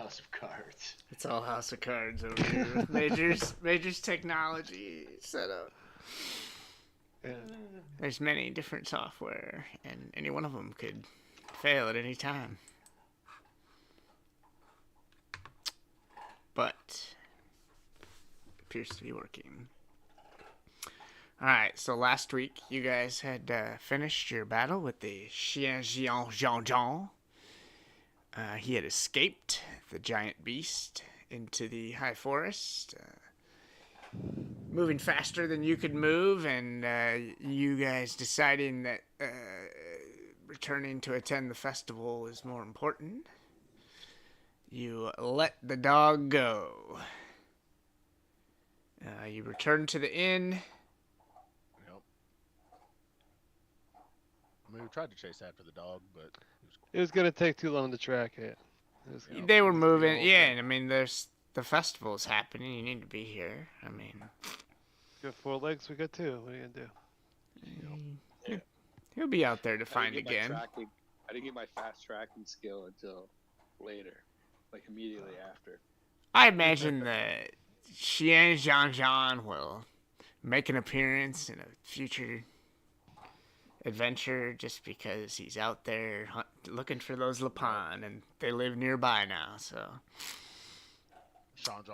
House of Cards. It's all House of Cards over here with Major's technology set up. There's many different software, and any one of them could fail at any time. But it appears to be working. Alright, so last week you guys had finished your battle with the Chien Jean Jean Jean. He had escaped the giant beast into the high forest, moving faster than you could move, and you guys deciding that returning to attend the festival is more important. You let the dog go. You return to the inn. Yep. I mean, we tried to chase after the dog, but it was gonna take too long to track it. They were moving. Yeah, I mean, there's the festival's happening. You need to be here. I mean, got 4 legs. We got 2. What are you gonna do? He'll be out there to find again. I didn't get my fast tracking skill until later, like immediately after. I imagine that Chien Jean Jean will make an appearance in a future adventure just because he's out there looking for those Lapin, and they live nearby now, so. Jean.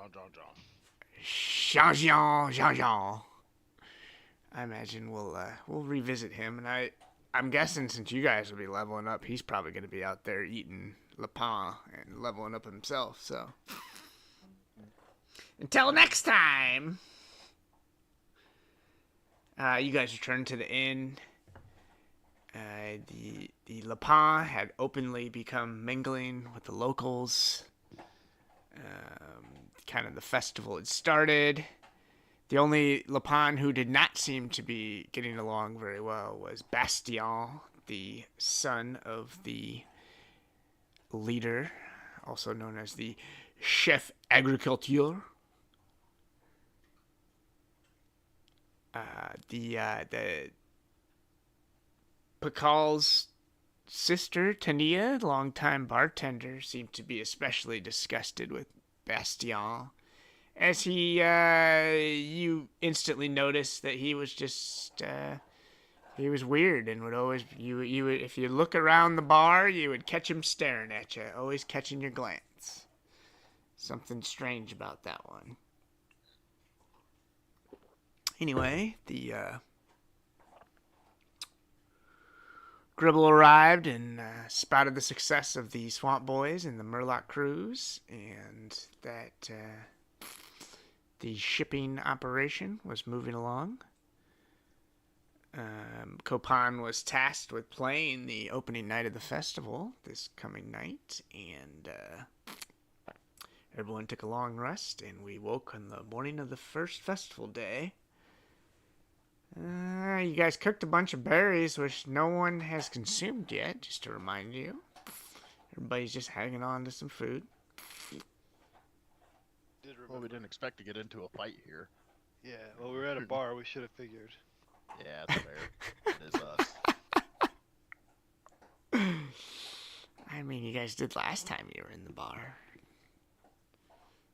I imagine we'll revisit him, and I'm guessing since you guys will be leveling up, he's probably going to be out there eating Lapin and leveling up himself, so. Until next time! You guys return to the inn. The Lapin had openly become mingling with the locals. Kind of the festival had started. The only Lapin who did not seem to be getting along very well was Bastien, the son of the leader, also known as the chef agriculteur. The Pakal's sister, Tania, longtime bartender, seemed to be especially disgusted with Bastien, as you instantly noticed that he was just, he was weird and would always, you would, if you look around the bar, you would catch him staring at you, always catching your glance. Something strange about that one. Anyway, the Gribble arrived and spotted the success of the Swamp Boys and the Murloc cruise, and that the shipping operation was moving along. Copan was tasked with playing the opening night of the festival this coming night, and everyone took a long rest, and we woke on the morning of the first festival day. You guys cooked a bunch of berries, which no one has consumed yet, just to remind you. Everybody's just hanging on to some food. Well, we didn't expect to get into a fight here. Yeah, well, we were at a bar. We should have figured. Yeah, that's fair. It is us. I mean, you guys did last time you were in the bar.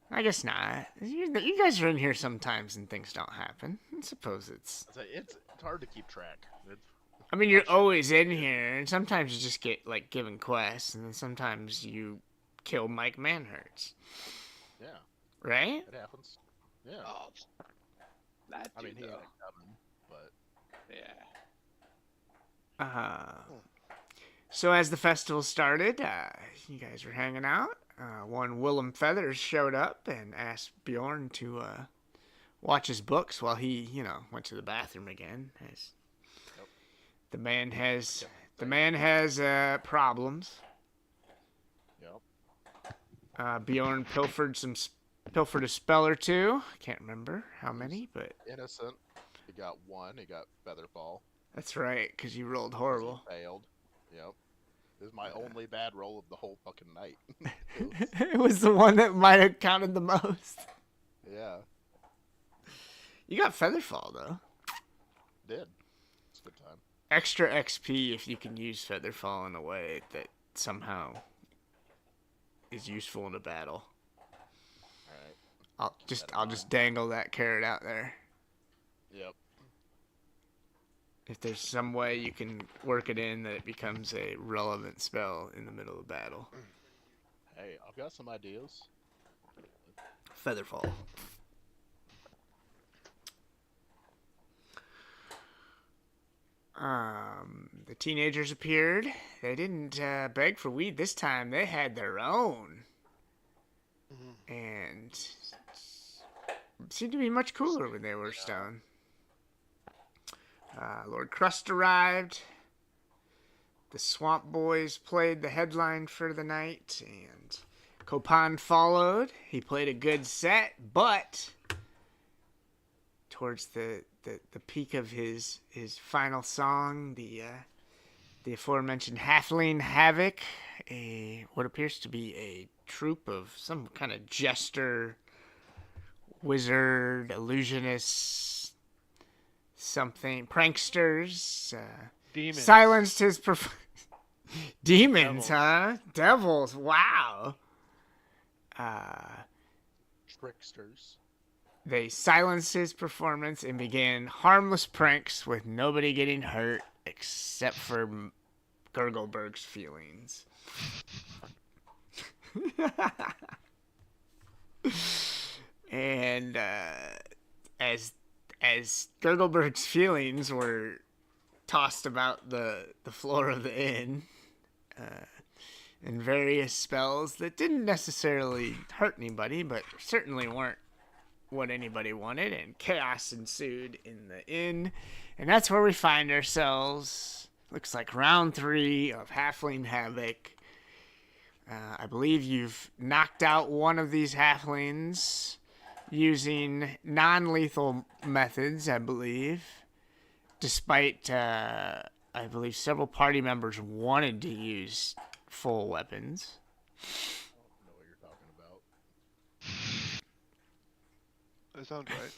I guess not. You guys are in here sometimes and things don't happen. I suppose it's hard to keep track. I mean, you're always in here, and sometimes you just get, like, given quests, and then sometimes you kill Mike Manhurts. Yeah. Right? It happens. Yeah. Oh, that dude, he had it coming, but... Yeah. So as the festival started, you guys were hanging out. One Willem Feathers showed up and asked Bjorn to watch his books while he, went to the bathroom again. As the man has problems. Yep. Bjorn pilfered a spell or two. I can't remember how many, but innocent. He got 1. He got Featherfall. That's right, because you rolled horrible. He failed. Yep. This is my only bad roll of the whole fucking night. It was the one that might have counted the most. Yeah. You got Featherfall, though. Did. It's a good time. Extra XP if you can use Featherfall in a way that somehow is useful in a battle. Alright. I'll just dangle that carrot out there. Yep. If there's some way you can work it in that it becomes a relevant spell in the middle of battle. Hey, I've got some ideas. Featherfall. The teenagers appeared. They didn't beg for weed this time. They had their own. And seemed to be much cooler when they were stoned. Lord Crust arrived. The Swamp Boys played the headline for the night, and Copan followed. He played a good set, but towards the peak of his final song, the aforementioned Halfling Havoc, what appears to be a troupe of some kind of jester, wizard, illusionist, something, pranksters, Demons. silenced his demons, Devils. huh? Devils, wow. Tricksters. They silenced his performance and began harmless pranks with nobody getting hurt except for Gurgleberg's feelings. And as Gurgleberg's feelings were tossed about the floor of the inn, and various spells that didn't necessarily hurt anybody, but certainly weren't what anybody wanted, and chaos ensued in the inn, and that's where we find ourselves. Looks like round 3 of Halfling Havoc. I believe you've knocked out one of these halflings using non-lethal methods, I believe, despite, I believe, several party members wanted to use full weapons. I don't know what you're talking about. That sounds right.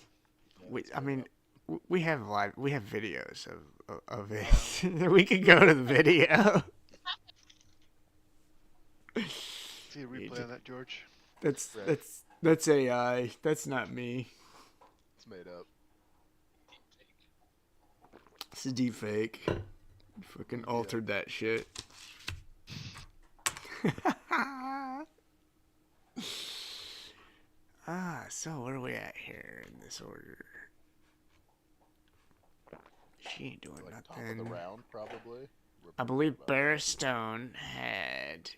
We have videos of it. We could go to the video. See a replay on that, George. That's AI. That's not me. It's made up. It's a deep fake. Fucking altered that shit. So where are we at here in this order? She ain't doing Like top nothing. of the round, probably. I believe Barristone hadn't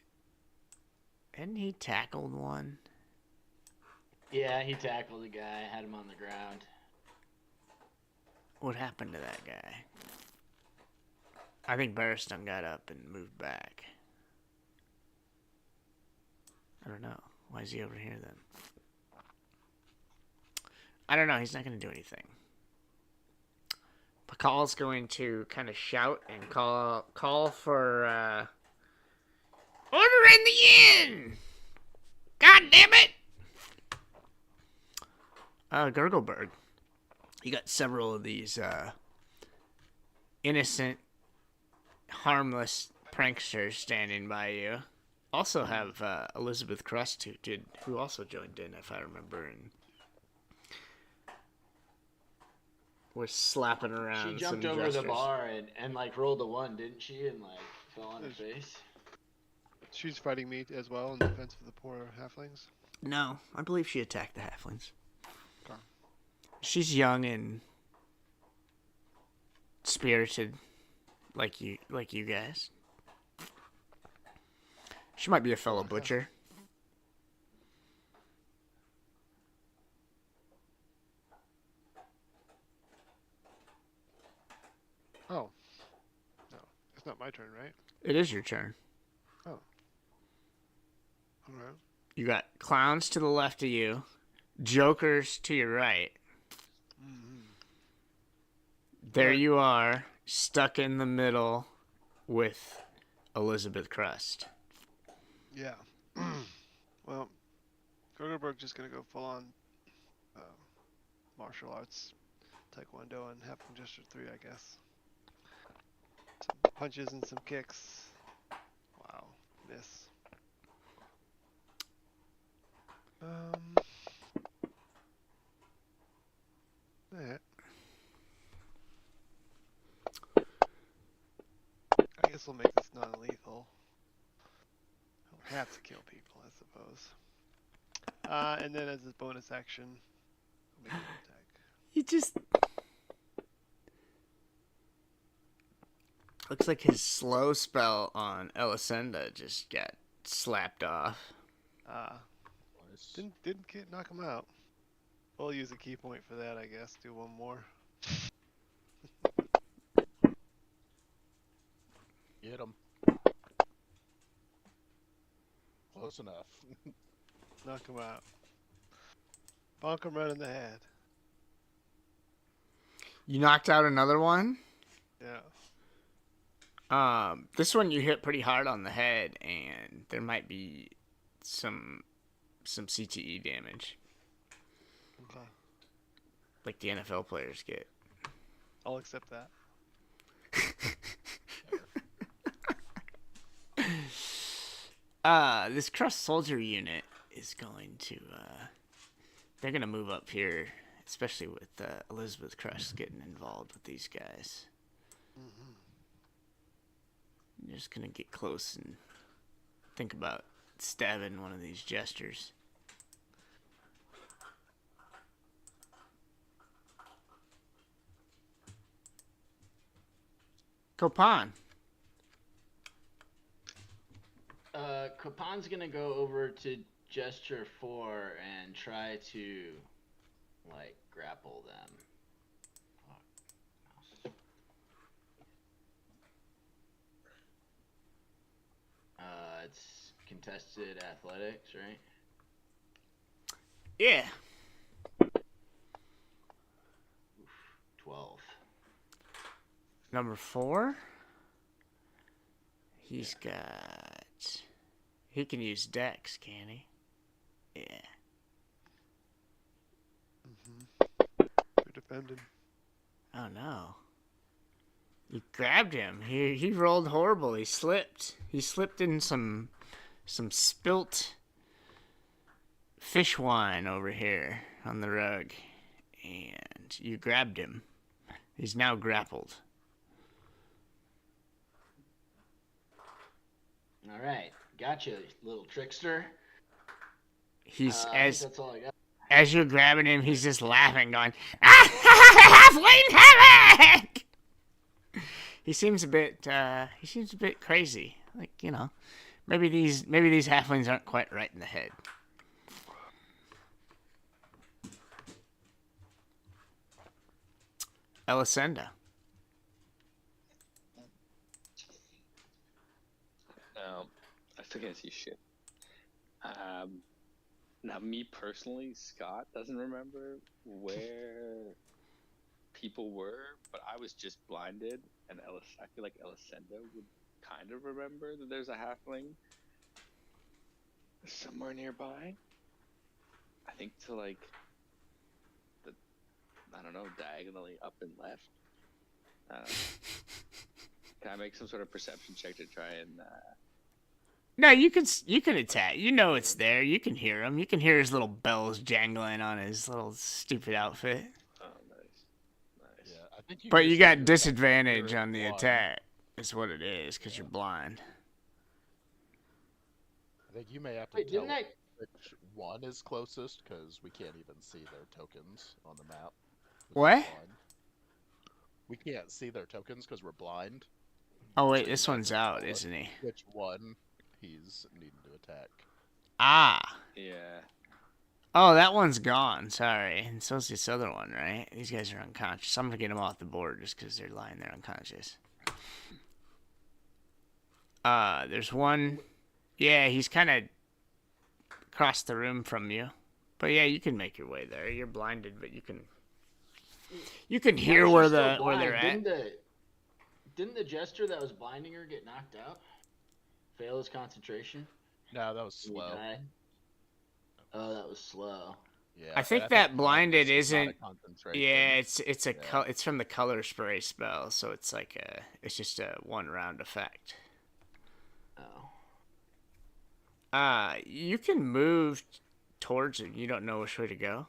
he tackled one? Yeah, he tackled a guy, had him on the ground. What happened to that guy? I think Barristone got up and moved back. I don't know. Why is he over here then? I don't know. He's not going to do anything. Pakal's going to kind of shout and call for order in the inn! God damn it! Gurgleberg. You got several of these innocent, harmless pranksters standing by you. Also have Elizabeth Crust, who also joined in, if I remember, and was slapping around. She jumped some over jesters. the bar and like rolled a 1, didn't she? And like fell on her face. She's fighting me as well in defense of the poor halflings. No, I believe she attacked the halflings. Okay. She's young and spirited, like you guys. She might be a fellow butcher. Oh. No. It's not my turn, right? It is your turn. Oh. Alright. You got clowns to the left of you, jokers to your right. Mm-hmm. There you are, stuck in the middle with Elizabeth Crust. Yeah. Well, Gurgleberg's just gonna go full on martial arts, taekwondo, and Halfling Gesture 3, I guess. Some punches and some kicks. Wow. Miss. This will make this non-lethal. He'll have to kill people, I suppose. And then as his bonus action, he'll make an attack. He just looks like his slow spell on Elisenda just got slapped off. Nice. Didn't knock him out. We'll use a key point for that, I guess. Do one more. Get him. Close enough. Knock him out. Bonk him right in the head. You knocked out another one? Yeah. This one you hit pretty hard on the head, and there might be some CTE damage, Okay. like the NFL players get. I'll accept that. This crust soldier unit is going to, they're going to move up here, especially with Elizabeth Crust getting involved with these guys. Mm-hmm. I'm just going to get close and think about stabbing one of these jesters. Copan. Copan's gonna go over to Gesture 4 and try to, like, grapple them. It's contested athletics, right? Yeah. 12. Number 4. He's got... He can use Dex, can he? Yeah. You're defending. Oh no. You grabbed him. He rolled horrible. He slipped. He slipped in some spilt fish wine over here on the rug. And you grabbed him. He's now grappled. All right, gotcha, little trickster. He's That's all I got. as you're grabbing him, he's just laughing, going, "Halfling Havoc!" He seems a bit crazy. Like, you know, maybe these halflings aren't quite right in the head. Elisenda. I still can't see shit. Now, me personally, Scott doesn't remember where people were, but I was just blinded, and I feel like Elisenda would kind of remember that there's a halfling somewhere nearby. I think to, like, I don't know, diagonally up and left. Can I make some sort of perception check to try and... No, you can attack. You know it's there. You can hear him. You can hear his little bells jangling on his little stupid outfit. Oh, nice. Yeah, I think But you just got have to disadvantage hear on the one. attack. Is what it is, because you're blind. I think you may have to Wait, tell didn't I? which one is closest, because we can't even see their tokens on the map. 'cause What? we're blind. We can't see their tokens because we're blind. Oh wait, So you this have one's to out, tell us isn't he? Which one he's needing to attack. Ah. Yeah. Oh, that one's gone. Sorry. And so's this other one, right? These guys are unconscious. I'm gonna get them off the board just because they're lying there unconscious. There's one. Yeah, he's kind of across the room from you. But yeah, you can make your way there. You're blinded, but you can hear Why where is she the still where they're blind? at. Didn't the jester that was blinding her get knocked out? Fail his concentration? No, that was He slow. died? Oh, that was slow. Yeah, I think and that blinded blindness is not a isn't. concentration. Yeah, it's a Yeah. it's from the color spray spell, so it's like it's just a 1-round effect. Oh. You can move towards it. You don't know which way to go.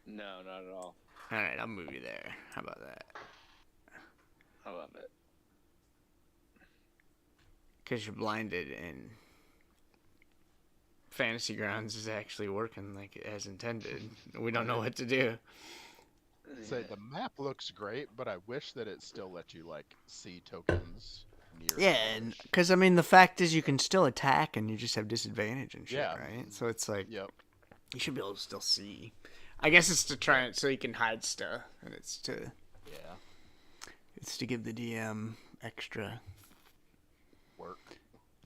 No, not at all. All right, I'll move you there. How about that? I love it. because you're blinded, and Fantasy Grounds is actually working like as intended. We don't know what to do. Say the map looks great, but I wish that it still let you like see tokens near. Yeah, and because I mean the fact is you can still attack and you just have disadvantage and shit, Yeah. right? So it's like Yep. you should be able to still see. I guess it's to try it so you can hide stuff, and it's to give the DM extra work.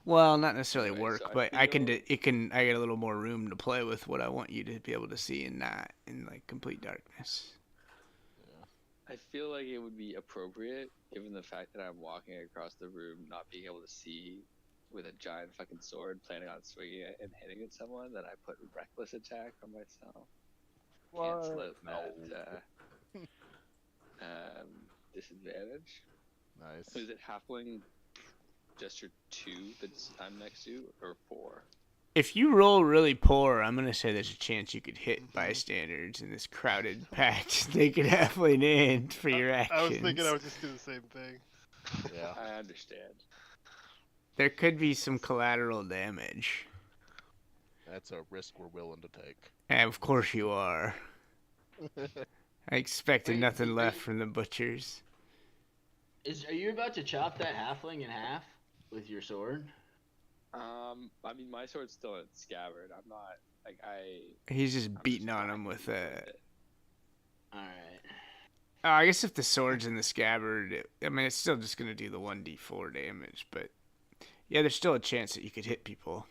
Well, not necessarily Anyway, work, so I but I feel- I get a little more room to play with what I want you to be able to see and not in like complete darkness. I feel like it would be appropriate, given the fact that I'm walking across the room, not being able to see with a giant fucking sword, planning on swinging it and hitting at someone, that I put reckless attack on myself. Cancel out that disadvantage. Nice. Is it Halfling Gesture 2 that's I'm next to, or 4? If you roll really poor, I'm gonna say there's a chance you could hit bystanders in this crowded, packed, naked halfling inn for your actions. I was thinking I would just do the same thing. Yeah. I understand. There could be some collateral damage. That's a risk we're willing to take. And of course you are. I expected Wait, nothing left from the butchers. Are you about to chop that halfling in half with your sword? I mean, my sword's still in its scabbard. I'm not, like, He's just I'm beating just on him whacking with a. it. Alright. I guess if the sword's in the scabbard, I mean, it's still just gonna do the 1d4 damage, but yeah, there's still a chance that you could hit people.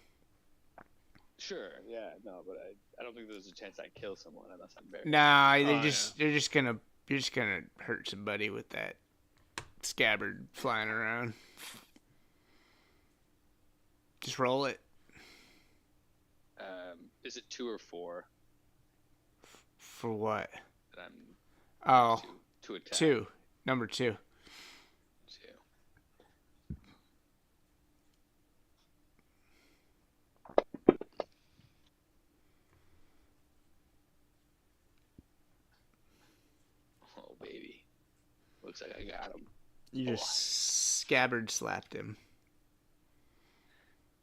Sure, yeah, no, but I don't think there's a chance I kill someone unless I'm very. Nah, Oh, you're just gonna hurt somebody with that scabbard flying around. Just roll it. Is it 2 or 4 For what? that I'm Oh, to attack? 2. Number 2. 2. Oh baby, looks like I got him. You just scabbard slapped him.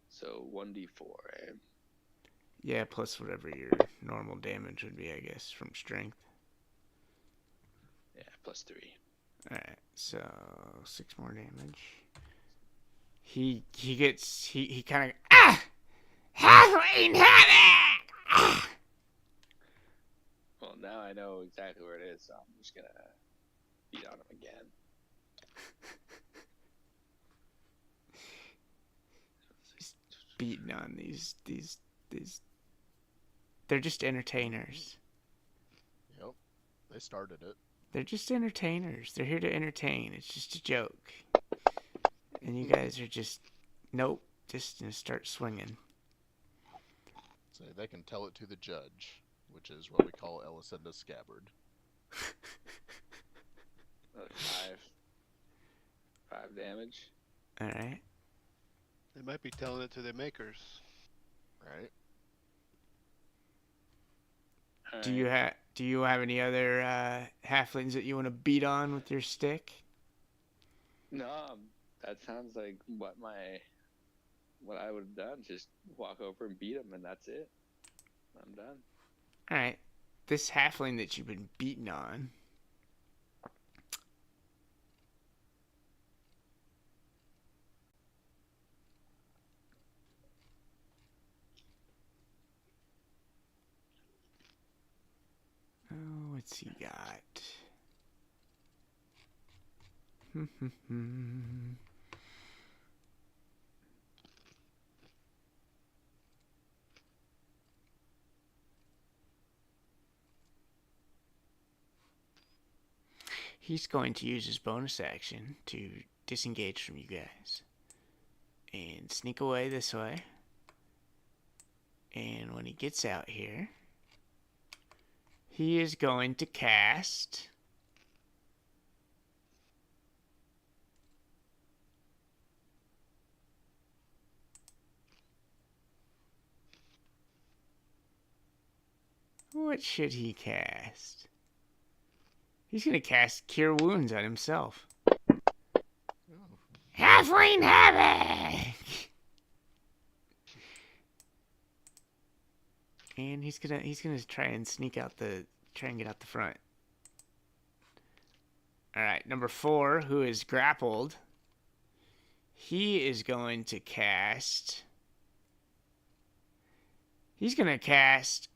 So 1d4, eh? Yeah, plus whatever your normal damage would be, I guess, from strength. Yeah, plus 3. Alright, so 6 more damage. He kind of Halfling Havoc! Ah! Well, now I know exactly where it is, so I'm just gonna beat on him again. Beating on these. They're just entertainers. Yep. They started it. They're just entertainers. They're here to entertain. It's just a joke. And you guys are just, nope, just gonna start swinging. So they can tell it to the judge, which is what we call Elicinda's scabbard. 5 damage. Alright. They might be telling it to their makers. Right? Do you have any other halflings that you want to beat on with your stick? No, that sounds like what I would have done. Just walk over and beat him, and that's it. I'm done. Alright. This halfling that you've been beating on. Oh, what's he got? He's going to use his bonus action to disengage from you guys and sneak away this way. And when he gets out here, he is going to cast what should he cast? He's going to cast Cure Wounds on himself. Halfling Havoc! And he's gonna try and try and get out the front. Alright, number 4, who is grappled. He is going to cast... He's gonna cast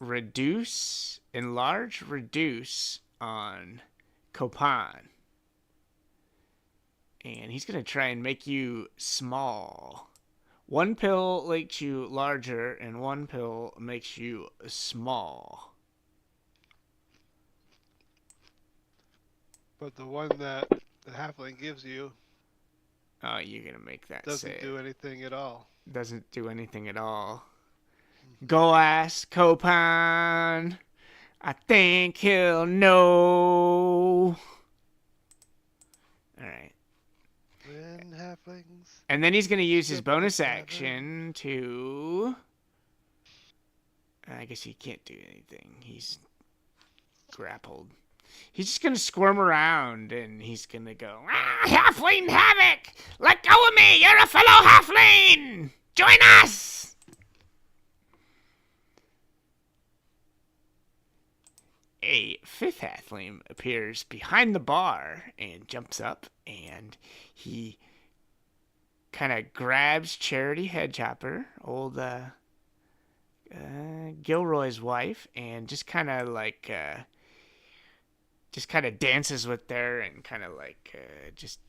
Enlarge Reduce on Copan. And he's gonna try and make you small. 1 pill makes you larger, and 1 pill makes you small. But the one that the halfling gives you Oh, you're gonna make that doesn't save. do anything at all. Doesn't do anything at all. Go ask Copan. I think he'll know. Alright. When halflings. And then he's going to use his Step bonus together. action to... I guess he can't do anything. He's grappled. He's just going to squirm around, and he's going to go, Halfling Havoc! Let go of me! You're a fellow halfling! Join us! A 5th halfling appears behind the bar and jumps up, and he kind of grabs Charity Headchopper, old Gilroy's wife, and just kind of like dances with her and kind of like just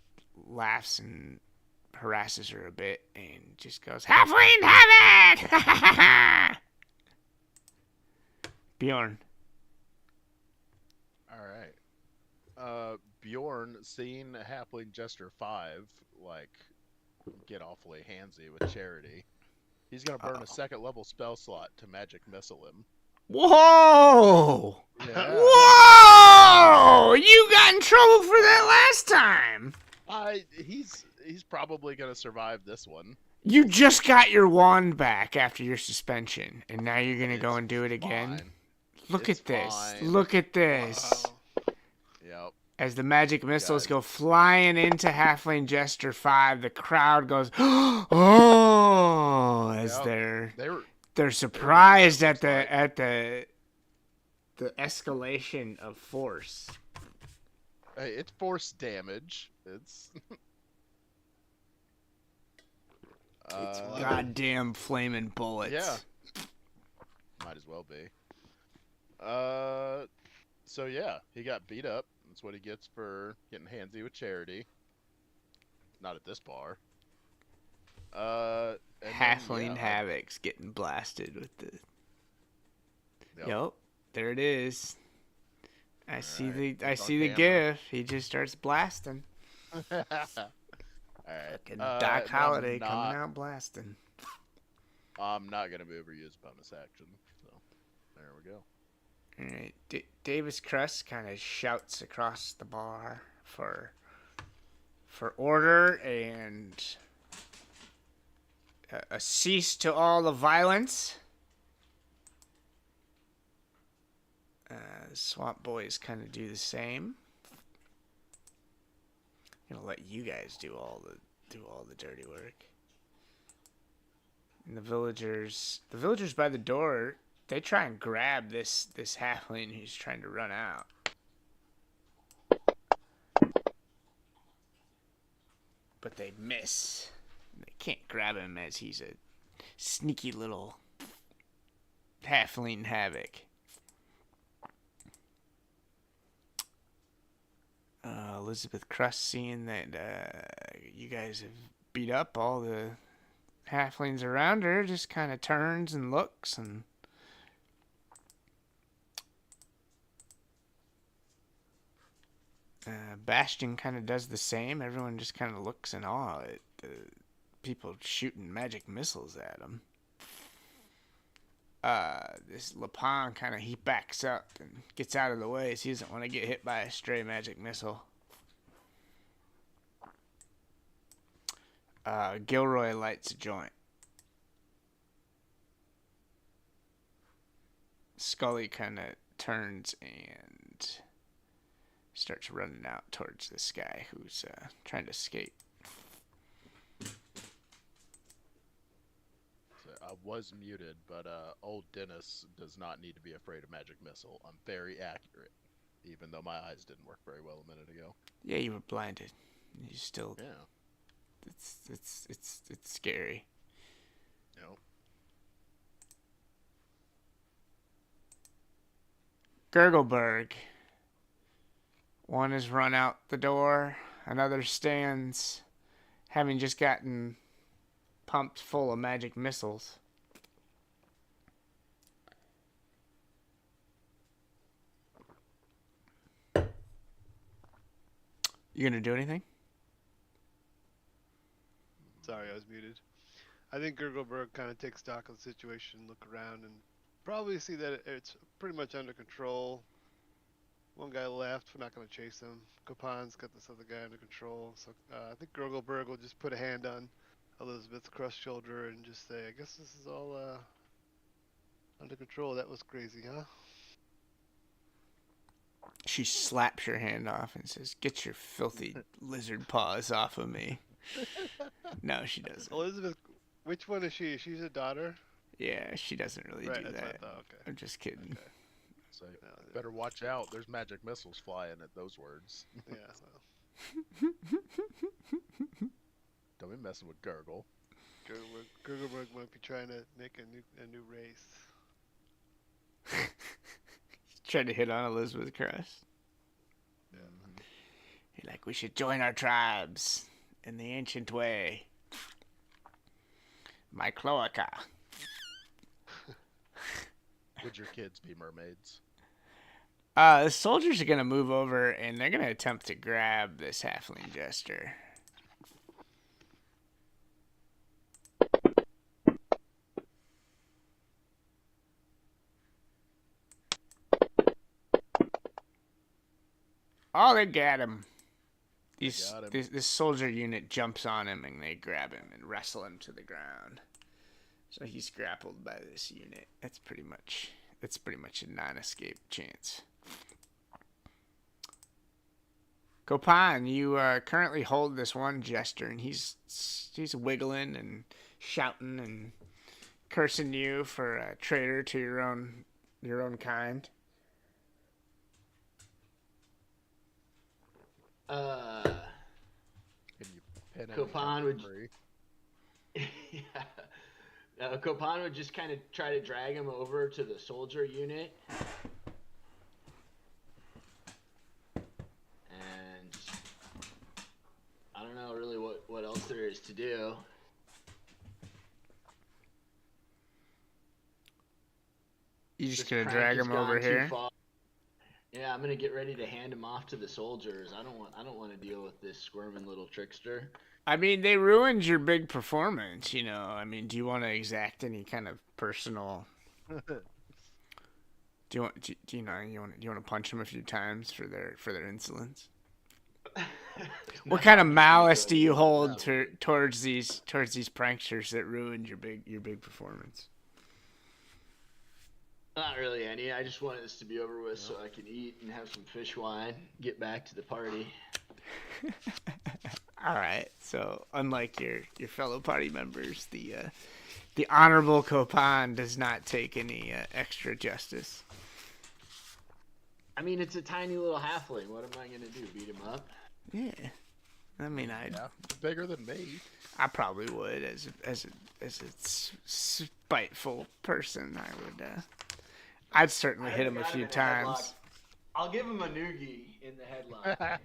laughs and harasses her a bit and just goes, Halfling Havoc! Bjorn. All right. Bjorn, seeing Halfling Jester 5 like get awfully handsy with Charity, he's gonna burn a 2nd level spell slot to magic missile him. Whoa! Yeah. Whoa! You got in trouble for that last time. He's probably gonna survive this one. You just got your wand back after your suspension, and now you're gonna go It's and do it again. fine. Look It's at this! fine. Look at this! Wow. Yep. As the magic missiles Guys. go flying into Halfling Jester 5, the crowd goes, "Oh!" as Yep. they're They surprised were at like- the escalation of force. Hey, it's force damage. It's It's fun. Goddamn flaming bullets. yeah. Might as well be. So yeah, he got beat up. That's what he gets for getting handsy with Charity. Not at this bar. And then, Halfling yeah, Havoc's getting blasted with the... Yep. Yep, there it is. I see Alright, the it's on the camera. gif. He just starts blasting. All right. Fucking Doc and Holliday coming out blasting. I'm not gonna move or use bonus action. So there we go. All right, Davis Crust kind of shouts across the bar for order and a cease to all the violence. Swamp Boys kind of do the same. I'm gonna let you guys do all the dirty work. And the villagers by the door, they try and grab this halfling who's trying to run out. But they miss. They can't grab him as he's a sneaky little Halfling Havoc. Elizabeth Crust, seeing that you guys have beat up all the halflings around her, just kind of turns and looks, and Bastion kind of does the same. Everyone just kind of looks in awe at the people shooting magic missiles at them. This Lapin he backs up and gets out of the way, so he doesn't want to get hit by a stray magic missile. Gilroy lights a joint. Scully kind of turns and starts running out towards this guy who's trying to escape. So I was muted, but old Dennis does not need to be afraid of magic missile. I'm very accurate, even though my eyes didn't work very well a minute ago. Yeah, you were blinded. You still. Yeah. It's scary. No. Gurgleberg. One has run out the door. Another stands, having just gotten pumped full of magic missiles. You gonna do anything? Sorry, I was muted. I think Gurgleberg kind of takes stock of the situation, look around, and probably see that it's pretty much under control. One guy left. We're not going to chase him. Copan's got this other guy under control. So I think Gurgleberg will just put a hand on Elizabeth's crushed shoulder and just say, I guess this is all under control. That was crazy, huh? She slaps your hand off and says, "Get your filthy lizard paws off of me." No, she doesn't. Elizabeth, which one is she? She's a daughter? Yeah, she doesn't really Right, do that's what I that. thought. Okay. I'm just kidding. Okay. So No, better watch out. There's magic missiles flying at those words. yeah, well, Don't be messing with Gurgle. Gurgleberg might be trying to make a new race. Tried to hit on Elizabeth Crest. Yeah. You're like, we should join our tribes in the ancient way. My cloaca. Would your kids be mermaids? The soldiers are going to move over, and they're going to attempt to grab this halfling jester. Oh, they got him. got him. This soldier unit jumps on him, and they grab him and wrestle him to the ground. So he's grappled by this unit. That's pretty much a non-escape chance. Copan, you currently hold this one jester, and he's wiggling and shouting and cursing you for a traitor to your own kind. Can you pin him Copan would- free? Yeah. Copan would just kind of try to drag him over to the soldier unit. And I don't know really what else there is to do. You just This gonna prank drag has him over gone too here? far. Yeah, I'm gonna get ready to hand him off to the soldiers. I don't want to deal with this squirming little trickster. I mean, they ruined your big performance, you know. I mean, do you want to exact any kind of personal? Do you want to punch them a few times for their insolence? What kind of malice do you hold towards these pranksters that ruined your big performance? Not really any. I just wanted this to be over with so I can eat and have some fish wine, get back to the party. All right. So, unlike your fellow party members, the honorable Copan does not take any extra justice. I mean, it's a tiny little halfling. What am I gonna do? Beat him up? Yeah. I mean, Yeah, bigger than me. I probably would as a spiteful person. I'd certainly hit him a few times. I'll give him a noogie in the headlock.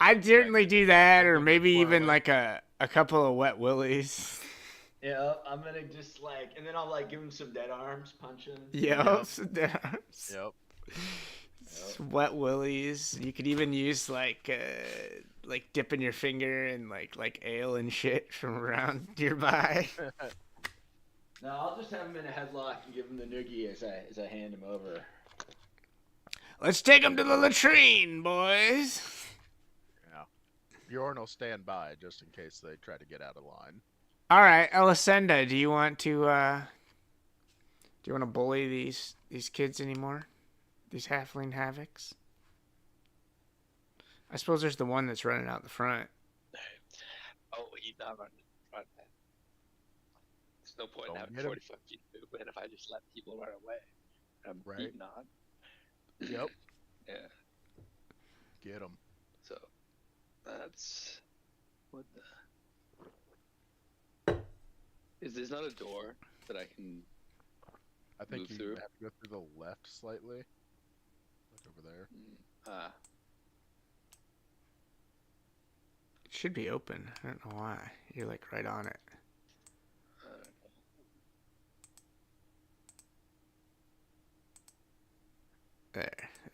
I'd certainly do that, or maybe even like a couple of wet willies. Yeah, I'm gonna just and then I'll give him some dead arms, punch him. Yo, some dead arms. Yep. Some wet willies. You could even use dipping your finger in like ale and shit from around nearby. No, I'll just have him in a headlock and give him the noogie as I hand him over. Let's take him to the latrine, boys. Yeah. Bjorn will stand by just in case they try to get out of line. All right, Elisenda, do you want to bully these kids anymore? These Halfling Havocs? I suppose there's the one that's running out the front. Oh, he's not running in front. no point in Don't having get 'em. 45 feet movement if I just let people run away. I'm Right. beaten on. Yep. Yeah. Get them. So that's what the. Is there's not a door that I can I think move you through? have to go through the left slightly. Look over there. It should be open. I don't know why. You're like right on it.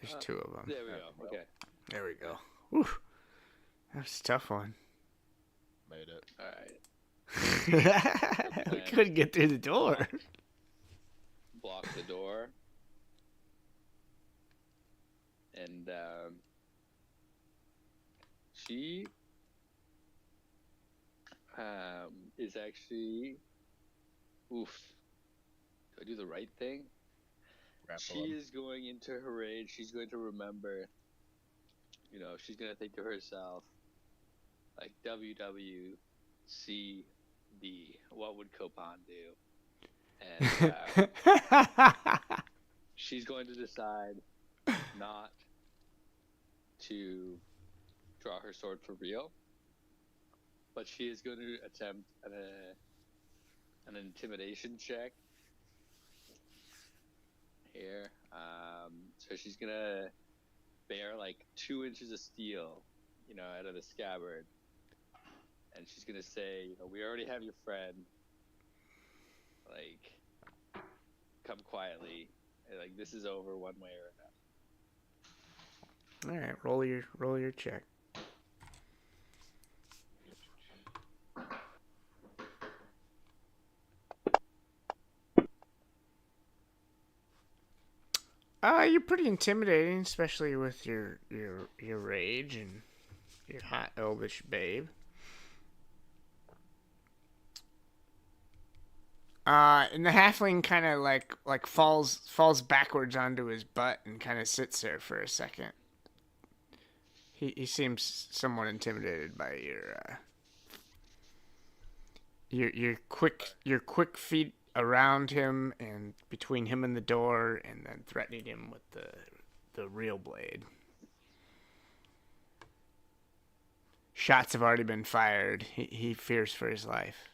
There's two of them. There we go. Okay. There we go. Whew. That was a tough one. Made it. All right. We couldn't get through the door. Block the door. And she is actually. Oof. Do I do the right thing? She is going into her rage. She's going to remember. You know, she's going to think to herself, like, WWCB, what would Copan do? And she's going to decide not to draw her sword for real, but she is going to attempt an intimidation check here. So she's going to bear like 2 inches of steel, you know, out of the scabbard, and she's gonna say, you know, we already have your friend. Like, come quietly. Like, this is over one way or another. All right, roll your check. You're pretty intimidating, especially with your rage and your hot elvish babe. And the halfling kind of like falls backwards onto his butt and kind of sits there for a second. He seems somewhat intimidated by your quick feet around him and between him and the door, and then threatening him with the real blade. Shots have already been fired. He fears for his life.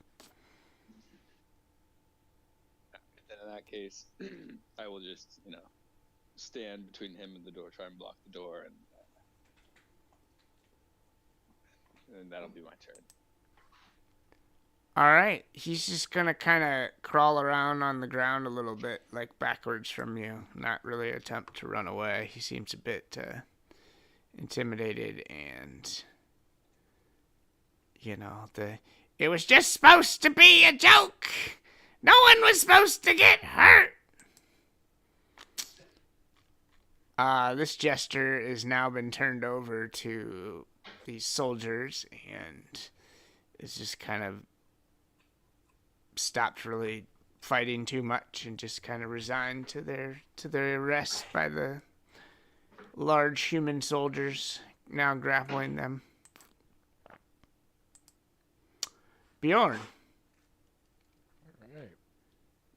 Then in that case, I will just, you know, stand between him and the door, try and block the door, and that'll be my turn. All right, he's just gonna kind of crawl around on the ground a little bit, like backwards from you. Not really attempt to run away. He seems a bit intimidated, and you know, it was just supposed to be a joke. No one was supposed to get hurt. This jester has now been turned over to these soldiers and is just kind of stopped really fighting too much and just kind of resigned to their arrest by the large human soldiers now grappling them. Bjorn, Alright.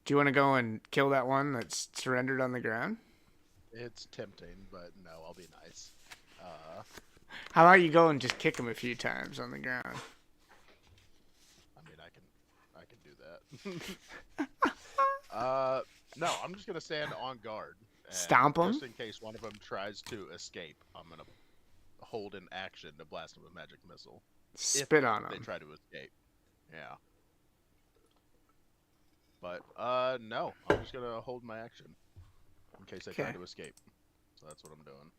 do you want to go and kill that one that's surrendered on the ground? It's tempting, but no, I'll be nice. How about you go and just kick him a few times on the ground? I mean, I can do that. No, I'm just gonna stand on guard. And Stomp him? just in case one of them tries to escape. I'm gonna hold an action to blast him with magic missile. Spit on They him. try to escape. Yeah. But no, I'm just gonna hold my action in case they try Okay. to escape. So that's what I'm doing.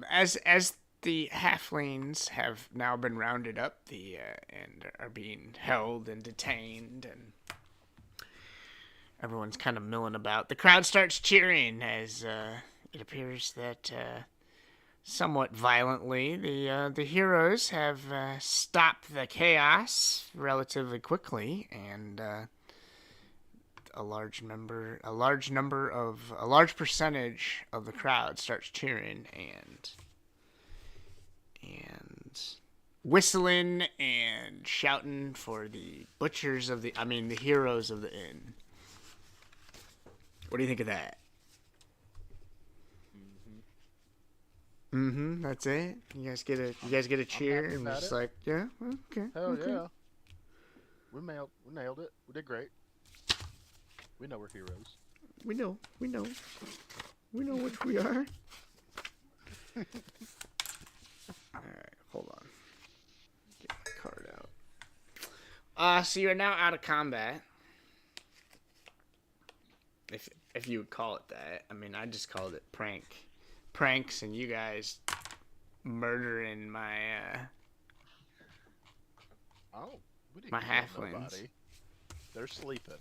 As the halflings have now been rounded up, and are being held and detained, and everyone's kind of milling about. The crowd starts cheering as it appears that somewhat violently the heroes have stopped the chaos relatively quickly, and a large percentage of the crowd starts cheering, and whistling and shouting for the heroes of the inn. What do you think of that? That's it. You guys get a cheer happy and about just it. like, yeah, okay. Hell okay. yeah. We nailed it. We did great. We know we're heroes. We know which we are. Alright, hold on. Get my card out. So you are now out of combat. If you would call it that. I mean, I just called it pranks, and you guys murdering my We didn't my kill halflings. nobody. They're sleeping.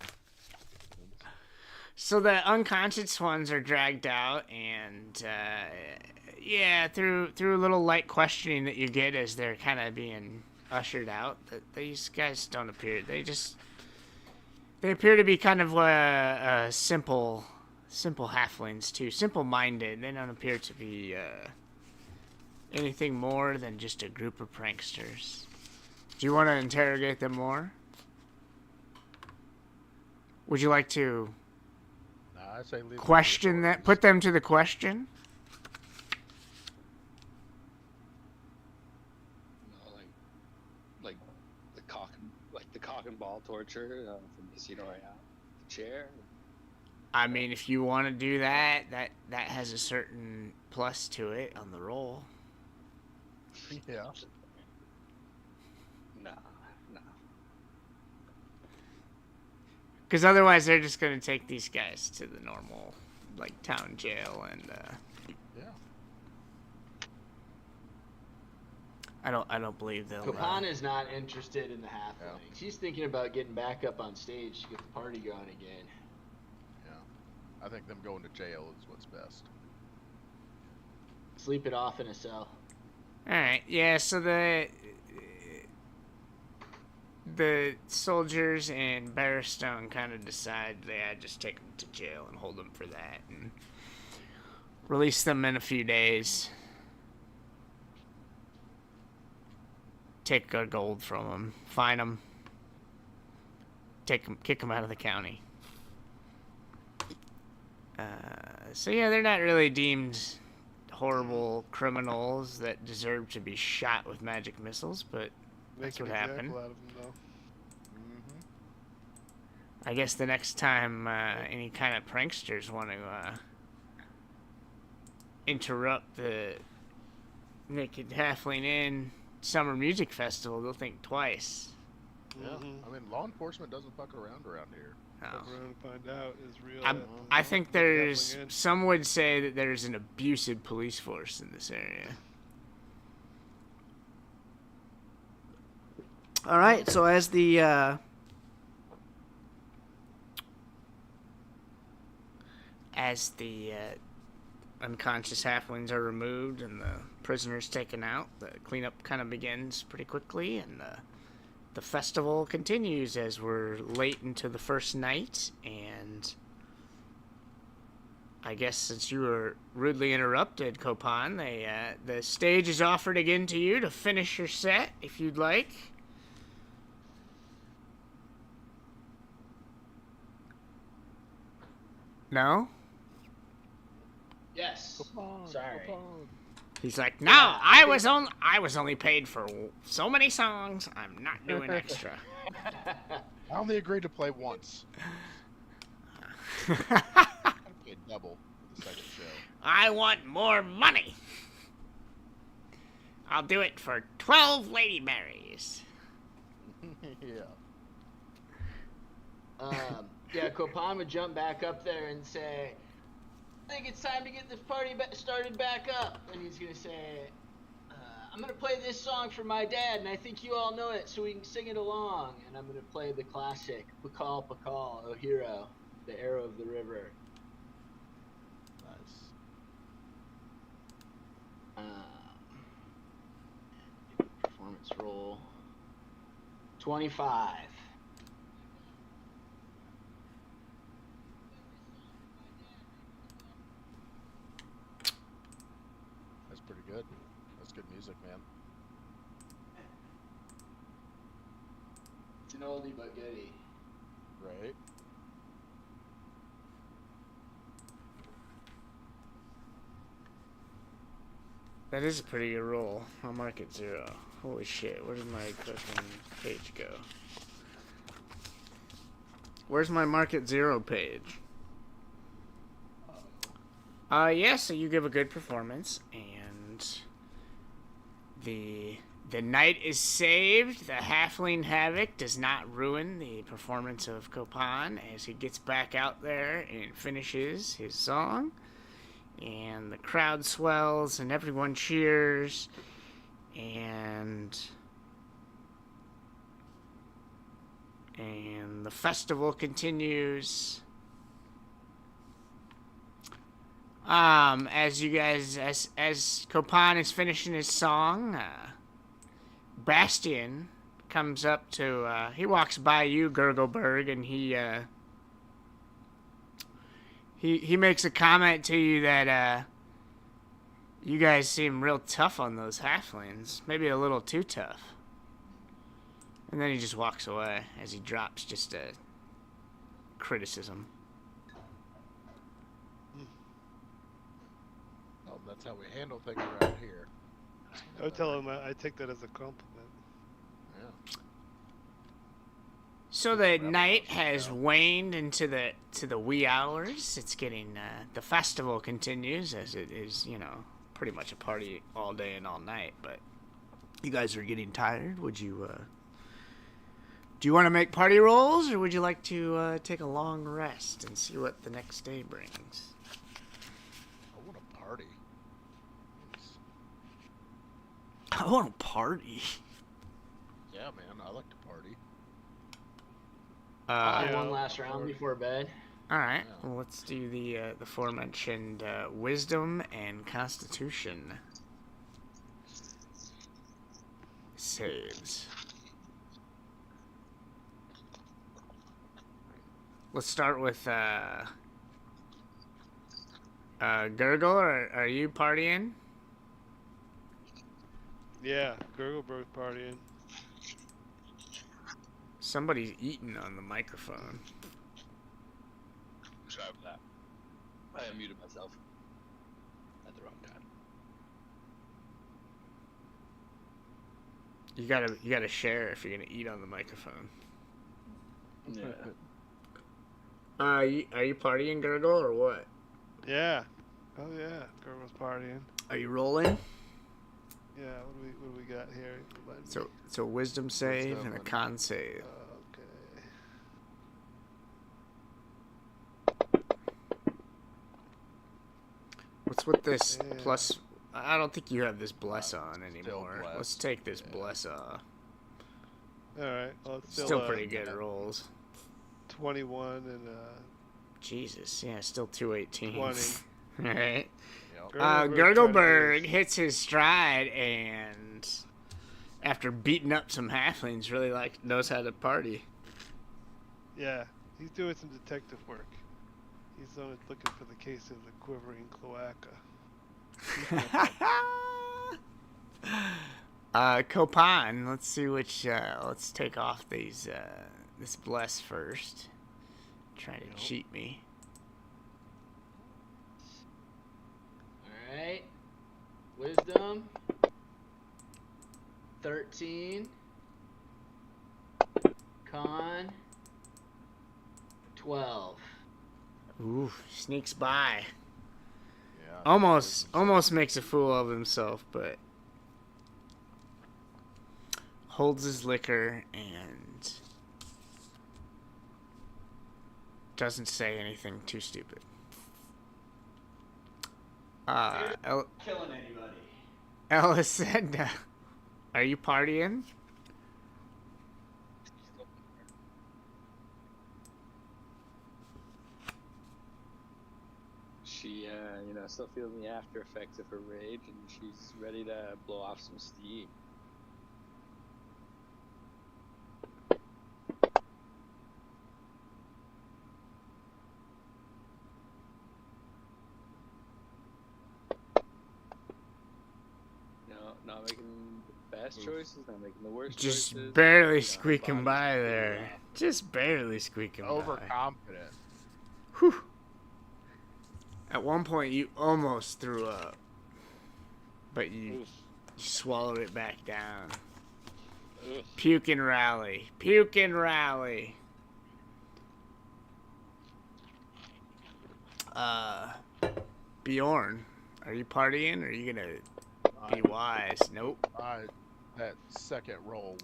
So the unconscious ones are dragged out, and through a little light questioning that you get as they're kind of being ushered out, that these guys don't appear. They appear to be kind of simple halflings too, simple-minded. They don't appear to be anything more than just a group of pranksters. Do you want to interrogate them more? Would you like to Nah, I say leave question that? Put them to the question? No, like the cock and ball torture from Casino Royale. The chair. I mean, if you want to do that has a certain plus to it on the roll. Yeah. Nah. Because otherwise, they're just gonna take these guys to the normal, like, town jail, and Yeah. I don't believe they'll. Kapan is not interested in the halflings. He's thinking about getting back up on stage to get the party going again. Yeah. I think them going to jail is what's best. Sleep it off in a cell. All right, yeah. So the soldiers and Barristone kind of decide they just take them to jail and hold them for that, and release them in a few days. Take their gold from them, fine them, kick them out of the county. So yeah, they're not really deemed horrible criminals that deserve to be shot with magic missiles, but that's Make what an happened. example out of them, though. I guess the next time any kind of pranksters want to interrupt the Naked Halfling Inn Summer Music Festival, they'll think twice. Yeah. I mean, law enforcement doesn't fuck around here. No. Fuck around and find out is real. I think some would say that there's an abusive police force in this area. All right, so as the unconscious halflings are removed and the prisoners taken out, the cleanup kind of begins pretty quickly, and the festival continues as we're late into the first night. And I guess since you were rudely interrupted, Copan, the stage is offered again to you to finish your set if you'd like. No? Yes. Sorry. He's like, no, I was only paid for so many songs. I'm not doing extra. I only agreed to play once. I paid double for the second show. I want more money. I'll do it for 12 Lady Marys. Yeah. Yeah, Copan would jump back up there and say, I think it's time to get this party started back up. And he's going to say, I'm going to play this song for my dad, and I think you all know it, so we can sing it along. And I'm going to play the classic, Pakal Pakal, O Hero, the Arrow of the River. Nice. Performance roll. 25. That's pretty good. That's good music, man. An oldie but goodie. Right? That is a pretty good roll. I'll mark it 0. Holy shit, where did my fucking page go? Where's my mark it 0 page? Yeah, so you give a good performance, and the night is saved. The Halfling Havoc does not ruin the performance of Copan as he gets back out there and finishes his song. And the crowd swells and everyone cheers. And the festival continues. As you guys, as Copan is finishing his song, Bastion comes up to, he walks by you, Gurgleberg, and he makes a comment to you that, you guys seem real tough on those halflings. Maybe a little too tough. And then he just walks away as he drops just a criticism. Oh, that's how we handle things around here. I would tell him I take that as a compliment. Yeah. So the night has waned into the wee hours. It's getting the festival continues as it is, pretty much a party all day and all night. But you guys are getting tired. Would you do you want to make party rolls, or would you like to take a long rest and see what the next day brings? I want a party. I want a party. Yeah, man, I like to party. One last round before bed. All right. Well, let's do the aforementioned wisdom and constitution saves. Let's start with Gurgle. Are you partying? Yeah, Gurgleberg partying. Somebody's eating on the microphone. Sorry for that. I unmuted myself at the wrong time. You gotta share if you're gonna eat on the microphone. Yeah. Are you partying, Gurgle, or what? Yeah. Oh yeah, Gurgle's partying. Are you rolling? Yeah. What do we got here? So a wisdom save and a and- con save. Okay. What's with this Yeah. plus? I don't think you have this bless on Still anymore. bless. Let's take this Yeah. bless off. All right. Well, it's Still pretty good rolls. 21 and Jesus, yeah, still 218. 20. All right. Yep. Gurgleberg hits his stride and, after beating up some halflings, really knows how to party. Yeah, he's doing some detective work. He's looking for the case of the quivering cloaca. Copan, let's see which. Let's take off these. This bless first. Trying to cheat me. Alright. Wisdom. 13. Con. 12. Ooh, sneaks by. Yeah. Almost makes a fool of himself, but holds his liquor and doesn't say anything too stupid. Killing anybody. Ellis said, "Are you partying?" She, still feeling the after effects of her rage, and she's ready to blow off some steam. Not making bad best choices, not making the worst Just choices. barely You know, squeaking body's by pretty there. rough. Just barely squeaking by. Overconfident. Whew. At one point, you almost threw up, but you Oof. swallowed it back down. Oof. Puke and rally. Puke and rally. Bjorn, are you partying or are you gonna be wise? Nope. That second roll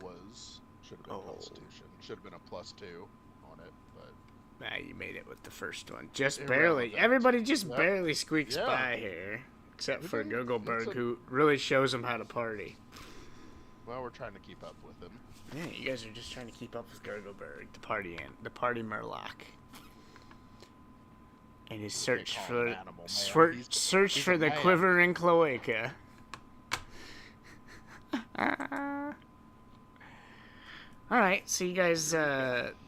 should have been Oh. Constitution. Should have been a +2 on it, but Nah, you made it with the first one. Just Irrelevant. barely. Everybody just Yep. barely squeaks Yeah. by here. Except for Everybody- Gogoberg, it's a- who really shows them how to party. well, we're trying to keep up with him. Yeah, you guys are just trying to keep up with Gogoberg, the party Murloc. And his search call for him an animal, man. search He's for a the man. quivering cloaca. Alright, so you guys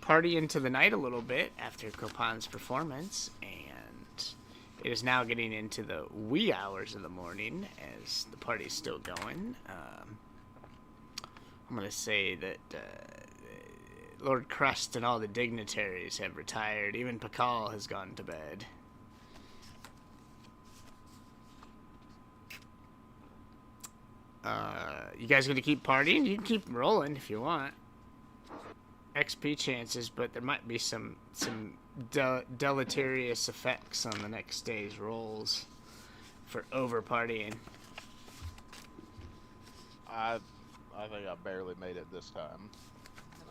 party into the night a little bit after Copan's performance, and it is now getting into the wee hours of the morning as the party's still going. I'm going to say that Lord Crust and all the dignitaries have retired. Even Pakal has gone to bed. You guys going to keep partying? You can keep rolling if you want. XP chances, but there might be some deleterious effects on the next day's rolls for over partying. I think I barely made it this time.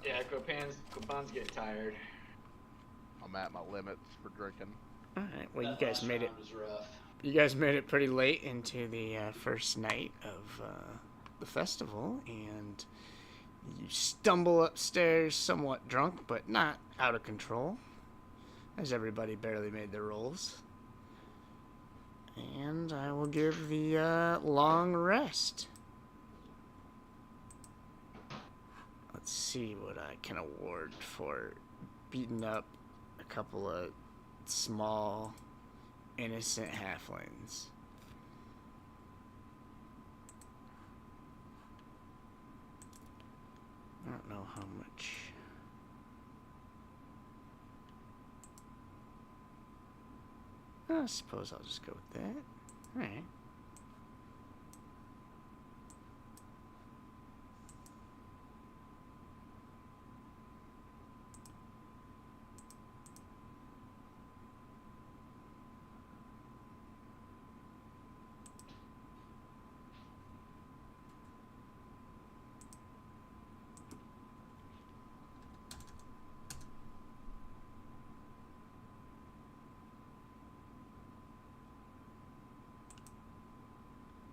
Yeah, Copan's getting tired. I'm at my limits for drinking. All right. Well, you That guys last made it. round was rough. You guys made it pretty late into the first night of the festival, and you stumble upstairs somewhat drunk, but not out of control, as everybody barely made their rolls. And I will give the long rest. Let's see what I can award for beating up a couple of small, innocent halflings. I don't know how much. I suppose I'll just go with that. Alright.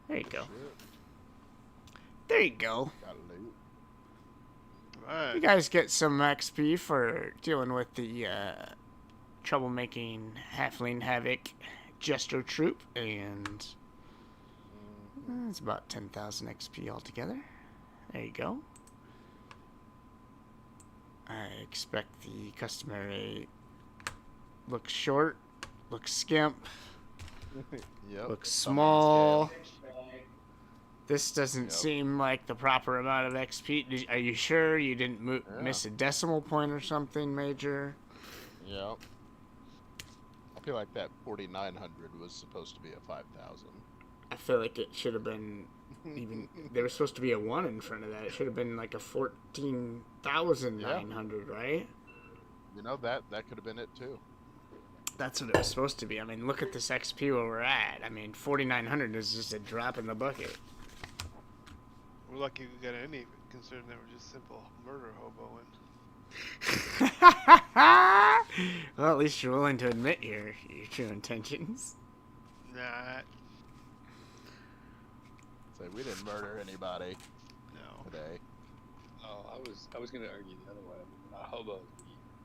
There you go. There you go. Got loot. You Alright. guys get some XP for dealing with the troublemaking Halfling Havoc Jester Troop, and it's about 10,000 XP altogether. There you go. I expect the customary look short, look skimp, Yep. look Something small. Mixed bag. This doesn't Yep. seem like the proper amount of XP. Are you sure you didn't Yeah. miss a decimal point or something, Major? Yep. I feel like that 4,900 was supposed to be a 5,000. I feel like it should have been even. There was supposed to be a 1 in front of that. It should have been like a 14,900, right? You know, that could have been it too. That's what it was supposed to be. I mean, look at this XP where we're at. I mean, 4,900 is just a drop in the bucket. We're lucky we got any, considering that we're just simple murder hoboing. Well, at least you're willing to admit your true intentions. Nah, So we didn't murder anybody no. today. Oh, I was gonna argue the other way. Not hobos.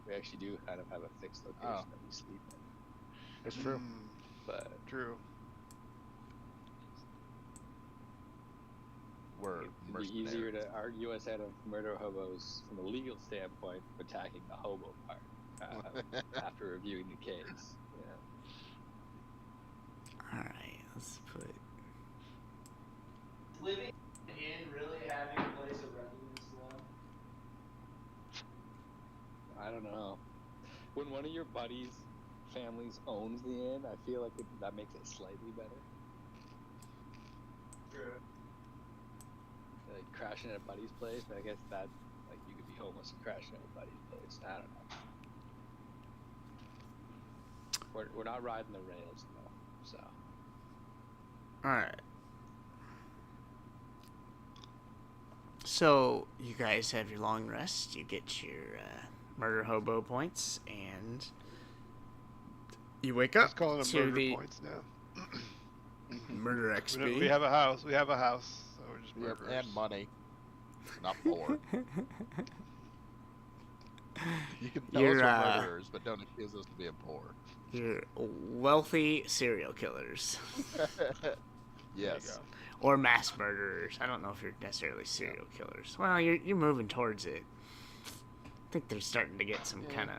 We actually do kind of have a fixed location Oh. that we sleep in, It's true. but True. We're it'd be mercenaries. easier to argue us out of murder hobos from a legal standpoint, attacking the hobo part after reviewing the case. Yeah. All right, let's put. Living An inn really having a place of residence, though? I don't know. When one of your buddies' families owns the inn, I feel like that makes it slightly better. True. Like crashing at a buddy's place, but I guess that like you could be homeless and crashing at a buddy's place. I don't know. We're not riding the rails though, so. All right. So you guys have your long rest. You get your murder hobo points, and you wake up Just calling them to murder the points now. murder XP. We have a house. We have a house. So we're just Yep, murderers. and money. Not more. You can tell You're, us we're murderers, but don't accuse us of being poor. You're wealthy serial killers. Yes. Or mass murderers. I don't know if you're necessarily serial killers. Well, you're moving towards it. I think they're starting to get some kind of...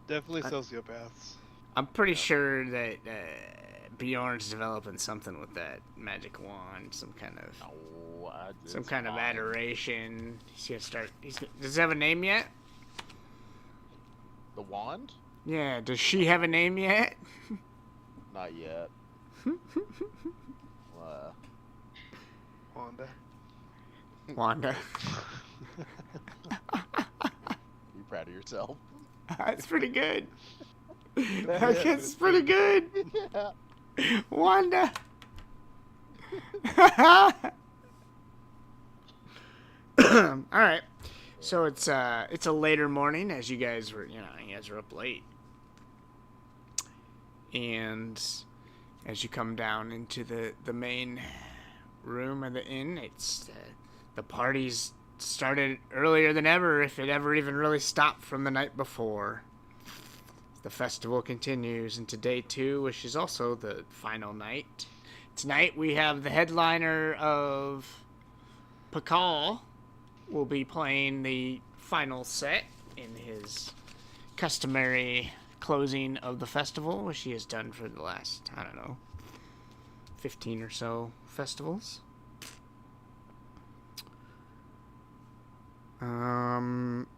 Definitely sociopaths. I'm pretty sure that Bjorn's developing something with that magic wand. Some kind of... some kind of adoration. He's gonna start... does it have a name yet? The wand? Yeah, does she have a name yet? Not yet. Wanda. Wanda. You proud of yourself? That's pretty good. I guess it's pretty good. Yeah. Wanda. All right. So it's a later morning, as you guys were up late, and as you come down into the main room of the inn, it's the party's started earlier than ever, if it ever even really stopped from the night before. The festival continues into day 2, which is also the final night. Tonight we have the headliner of Pakal will be playing the final set in his customary closing of the festival, which he has done for the last, 15 or so festivals.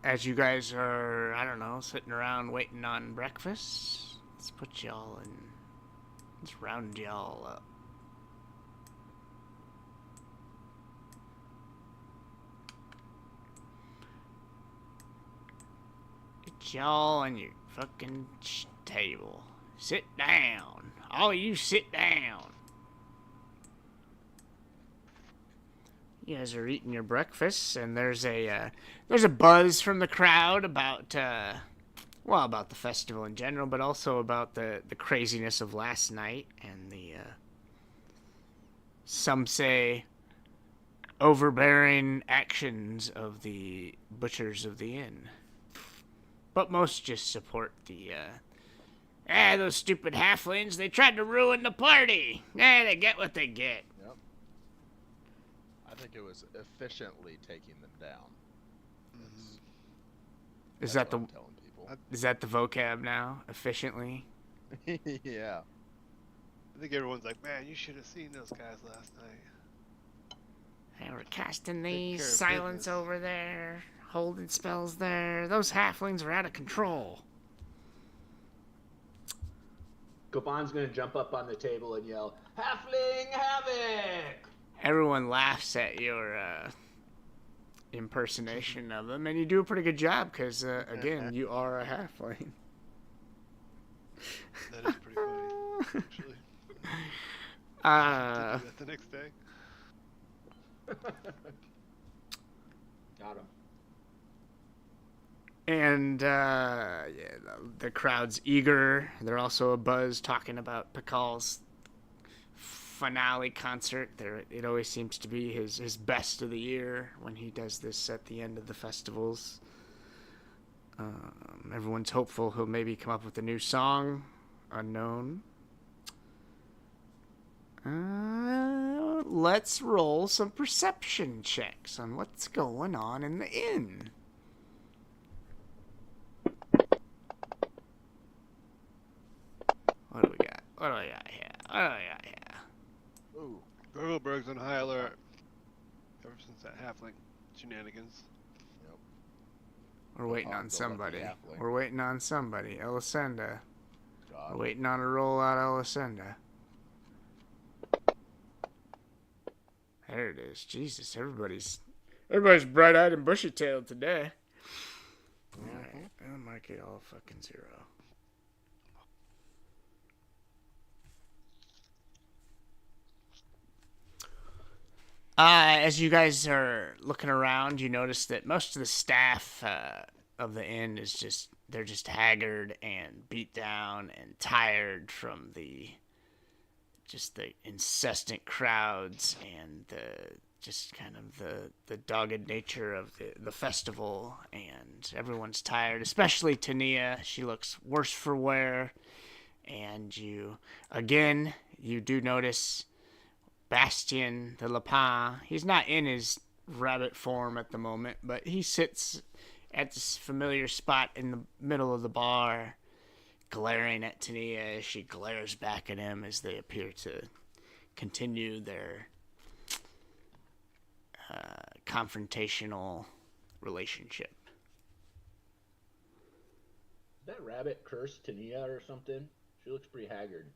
As you guys are, sitting around waiting on breakfast, let's round y'all up. Get y'all on your fucking table. Sit down. All you sit down. You guys are eating your breakfast, and there's a buzz from the crowd about about the festival in general, but also about the craziness of last night and the some say overbearing actions of the butchers of the inn. But most just support the those stupid halflings, they tried to ruin the party. They get what they get. Yep. I think it was efficiently taking them down. Is That's that the what I'm telling people. is that the vocab now? Efficiently? Yeah. I think everyone's like, man, you should have seen those guys last night. They were casting Take these care of silence business. over there, holding spells there. Those halflings are out of control. Goban's gonna jump up on the table and yell, Halfling Havoc! Everyone laughs at your impersonation of them, and you do a pretty good job because, again, you are a halfling. That is pretty funny, actually. Do that the next day. Got him. And the crowd's eager. They're also a buzz talking about Pakal's finale concert. It always seems to be his best of the year when he does this at the end of the festivals. Everyone's hopeful he'll maybe come up with a new song. Unknown. Let's roll some perception checks on what's going on in the inn. What do we got? What do I got here? Ooh, Gurgleberg's on high alert ever since that halfling shenanigans. Yep. We're waiting on Copan's a lucky somebody. halfling. We're waiting on somebody. Elisenda. God. We're waiting on a rollout Elisenda. There it is. Jesus, everybody's bright-eyed and bushy-tailed today. Alright, I'll mark it all fucking 0. As you guys are looking around, you notice that most of the staff of the inn is they're just haggard and beat down and tired from the incessant crowds and the dogged nature of the festival, and everyone's tired, especially Tania. She looks worse for wear, and you do notice Bastien the Lapin. He's not in his rabbit form at the moment, but he sits at this familiar spot in the middle of the bar, glaring at Tania as she glares back at him as they appear to continue their confrontational relationship. That rabbit cursed Tania or something? She looks pretty haggard.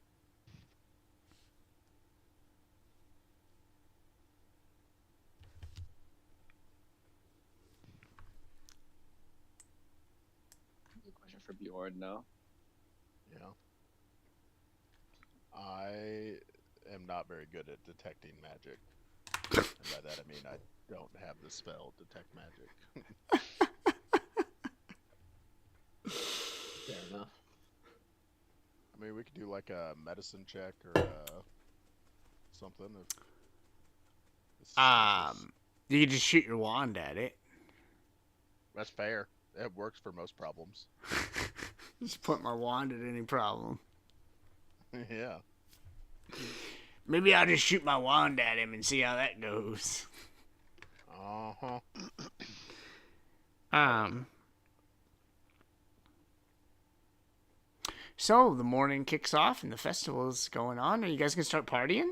Question for Bjorn, no? Yeah. I am not very good at detecting magic. And by that I mean I don't have the spell detect magic. Fair enough. I mean, we could do like a medicine check or something. You can just shoot your wand at it. That's fair. It works for most problems. Just put my wand at any problem. Yeah. Maybe I'll just shoot my wand at him and see how that goes. Uh-huh. So the morning kicks off and the festival is going on. Are you guys gonna start partying?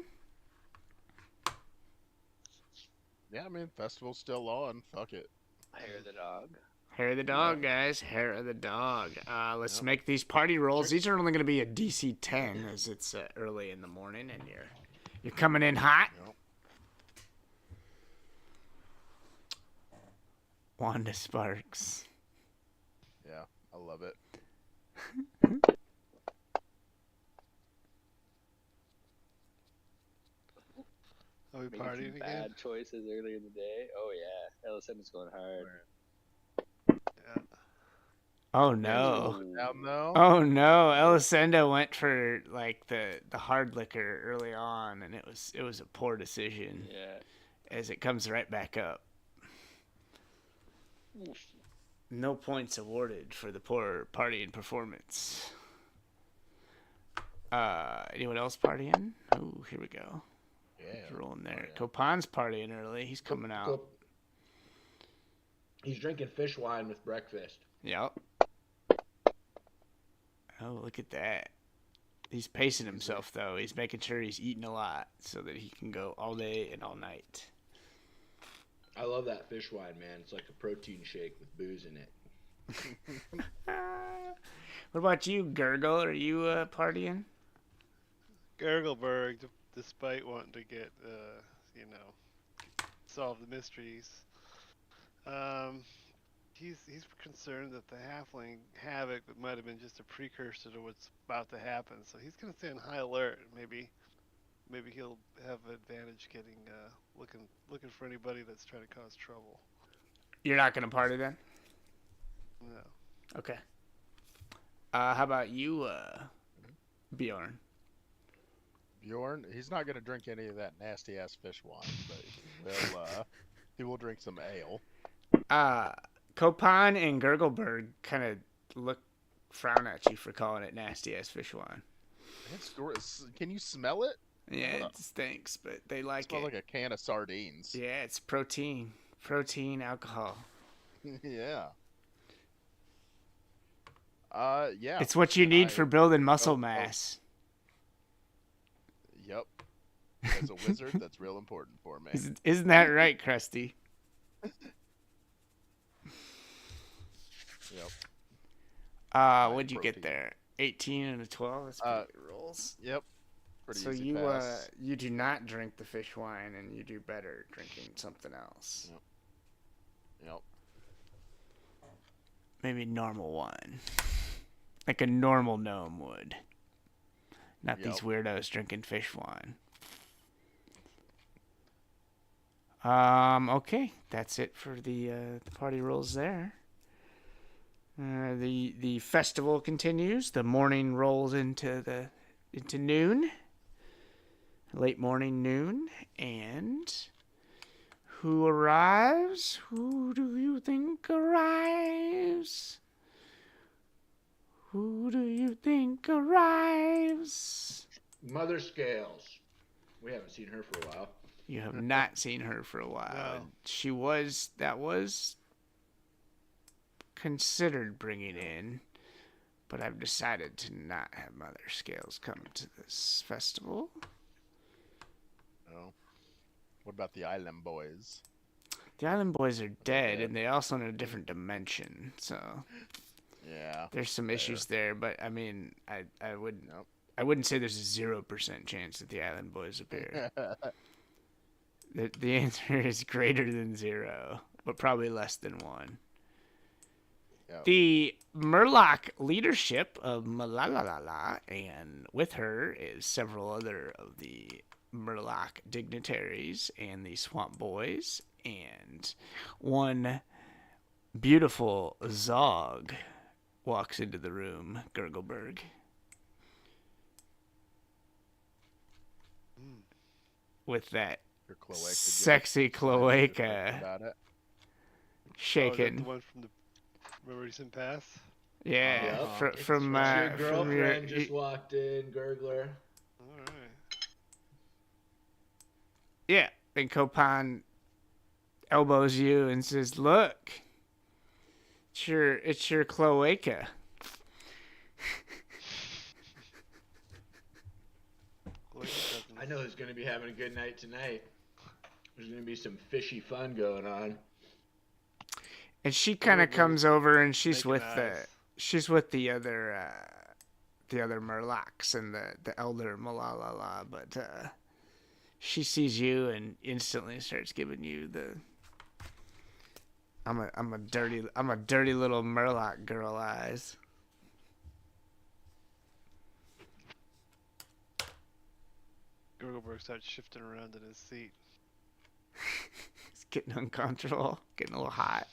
Yeah, I mean, festival's still on. Fuck it. Hair the dog. Hair of the dog, guys. Hair of the dog. Let's Yep. make these party rolls. These are only going to be a DC 10 as it's early in the morning and you're coming in hot. Yep. Wanda Sparks. Yeah, I love it. Are we Making some partying again? bad choices early in the day. Oh yeah, Elisend's going hard. Yeah. Oh no. Down though. Oh no. Elisenda went for like the hard liquor early on and it was a poor decision Yeah. as it comes right back up. No points awarded for the poor partying performance. Anyone else partying? Oh, here we go. Yeah. He's rolling there. Oh, yeah. Copan's partying early. He's coming out. He's drinking fish wine with breakfast. Yep. Oh, look at that. He's pacing himself, though. He's making sure he's eating a lot so that he can go all day and all night. I love that fish wine, man. It's like a protein shake with booze in it. What about you, Gurgle? Are you partying? Gurgleberg, despite wanting to get, solve the mysteries, he's concerned that the Halfling Havoc might have been just a precursor to what's about to happen. So he's gonna stay on high alert. Maybe he'll have an advantage getting looking for anybody that's trying to cause trouble. You're not gonna party then? No. Okay. How about you, Bjorn? Bjorn, he's not gonna drink any of that nasty ass fish wine, but he will drink some ale. Copan and Gurgleberg kind of frown at you for calling it nasty ass fish wine. Can you smell it? Yeah, it stinks, but they like It smells it. like a can of sardines. Yeah, it's protein alcohol. Yeah. Yeah. It's what you need for building muscle mass. Yep. As a wizard, that's real important for me. Isn't that right, Krusty? Yep. What'd you get Protein. there? 18 and a 12? That's pretty good rolls. Yep. Pretty So easy you pass. you do not drink the fish wine, and you do better drinking something else. Yep. Maybe normal wine, like a normal gnome would. Not these weirdos drinking fish wine. Okay, that's it for the party rolls there. The festival continues. The morning rolls into noon. Late morning, noon, and who arrives? Who do you think arrives? Who do you think arrives? Mother Scales. We haven't seen her for a while. You have not seen her for a while. No. That was considered bringing in, but I've decided to not have Mother Scales come to this festival. No. What about the Island Boys? The Island Boys are dead, and they also in a different dimension, so yeah, there's some issues there. But I mean, I wouldn't say there's a 0% chance that the Island Boys appear. The answer is greater than 0, but probably less than 1. Yep. The Murloc leadership of Malalalala, and with her is several other of the Murloc dignitaries and the Swamp Boys, and one beautiful Zog walks into the room, Gurgleberg. With that sexy cloaca shaking. The one from the recent past? Yeah, from your girlfriend just walked in, Gurgler. Alright. Yeah, and Copan elbows you and says, "Look, it's your cloaca." I know who's going to be having a good night tonight. There's going to be some fishy fun going on. And she kind of comes over, and she's with the other Murlocs and the elder Malalala, but she sees you and instantly starts giving you the I'm a dirty little Murloc girl eyes. Gurgleberg starts shifting around in his seat. He's getting uncomfortable, getting a little hot.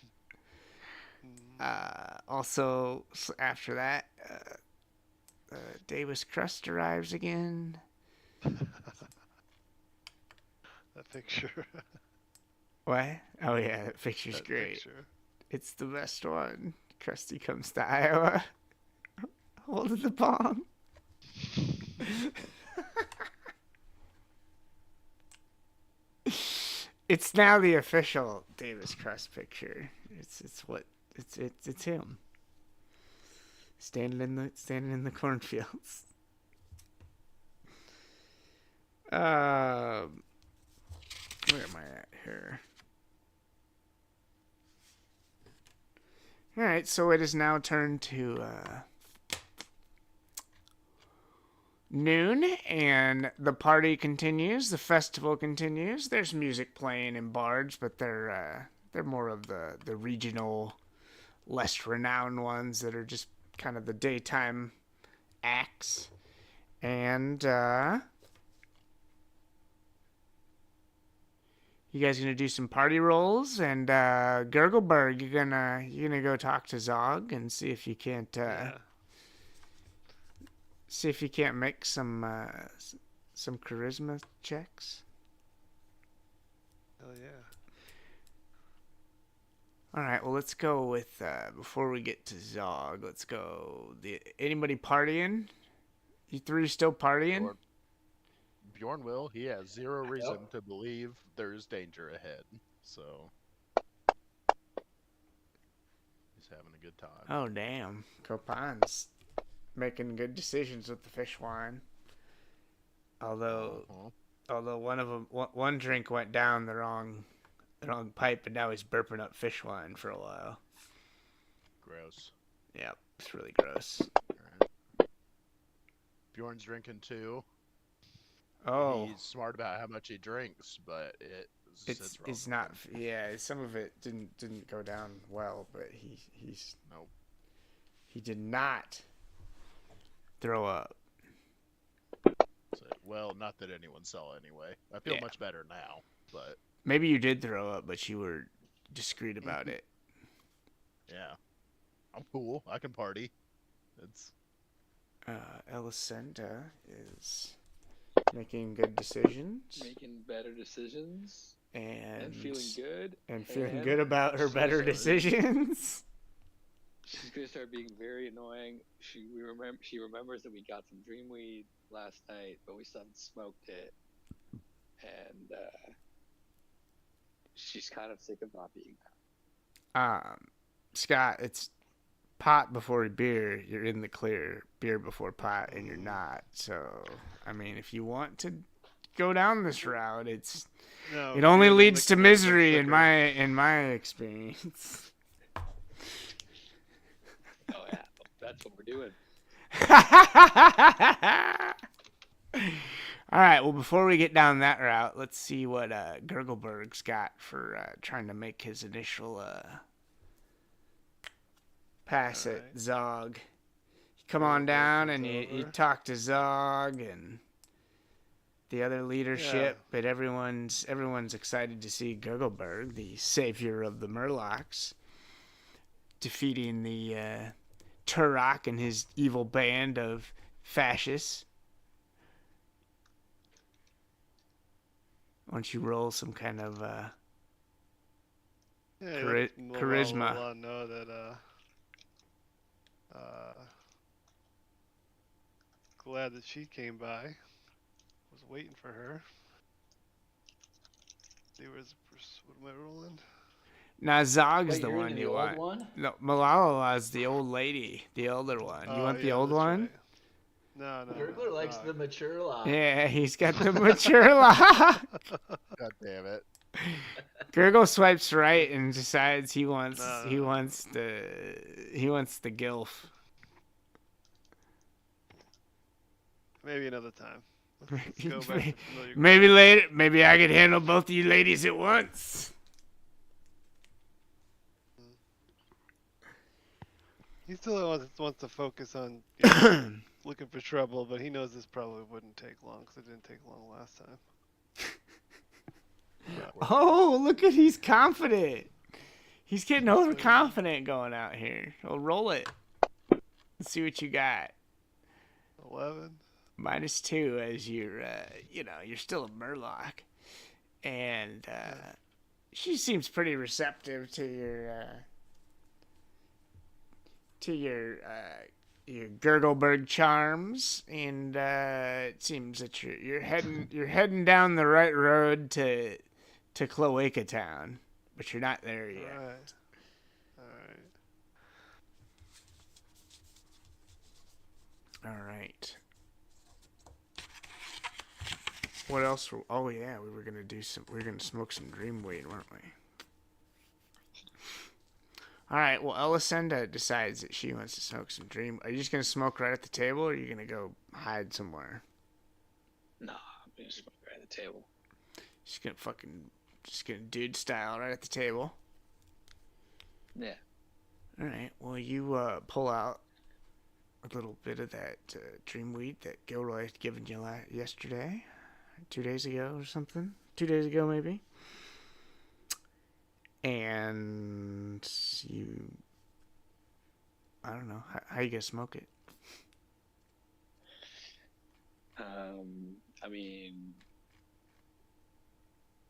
Also, after that, Davis Crust arrives again. That picture. What? Oh yeah, that picture's That great. picture. It's the best one. Krusty comes to Iowa, holding the bomb. It's now the official Davis Crust picture. It's him standing in the cornfields. Where am I at here? All right, so it is now turned to noon, and the party continues. The festival continues. There's music playing in bards, but they're more of the regional, less renowned ones that are just kind of the daytime acts. And you guys gonna do some party rolls, and Gurgleberg, you're gonna go talk to Zog and see if you can't see if you can't make some charisma checks. Hell yeah. All right, well, let's go with before we get to Zog. Let's go. Anybody partying? You three still partying? Bjorn will. He has zero reason to believe there's danger ahead, so he's having a good time. Oh damn, Copan's making good decisions with the fish wine. Although Although one drink went down the wrong pipe, and now he's burping up fish wine for a while. Gross. Yep, it's really gross. Alright. Bjorn's drinking too. Oh, He's smart about how much he drinks, but it's not. Yeah, some of it didn't go down well, but he's Nope. he did not throw up. So, well, not that anyone saw anyway. I feel Yeah. much better now, but Maybe you did throw up, but you were discreet about it. yeah, I'm cool. I can party. It's Elisenda is making good decisions Making better decisions and and feeling good. and feeling good about her better sorry. decisions. She's gonna start being very annoying. She remembers that we got some dream weed last night, but we still haven't smoked it, and she's kind of sick of not being there. Scott, it's pot before beer. You're in the clear. Beer before pot, and you're not. So, I mean, if you want to go down this route, it only leads to misery in my experience. Oh yeah, that's what we're doing. All right, well, before we get down that route, let's see what Gurgleberg's got for trying to make his initial pass at Zog. You come on down and you talk to Zog and the other leadership, but everyone's excited to see Gurgleberg, the savior of the Murlocs, defeating the Turok and his evil band of fascists. Why don't you roll some kind of charisma? I'll know that glad that she came by. Was waiting for her. See what am I rolling? Now Zog's Wait, the you're one into you the want. old one? No, Malala's the old lady, the older one. You want the old that's one? right. No. Gurgler likes the mature lock. Yeah, he's got the mature lock. God damn it. Gurgle swipes right and decides he wants the gilf. Maybe another time. Let's go back to familiar Maybe later. Maybe I could handle both of you ladies at once. He still wants to focus on looking for trouble, but he knows this probably wouldn't take long because it didn't take long last time. Oh, look at he's confident. He's getting overconfident going out here. Well, roll it. Let's see what you got. 11. -2 as you're still a Murloc, and she seems pretty receptive to your Gurgleberg charms, and it seems that you're heading down the right road to Cloaca Town, but you're not there yet. All right. What else? Oh yeah, we were gonna smoke some dream weed, weren't we? All right. Well, Elisenda decides that she wants to smoke some dream. Are you just gonna smoke right at the table, or are you gonna go hide somewhere? No, I'm gonna smoke right at the table. Just gonna dude style right at the table. Yeah. All right. Well, you pull out a little bit of that dream weed that Gilroy had given you yesterday. 2 days ago or something. 2 days ago, maybe. And I don't know. How you gonna smoke it? I mean,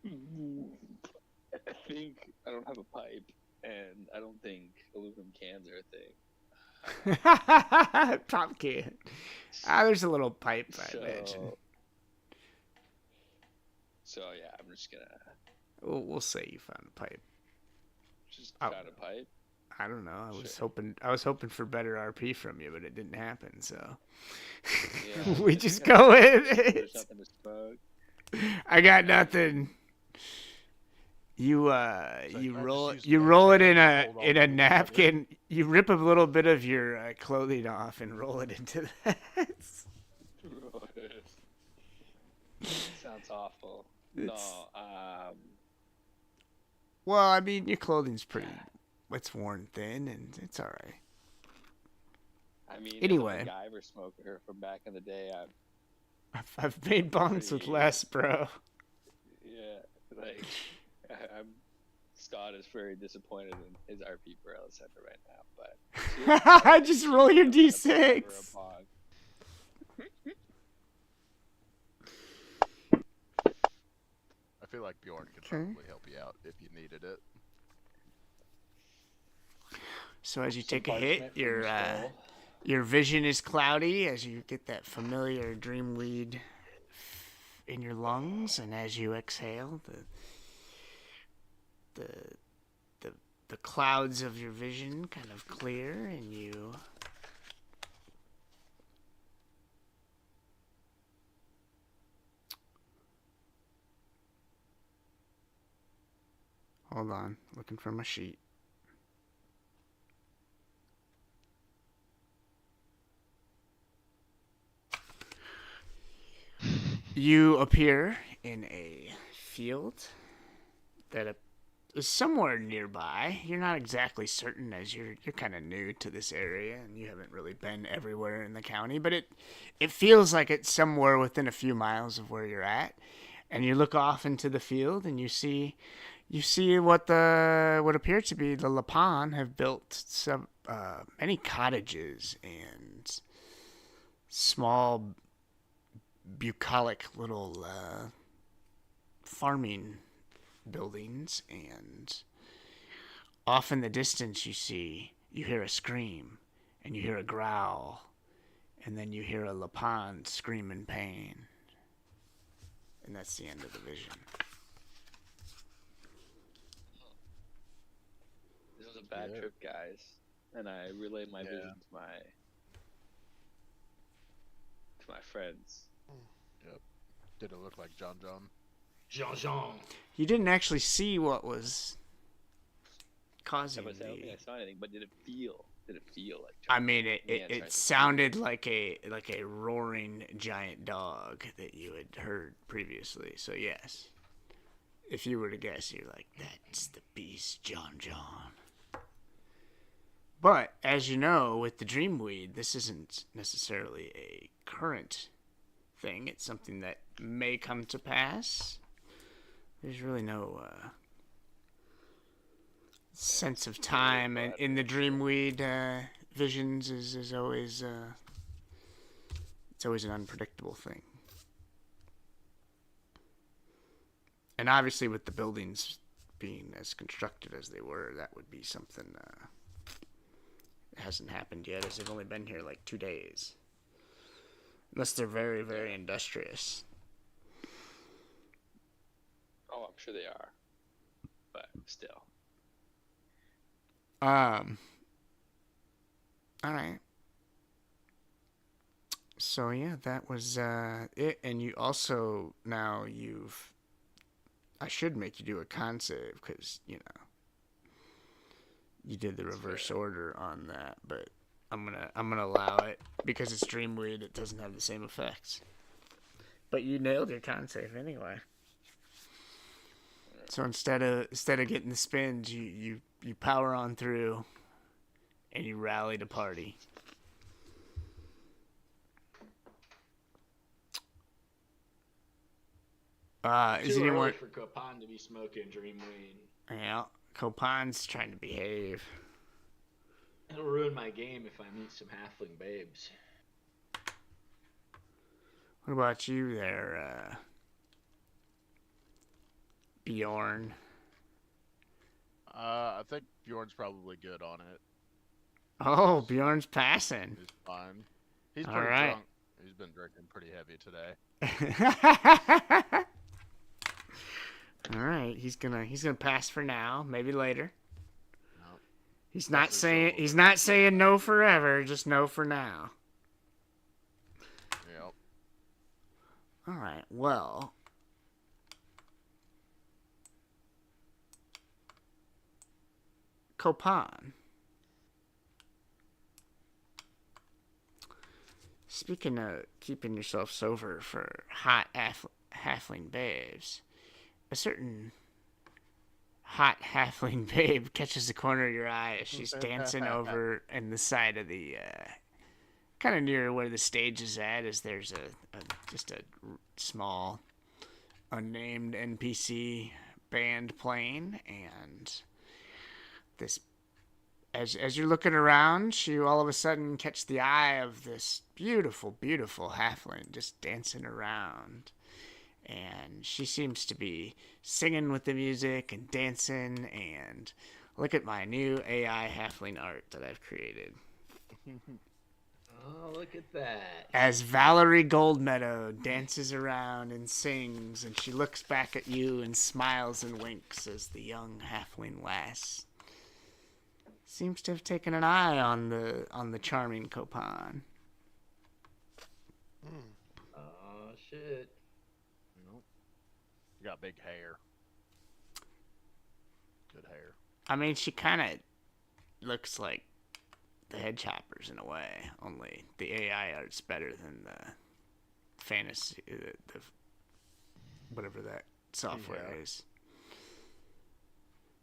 I think I don't have a pipe, and I don't think aluminum cans are a thing. Pop can. There's a little pipe, I imagine. So yeah, I'm just gonna. We'll say you found a pipe. Just found a pipe. I don't know. I was hoping for better RP from you, but it didn't happen. So Yeah, we just go with it. There's nothing to smoke. I got nothing. You It's like, you I roll just used you my roll it in hand to hold all a these together. napkin. You rip a little bit of your clothing off and roll it into that. Sounds awful. It's- No, Well, I mean, your clothing's pretty. It's worn thin, and it's all right. I mean, Anyway. as a MacGyver smoker from back in the day, I've made bonds with less, bro. like, Scott is very disappointed in his RP for Alessandra right now, but Just roll your d6. I feel like Bjorn could Okay. probably help you out if you needed it. So as you Some take a parchment hit, from the skull. your vision is cloudy as you get that familiar dreamweed in your lungs, and as you exhale, the clouds of your vision kind of clear, and you hold on, looking for my sheet. You appear in a field that is somewhere nearby. You're not exactly certain, as you're kind of new to this area and you haven't really been everywhere in the county, but it feels like it's somewhere within a few miles of where you're at. And you look off into the field and you see what appears to be the Lapan have built some many cottages and small bucolic little farming buildings, and off in the distance you hear a scream, and you hear a growl, and then you hear a Lapan scream in pain. And that's the end of the vision. This was a bad trip, guys, and I relayed my vision to my friends. Yep. Did it look like John? Jean. You didn't actually see what was causing I don't think I saw anything, but did it feel like I John? mean, Yeah, it sounded like a roaring giant dog that you had heard previously. So yes, if you were to guess, you're like, that's the beast, John. But as you know, with the Dreamweed, this isn't necessarily a current thing. It's something that may come to pass. There's really no sense of time, and in the Dreamweed visions is always it's always an unpredictable thing. And obviously, with the buildings being as constructed as they were, that would be something that hasn't happened yet, as they've only been here like 2 days. Unless they're very, very industrious. Oh, I'm sure they are, but still. All right. So yeah, that was it. And you also I should make you do a con save because you did the reverse order on that, but I'm gonna allow it because it's Dreamweed. It doesn't have the same effects. But you nailed your con save anyway. So instead of getting the spins, you power on through, and you rally the party. Is Too anyone? early for Copan to be smoking Dreamweed. Yeah, Copan's trying to behave. It'll ruin my game if I meet some halfling babes. What about you there, Bjorn? I think Bjorn's probably good on it. Oh, Bjorn's passing. He's fine. He's All pretty right. drunk. He's been drinking pretty heavy today. All right, he's gonna pass for now. Maybe later. No. He's not Definitely saying no forever. Just no for now. Yep. All right. Well, Copan. Speaking of keeping yourself sober for hot halfling babes, a certain hot halfling babe catches the corner of your eye as she's dancing over in the side of the, kind of near where the stage is at, as there's just a small, unnamed NPC band playing, and this, as you're looking around, you all of a sudden catch the eye of this beautiful, beautiful halfling just dancing around. And she seems to be singing with the music and dancing, and look at my new AI halfling art that I've created. Oh, look at that. As Valerie Goldmeadow dances around and sings, and she looks back at you and smiles and winks as the young halfling lass seems to have taken an eye on the charming Copan. Oh, shit. Nope. You got big hair. Good hair. I mean, she kind of looks like the Hedgehoppers in a way, only the AI art's better than the fantasy, the whatever that software is.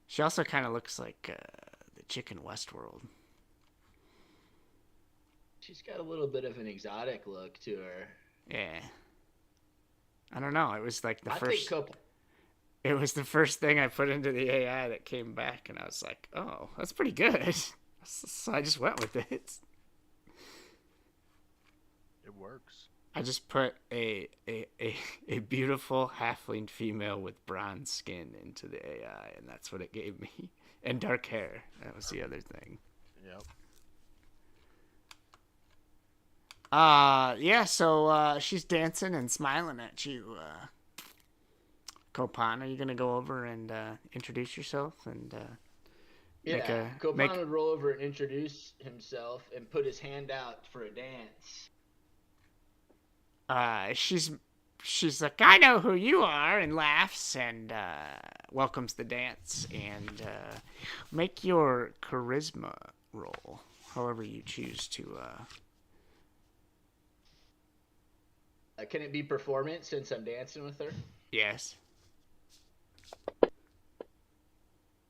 She also kind of looks like the chick in Westworld. She's got a little bit of an exotic look to her. Yeah. I don't know. It was like the first. Think It was the first thing I put into the AI that came back, and I was like, "Oh, that's pretty good." So I just went with it. It works. I just put a beautiful halfling female with bronze skin into the AI, and that's what it gave me. And dark hair. That was the other thing. Yep. Yeah, so she's dancing and smiling at you. Copan, are you going to go over and introduce yourself and Copan would roll over and introduce himself and put his hand out for a dance. She's like, I know who you are, and laughs and welcomes the dance, and make your charisma roll, however you choose to. Can it be performance since I'm dancing with her? Yes.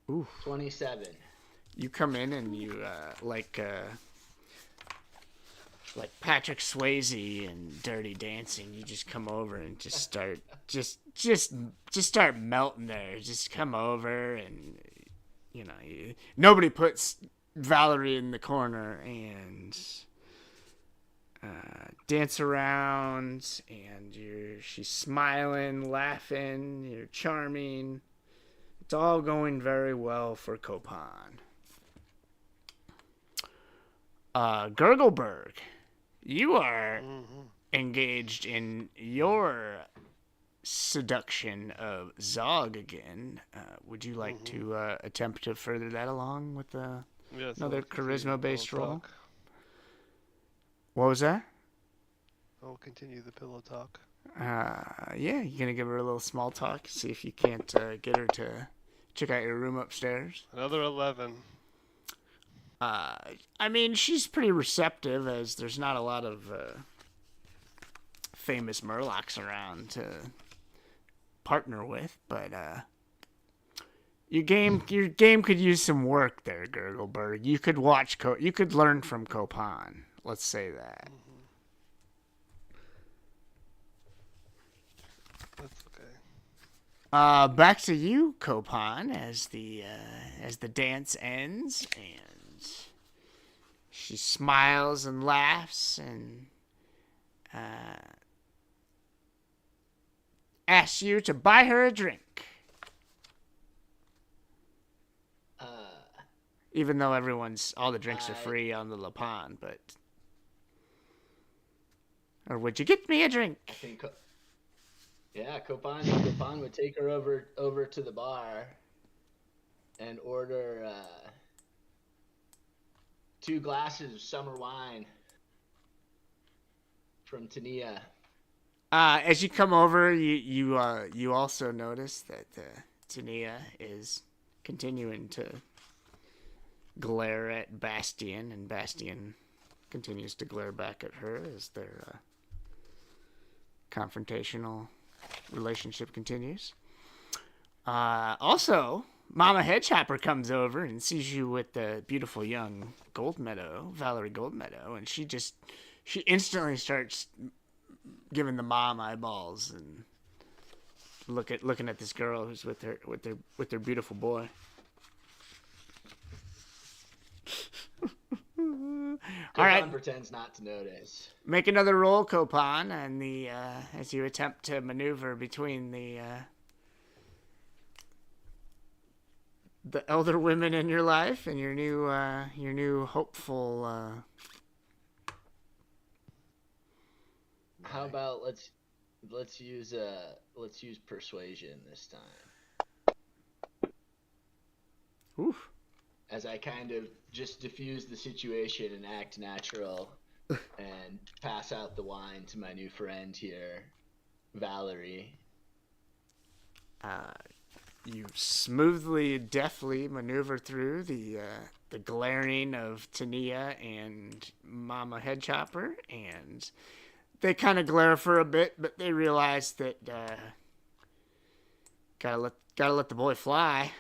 Ooh. 27. You come in and you like Patrick Swayze and Dirty Dancing. You just come over and just start just start melting there. Just come over and nobody puts Valerie in the corner and dance around, and she's smiling, laughing, you're charming. It's all going very well for Copan. Gurgleberg, you are engaged in your seduction of Zog again. Would you like to attempt to further that along with another charisma-based roll? Talk. What was that? I'll continue the pillow talk. Yeah, you're gonna give her a little small talk, see if you can't get her to check out your room upstairs. Another 11. I mean, she's pretty receptive, as there's not a lot of famous Murlocs around to partner with, but your game could use some work there, Gurgleberg. You could you could learn from Copan. Let's say that. That's okay. Back to you, Copan, as the dance ends, and she smiles and laughs and asks you to buy her a drink. Even though all the drinks are free on the Lapan, but. Or would you get me a drink? I think, Copan would take her over to the bar and order 2 glasses of summer wine from Tania. As you come over, you also notice that Tania is continuing to glare at Bastian, and Bastian continues to glare back at her as their confrontational relationship continues. Also, Mama Hedgehopper comes over and sees you with the beautiful young Valerie Goldmeadow, and she instantly starts giving the mom eyeballs and looking at this girl who's with their beautiful boy. All right. Copan pretends not to notice. Make another roll, Copan, and as you attempt to maneuver between the elder women in your life and your new hopeful. How about let's use persuasion this time. Oof. As I kind of just diffuse the situation and act natural and pass out the wine to my new friend here, Valerie. You smoothly, deftly maneuver through the glaring of Tania and Mama Hedgehopper, and they kind of glare for a bit, but they realize that gotta let the boy fly,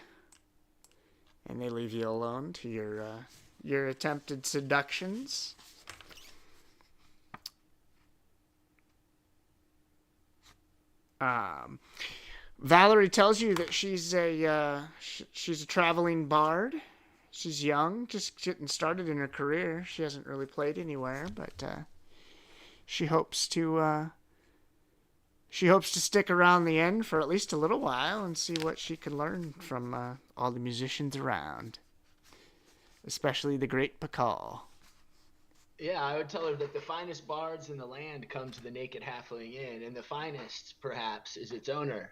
and they leave you alone to your attempted seductions. Valerie tells you that she's a traveling bard. She's young, just getting started in her career. She hasn't really played anywhere, but she hopes to stick around the end for at least a little while and see what she can learn from all the musicians around, especially the great Pakal. Yeah, I would tell her that the finest bards in the land come to the Naked Halfling Inn, and the finest, perhaps, is its owner.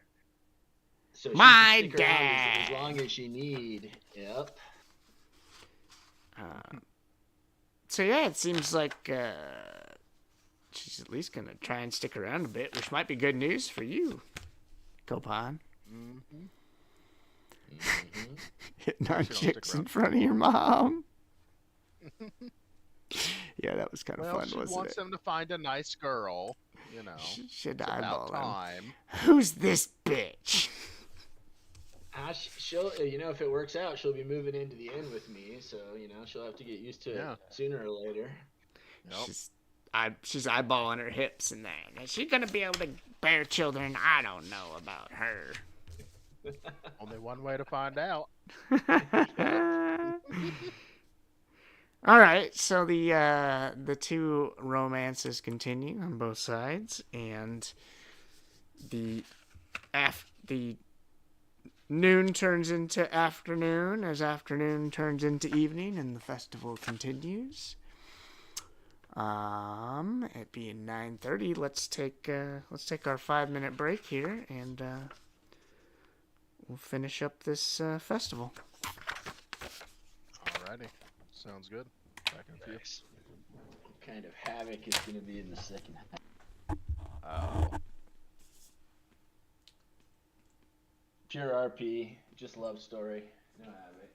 So My she can stick around dad. as long as she need. Yep. So yeah, it seems like she's at least gonna try and stick around a bit, which might be good news for you, Copan. Mm-hmm. Hitting on She don't chicks stick in around. front of your mom. Yeah, that was kind of Well, fun, she wasn't wants it? him to find a nice girl. You know, She had it's to about eyeball him. time. Who's this bitch? She'll, if it works out, she'll be moving into the inn with me. So, she'll have to get used to Yeah. it sooner or later. Yep. She's eyeballing her hips and that. Is she gonna be able to bear children? I don't know about her. Only one way to find out. All right, so the two romances continue on both sides, and the noon turns into afternoon as afternoon turns into evening, and the festival continues. It being 9:30, let's take our 5-minute break here, and we'll finish up this festival. Alrighty. Sounds good. Back in a few. Nice. What kind of havoc is going to be in the second half? Pure RP, just love story, no havoc.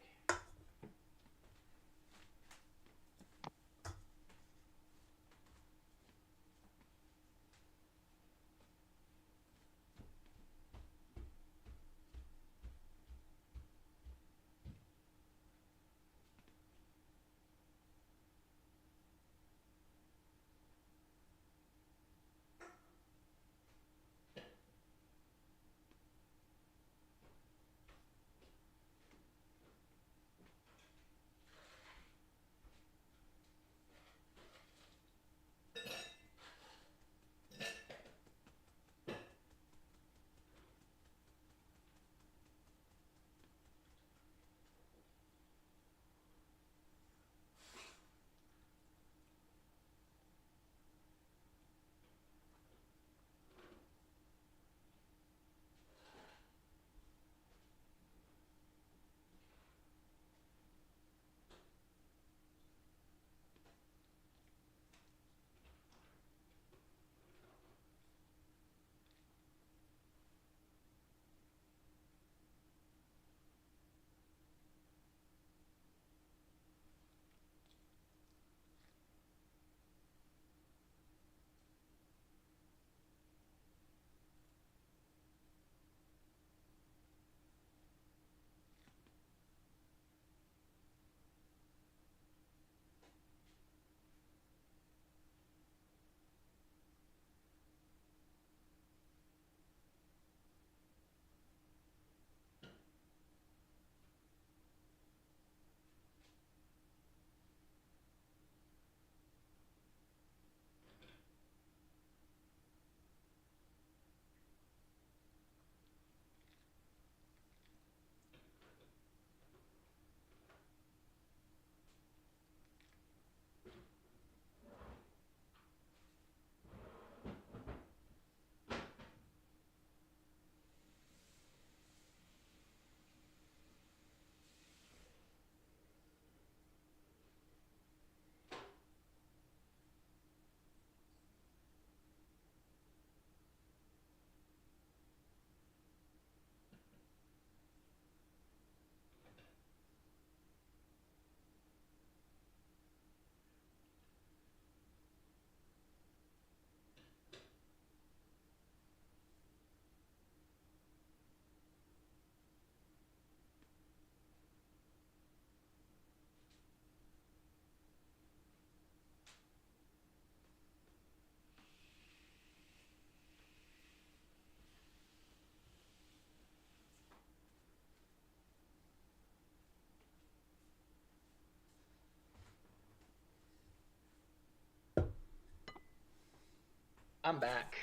I'm back.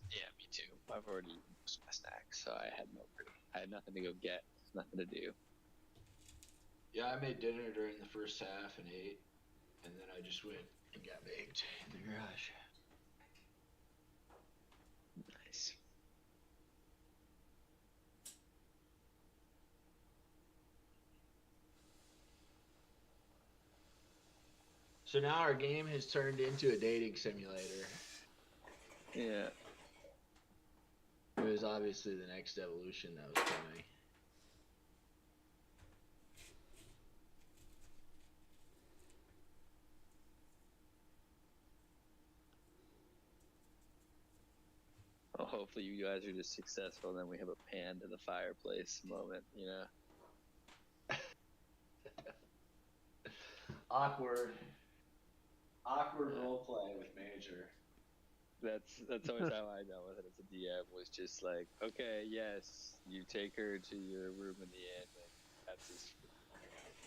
Yeah, me too. I've already used my snacks, so I had nothing to go get, nothing to do. Yeah, I made dinner during the first half and ate, and then I just went and got baked in the garage. Nice. So now our game has turned into a dating simulator. Yeah. It was obviously the next evolution that was coming. Well, hopefully you guys are just successful, and then we have a pan to the fireplace moment, you know? Awkward role play with Major. That's always how I dealt with it as a DM, was just like, okay, yes, you take her to your room in the inn, and that's just,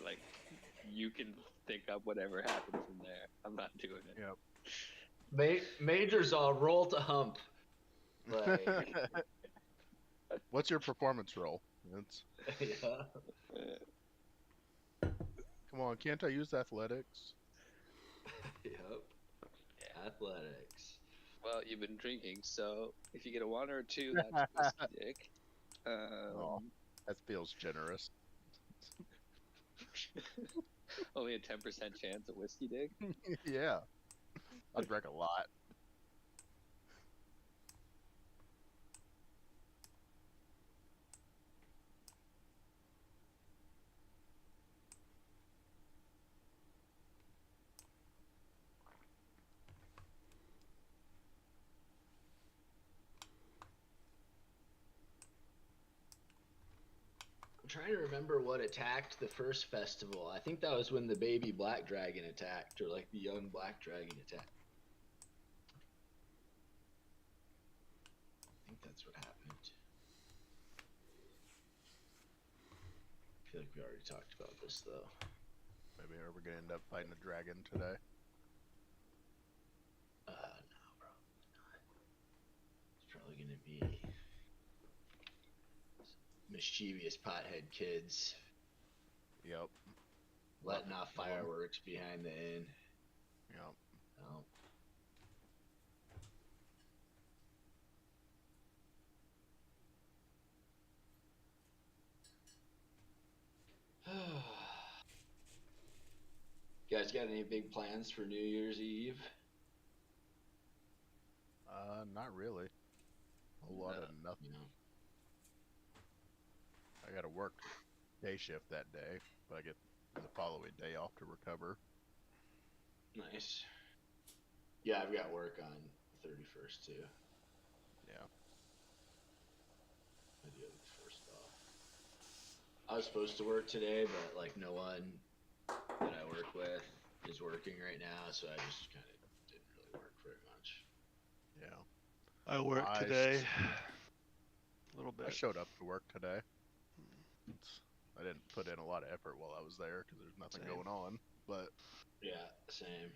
like, you can think up whatever happens from there. I'm not doing it. Yep. Major's all roll to hump. Like, What's your performance roll? It's... yeah. Come on, can't I use athletics? Yep. Athletics. Well, you've been drinking, so if you get a 1 or a 2, that's whiskey dick. Oh, that feels generous. Only a 10% chance of whiskey dick. Yeah. I drank a lot. I'm trying to remember what attacked the first festival. I think that was when the baby black dragon attacked, or like the young black dragon attacked. I think that's what happened. I feel like we already talked about this though. Maybe we're gonna end up fighting a dragon today. No, probably not. It's probably gonna be mischievous pothead kids Yep. letting off fireworks behind the inn. Yep. Oh. You guys got any big plans for New Year's Eve? Not really. A whole lot of nothing. No. I gotta work day shift that day, but I get the following day off to recover. Nice. Yeah, I've got work on the 31st too. Yeah. I do have the first off. I was supposed to work today, but like no one that I work with is working right now, so I just kind of didn't really work very much. Yeah. I worked today. A little bit. I showed up to work today. I didn't put in a lot of effort while I was there because there's nothing going on. But yeah, same.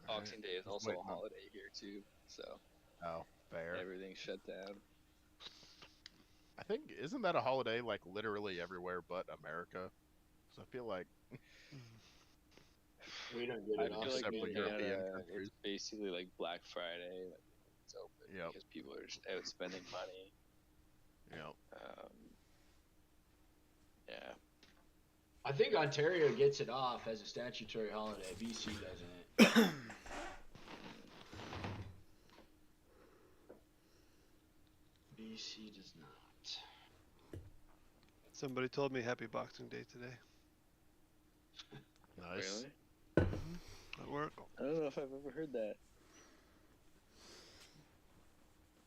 Boxing Day is also a holiday here too, so fair. everything's shut down. I think isn't that a holiday like literally everywhere but America? So I feel like We don't get I it off. feel like several in European Canada, countries. it's basically like Black Friday. Like, it's open Yep. because people are just out spending money. Yep. Yeah. I think Ontario gets it off as a statutory holiday. BC doesn't. BC does not. Somebody told me Happy Boxing Day today. Nice. Really? At work. I don't know if I've ever heard that.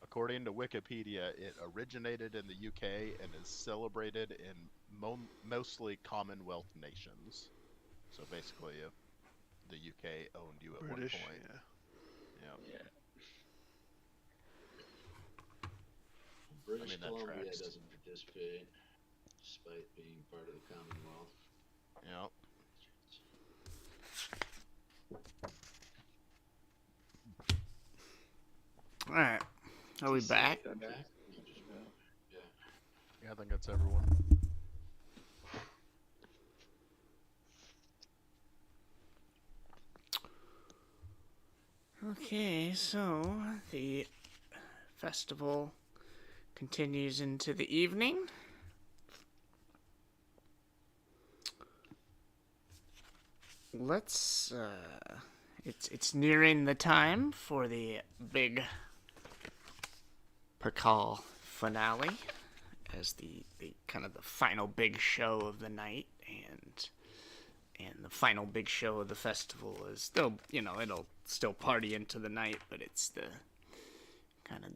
According to Wikipedia, it originated in the UK and is celebrated in mostly Commonwealth nations. So basically, if the UK owned you at British, one point. Yeah. I mean, that Columbia tracks. doesn't participate, despite being part of the Commonwealth. Yep. All right. Are we back? Back? Yeah, I think that's everyone. Okay, so the festival continues into the evening. Let's it's nearing the time for the big Pakal finale as the kind of the final big show of the night, and the final big show of the festival is still, it'll still party into the night, but it's the kind of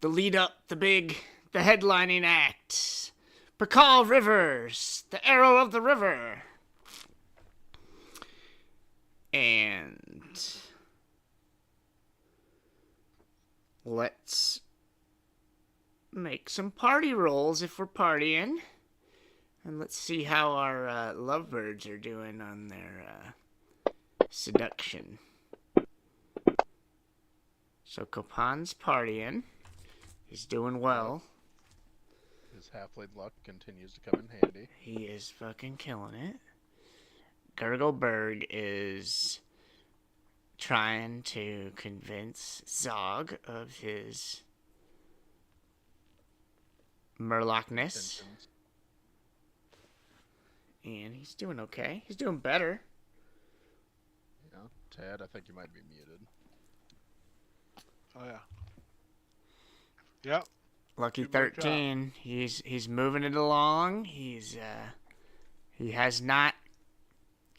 the lead up, the headlining act. Pakal Rivers, the Arrow of the River. And let's make some party rolls if we're partying. And let's see how our lovebirds are doing on their seduction. So Copan's partying. He's doing well. His halfling luck continues to come in handy. He is fucking killing it. Gurgleberg is trying to convince Zog of his Murloc-ness. Intentions. And he's doing okay. He's doing better. Yeah, Tad, I think you might be muted. Oh yeah. Yep. Lucky Good work, 13. He's moving it along. He has not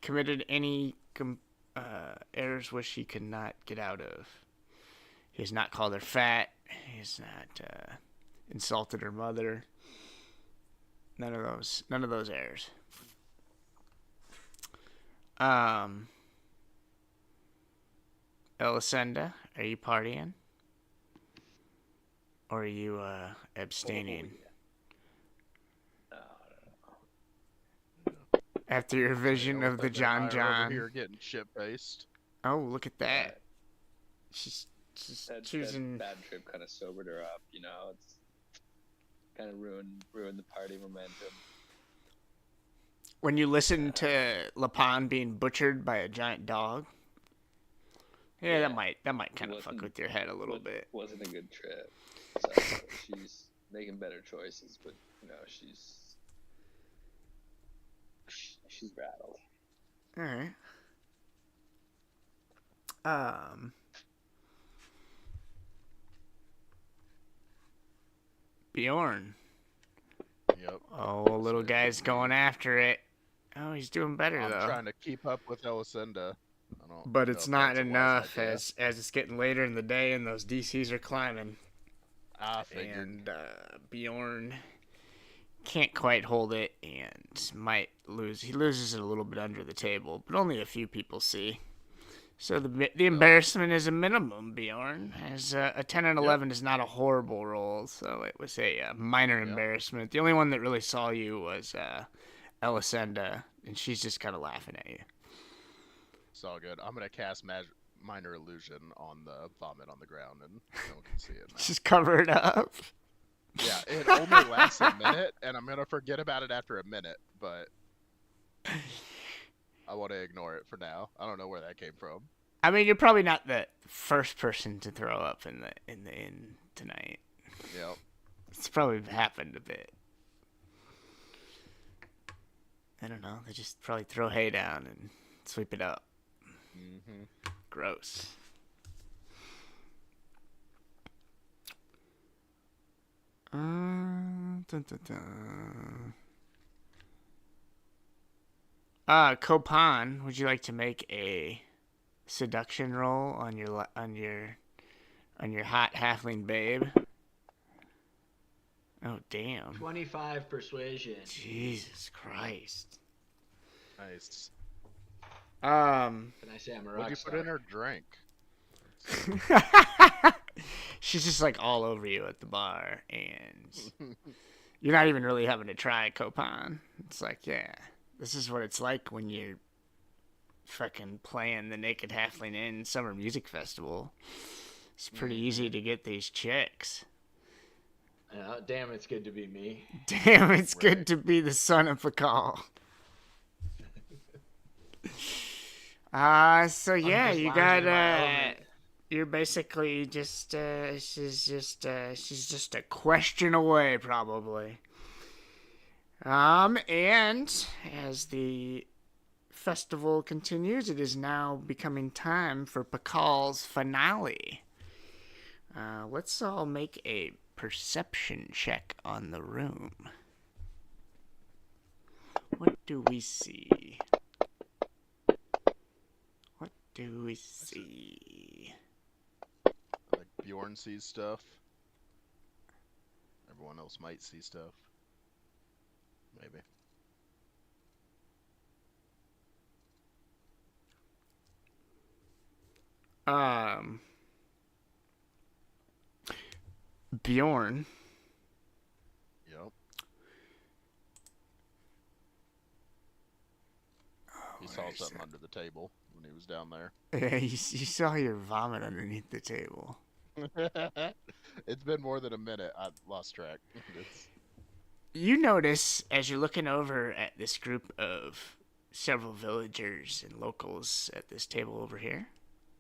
committed any errors which he cannot get out of. He has not called her fat. He has not insulted her mother. None of those errors. Elisenda, are you partying? Or are you abstaining? After your vision of the John Over John. here getting shit-faced. Oh, look at that. She's choosing. That bad trip kind of sobered her up, It's kind of ruined the party momentum. When you listen to Lapan being butchered by a giant dog, yeah, that might kind of fuck with your head a little bit. Wasn't a good trip. So she's making better choices, but she's rattled. All right. Bjorn. Yep. Oh, little guy's going after it. Oh, he's doing better I'm though. trying to keep up with Elisenda. But it's not enough as it's getting later in the day and those DCs are climbing. I figured. And Bjorn can't quite hold it and might lose. He loses it a little bit under the table, but only a few people see. So the embarrassment is a minimum, Bjorn. As a 10 and 11 is not a horrible roll, so it was a minor embarrassment. The only one that really saw you was Elisenda, and she's just kind of laughing at you. It's all good. I'm gonna cast minor illusion on the vomit on the ground, and no one can see it now. Just cover it up. Yeah, it only lasts a minute, and I'm gonna forget about it after a minute, but I want to ignore it for now. I don't know where that came from. I mean, you're probably not the first person to throw up in the inn tonight. Yep. It's probably happened a bit. I don't know. They just probably throw hay down and sweep it up. Mm-hmm. Gross. Dun, dun, dun. Copan, would you like to make a seduction roll on your hot halfling babe? Oh damn! 25 persuasion. Jesus Christ! Nice. Can I say I'm a rock What'd you star? put in her drink? She's just like all over you at the bar, and you're not even really having to try Copan. It's like, yeah, this is what it's like when you're fucking playing the Naked Halfling Inn Summer Music Festival. It's pretty easy to get these chicks. Damn, it's good to be me. Damn, it's good to be the son of Pakal. So yeah, you got you're basically just she's just a question away probably. And as the festival continues, it is now becoming time for Pakal's finale. Let's all make a perception check on the room. What do we see? What do we see? Like Bjorn sees stuff. Everyone else might see stuff. Maybe. Bjorn. Yep. He saw something under the table when he was down there. Yeah, you saw your vomit underneath the table. It's been more than a minute. I lost track. You notice as you're looking over at this group of several villagers and locals at this table over here,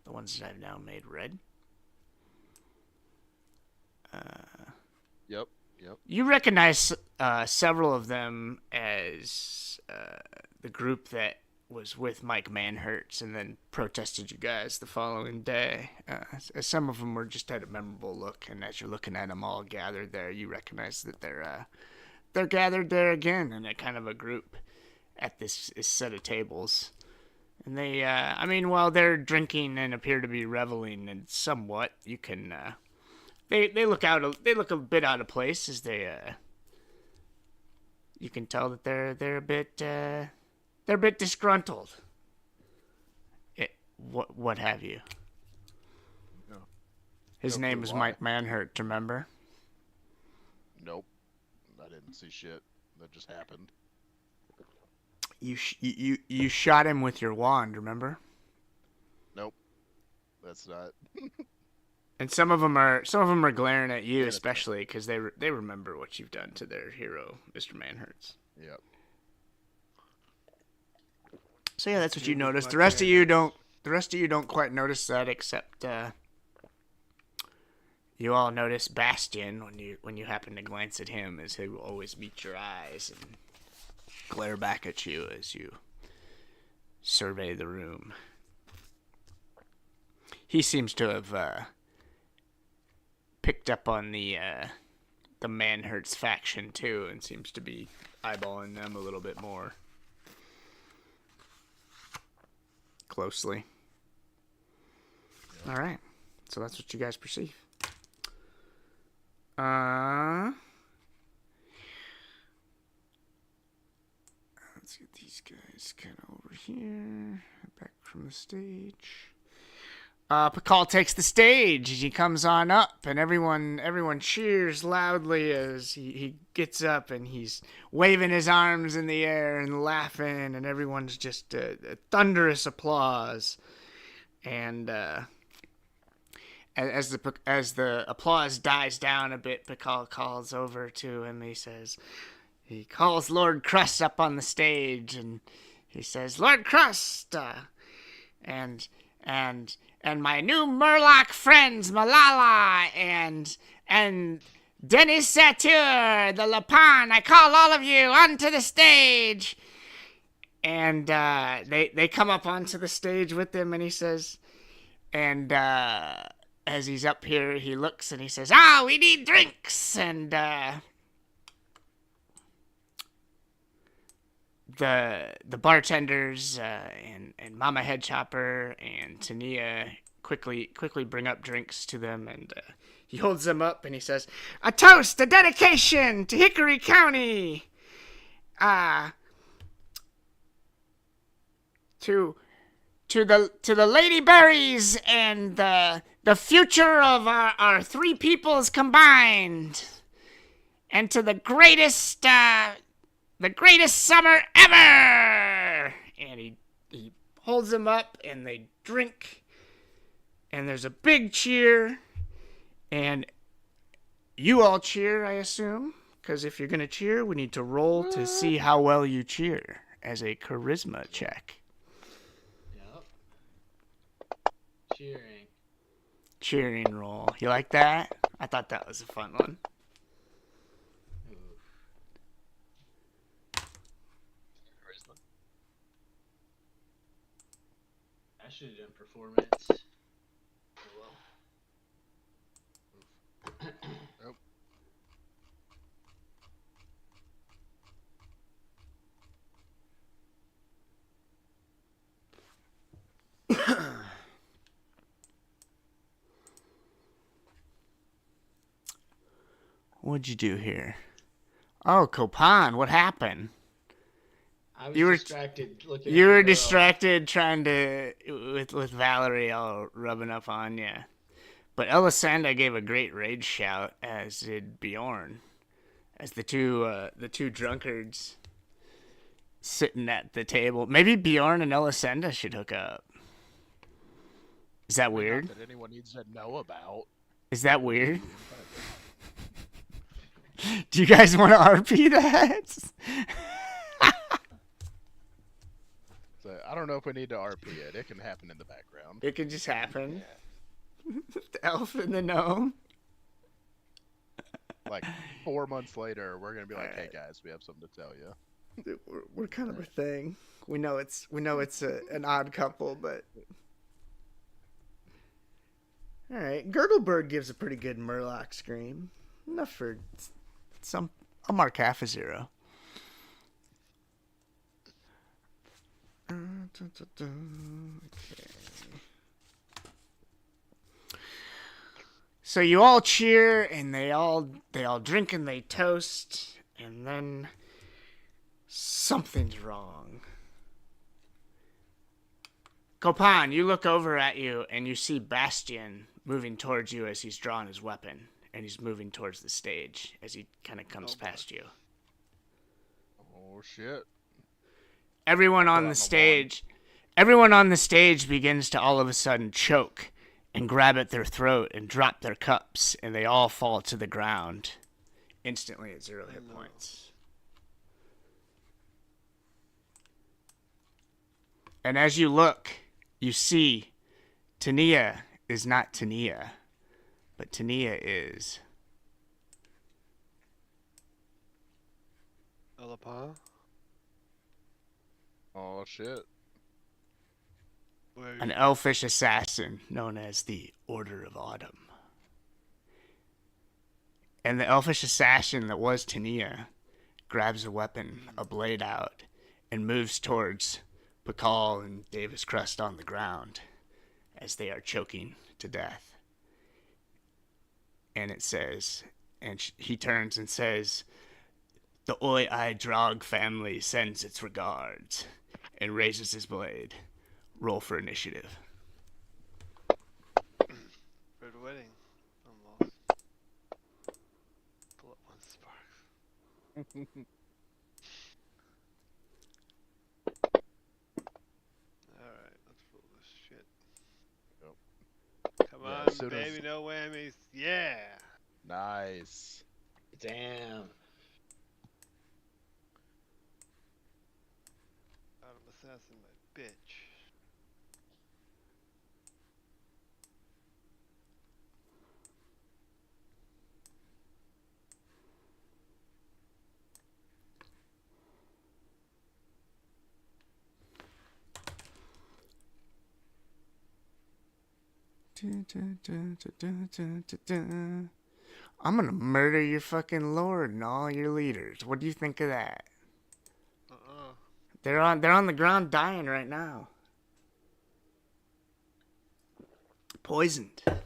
the ones that I've now made red. Yep. You recognize several of them as the group that was with Mike Manhertz and then protested you guys the following day. Some of them were just had a memorable look, and as you're looking at them all gathered there, you recognize that they're gathered there again in a kind of a group at this set of tables. And they, while they're drinking and appear to be reveling and somewhat, you can, they look a bit out of place as they, you can tell that they're a bit disgruntled. What have you? No. His name was Mike Manhurt, remember? Nope. I didn't see shit. That just happened. You shot him with your wand, remember? Nope. That's not. And some of them are glaring at you, especially because they remember what you've done to their hero, Mr. Manhertz. Yep. So yeah, that's what you noticed. The rest of you don't quite notice that, except you all notice Bastion when you happen to glance at him, as he will always meet your eyes and glare back at you as you survey the room. He seems to have picked up on the Manhertz faction too, and seems to be eyeballing them a little bit more closely. All right, so that's what you guys perceive. Let's get these guys kind of over here, back from the stage. Pakal takes the stage. He comes on up, and everyone cheers loudly as he gets up, and he's waving his arms in the air and laughing, and everyone's just a thunderous applause. And as the applause dies down a bit, Pakal calls over to him. He calls Lord Crust up on the stage, and he says, "Lord Crust, and my new Murloc friends, Malala and Dennis Satur, the Lapan, I call all of you onto the stage." And they come up onto the stage with him, and he says, and as he's up here, he looks and he says, "We need drinks." And the bartenders and Mama Headchopper and Tania quickly bring up drinks to them, and he holds them up and he says, "A toast, a dedication to Hickory County, to the Lady Berries and the the future of our three peoples combined into the greatest summer ever. And he holds them up, and they drink, and there's a big cheer, and you all cheer, I assume, because if you're gonna cheer, we need to roll to see how well you cheer as a charisma check. Yep. Cheering. Cheering roll. You like that? I thought that was a fun one. Charisma. I should have done performance. Oh well. Nope. What'd you do here? Oh, Copan, what happened? I was You were- distracted looking. You at were the girl. distracted trying to with Valerie all rubbing up on you. But Elisanda gave a great rage shout, as did Bjorn, as the two drunkards sitting at the table. Maybe Bjorn and Elisanda should hook up. Is that weird? Not that anyone needs to know about. Is that weird? Do you guys want to RP that? So I don't know if we need to RP it. It can happen in the background. It could just happen. The elf and the gnome. Like 4 months later, we're gonna be like, "Hey guys, we have something to tell you." We're kind of a thing. We know it's an odd couple, but all right. Gurglebird gives a pretty good Murloc scream. Enough for some. I'll mark half a 0. Okay. So you all cheer, and they all drink and they toast, and then something's wrong. Copan, you look over at you, and you see Bastian moving towards you as he's drawn his weapon, and he's moving towards the stage as he kind of comes past you. Oh shit! Everyone on the stage begins to all of a sudden choke and grab at their throat and drop their cups, and they all fall to the ground instantly at 0 hit points. And as you look, you see Tania is not Tania, but Tania is Alapa? Oh shit! Where an elfish assassin known as the Order of Autumn. And the elfish assassin that was Tania grabs a weapon, a blade out, and moves towards Pakal and Davis Crust on the ground as they are choking to death. And it says, and he turns and says, "The Oi I Drog family sends its regards," and raises his blade. Roll for initiative. For the wedding. Almost. Pull up one spark. Alright, let's roll this shit. Yep. Come Yeah, on, as soon baby, as- no whammies. Yeah! Nice. Damn. Autumn assassin, my bitch. I'm gonna murder your fucking lord and all your leaders. What do you think of that? They're on the ground dying right now. Poisoned. Damn.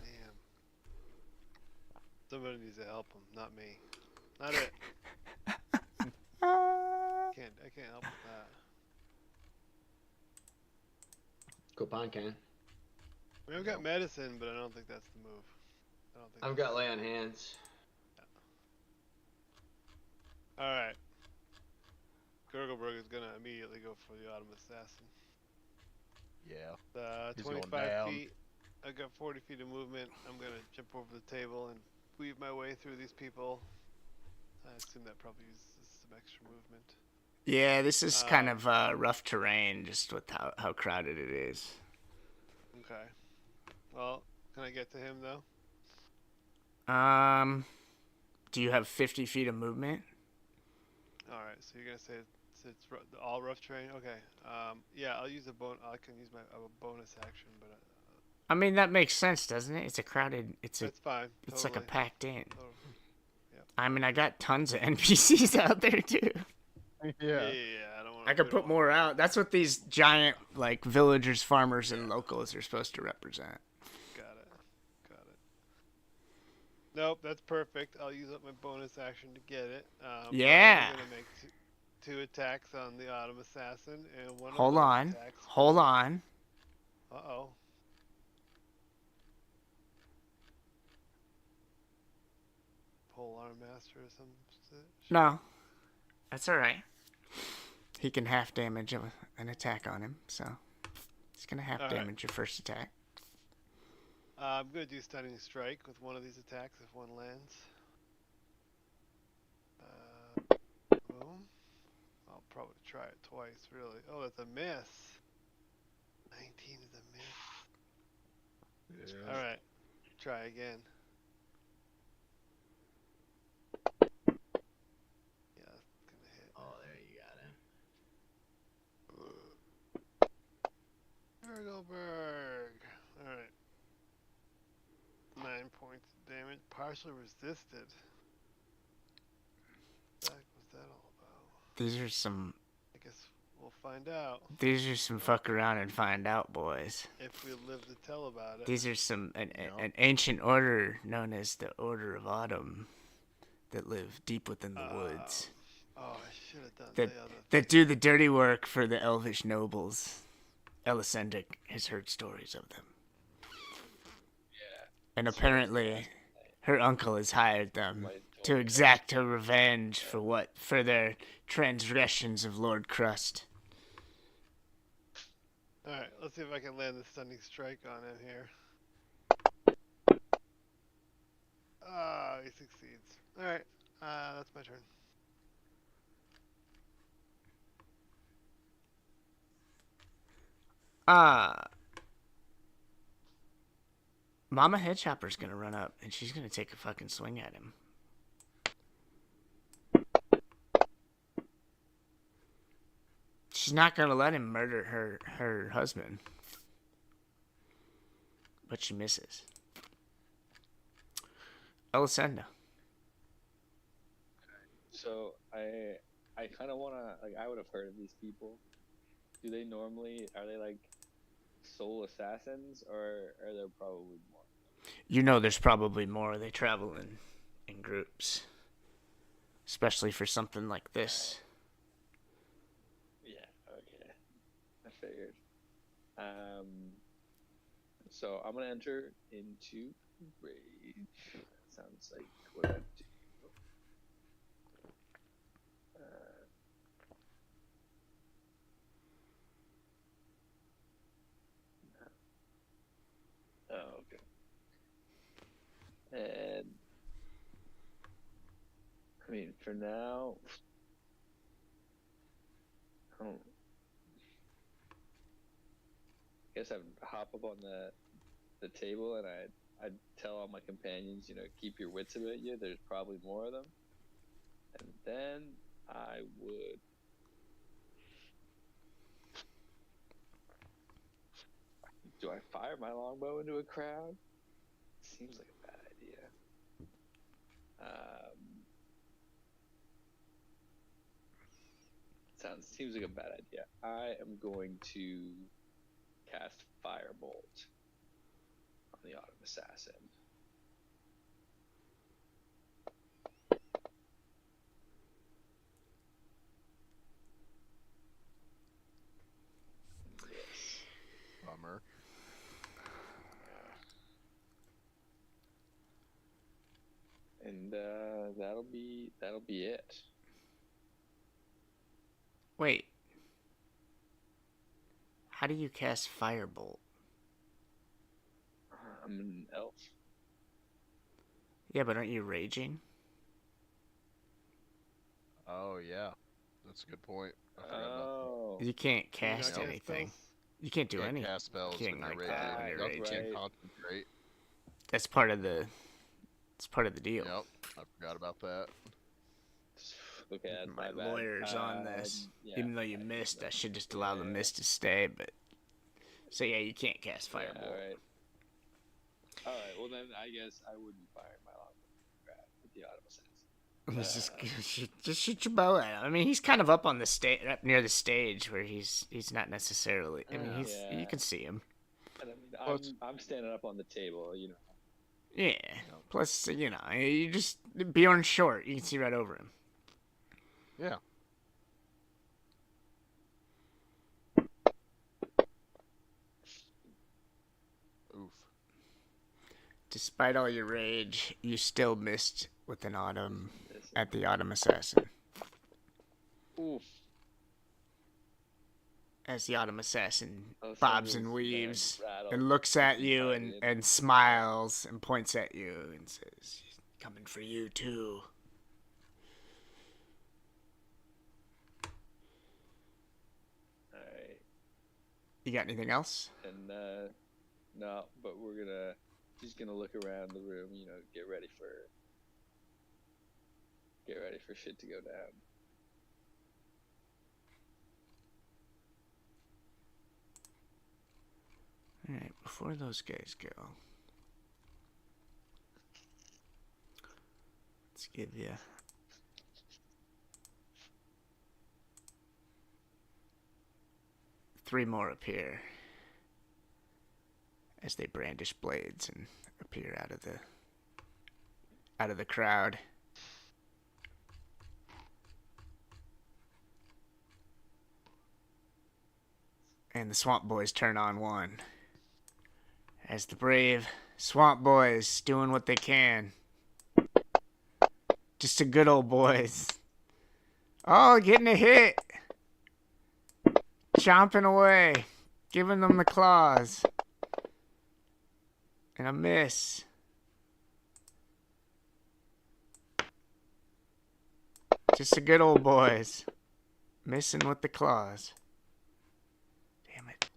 Somebody needs to help him, not me. Not it. I can't help with that. Copan can. I mean, I've got medicine, but I don't think that's the move. I don't think. I've got lay on hands. All right. Gurgleberg is gonna immediately go for the Autumn Assassin. Yeah. He's 25 going down. feet. I've got 40 feet of movement. I'm gonna jump over the table and weave my way through these people. I assume that probably uses some extra movement. Yeah, this is kind of rough terrain, just with how crowded it is. Okay. Well, can I get to him though? Do you have 50 feet of movement? All right. So you're gonna say it's all rough terrain. Okay. Yeah, I'll use I can use a bonus action, but. I mean, that makes sense, doesn't it? It's a crowded. That's fine. It's like a packed in. Totally. Yep. I mean, I got tons of NPCs out there too. Yeah. I don't want. I could put more out. That's what these giant like villagers, farmers, and locals are supposed to represent. Got it. Nope, that's perfect. I'll use up my bonus action to get it. Yeah. I'm gonna make two attacks on the Autumn Assassin and one. Hold on. Hold on. Uh-oh. Pole Arm Master or some shit? No, that's all right. He can half damage an attack on him, so he's gonna half damage your first attack. I'm gonna do Stunning Strike with one of these attacks if one lands. Boom. I'll probably try it twice, really. Oh, that's a miss. 19 is a miss. Yeah. Alright. Try again. Yeah, that's gonna hit. Oh, there you got him. Ergelberg. Alright. 9 points of damage. Partially resisted. What was that all about? These are some. I guess we'll find out. These are some fuck around and find out, boys. If we live to tell about it. These are an ancient order known as the Order of Autumn that live deep within the woods. Oh, I should have done the other That do the dirty work for the elvish nobles. Elisenda has heard stories of them. Yeah. And apparently, her uncle has hired them to exact a revenge for their transgressions of Lord Crust. Alright, let's see if I can land the Stunning Strike on him here. Ah, he succeeds. Alright, that's my turn. Mama Headchopper's gonna run up, and she's gonna take a fucking swing at him. She's not gonna let him murder her husband. But she misses. Elisenda. So I kind of want to, like, I would have heard of these people. Are they like soul assassins, or are there probably more? You know there's probably more. They travel in groups. Especially for something like this. Yeah, okay. I figured. So I'm going to enter into rage. That sounds like what I do. Oh, okay. And I mean, for now, I guess I'd hop up on the table and I'd tell all my companions, keep your wits about you. There's probably more of them. And then I would. Do I fire my longbow into a crowd? Seems like a bad idea. Seems like a bad idea. I am going to cast Firebolt on the Autumn Assassin. Bummer. And that'll be it. Wait. How do you cast Firebolt? I'm an elf. Yeah, but aren't you raging? Oh yeah, that's a good point. I forgot about Oh. You can't Can you not cast cast anything. spells? You can't do Can't anything. cast spells Can't when you're like raging. that when you're Yep, raging. can't Right. concentrate. That's part of the. It's part of the deal. Yep, I forgot about that. Okay, that's My my bad. lawyer's on this. Yeah, Even though you I missed, I know. should just allow the miss to stay. But so yeah, you can't cast Yeah, Firebolt. all right. Well then, I guess I would be firing my longbow with the auto assassin. Just shoot your bow at him. I mean, he's kind of up on the stage, up near the stage, where he's not necessarily. I mean, he's Yeah. you can see him. And I mean, Well, it's- I'm standing up on the table, you know. Yeah. Plus, you just Bjorn's short. You can see right over him. Yeah. Oof. Despite all your rage, you still missed with an autumn This- at the autumn assassin. Oof. As the autumn assassin Oh, bobs so and this weaves man rattled and looks at you excited. and smiles and points at you and says, "He's coming for you too." All right. You got anything else? And no, but she's gonna look around the room, you know, get ready for shit to go down. All right, before those guys go, let's give you three more appear as they brandish blades and appear out of the crowd. And the Swamp Boys turn on one. As the brave Swamp Boys doing what they can. Just the good old boys. Oh, getting a hit. Chomping away. Giving them the claws. And a miss. Just the good old boys. Missing with the claws. Damn it.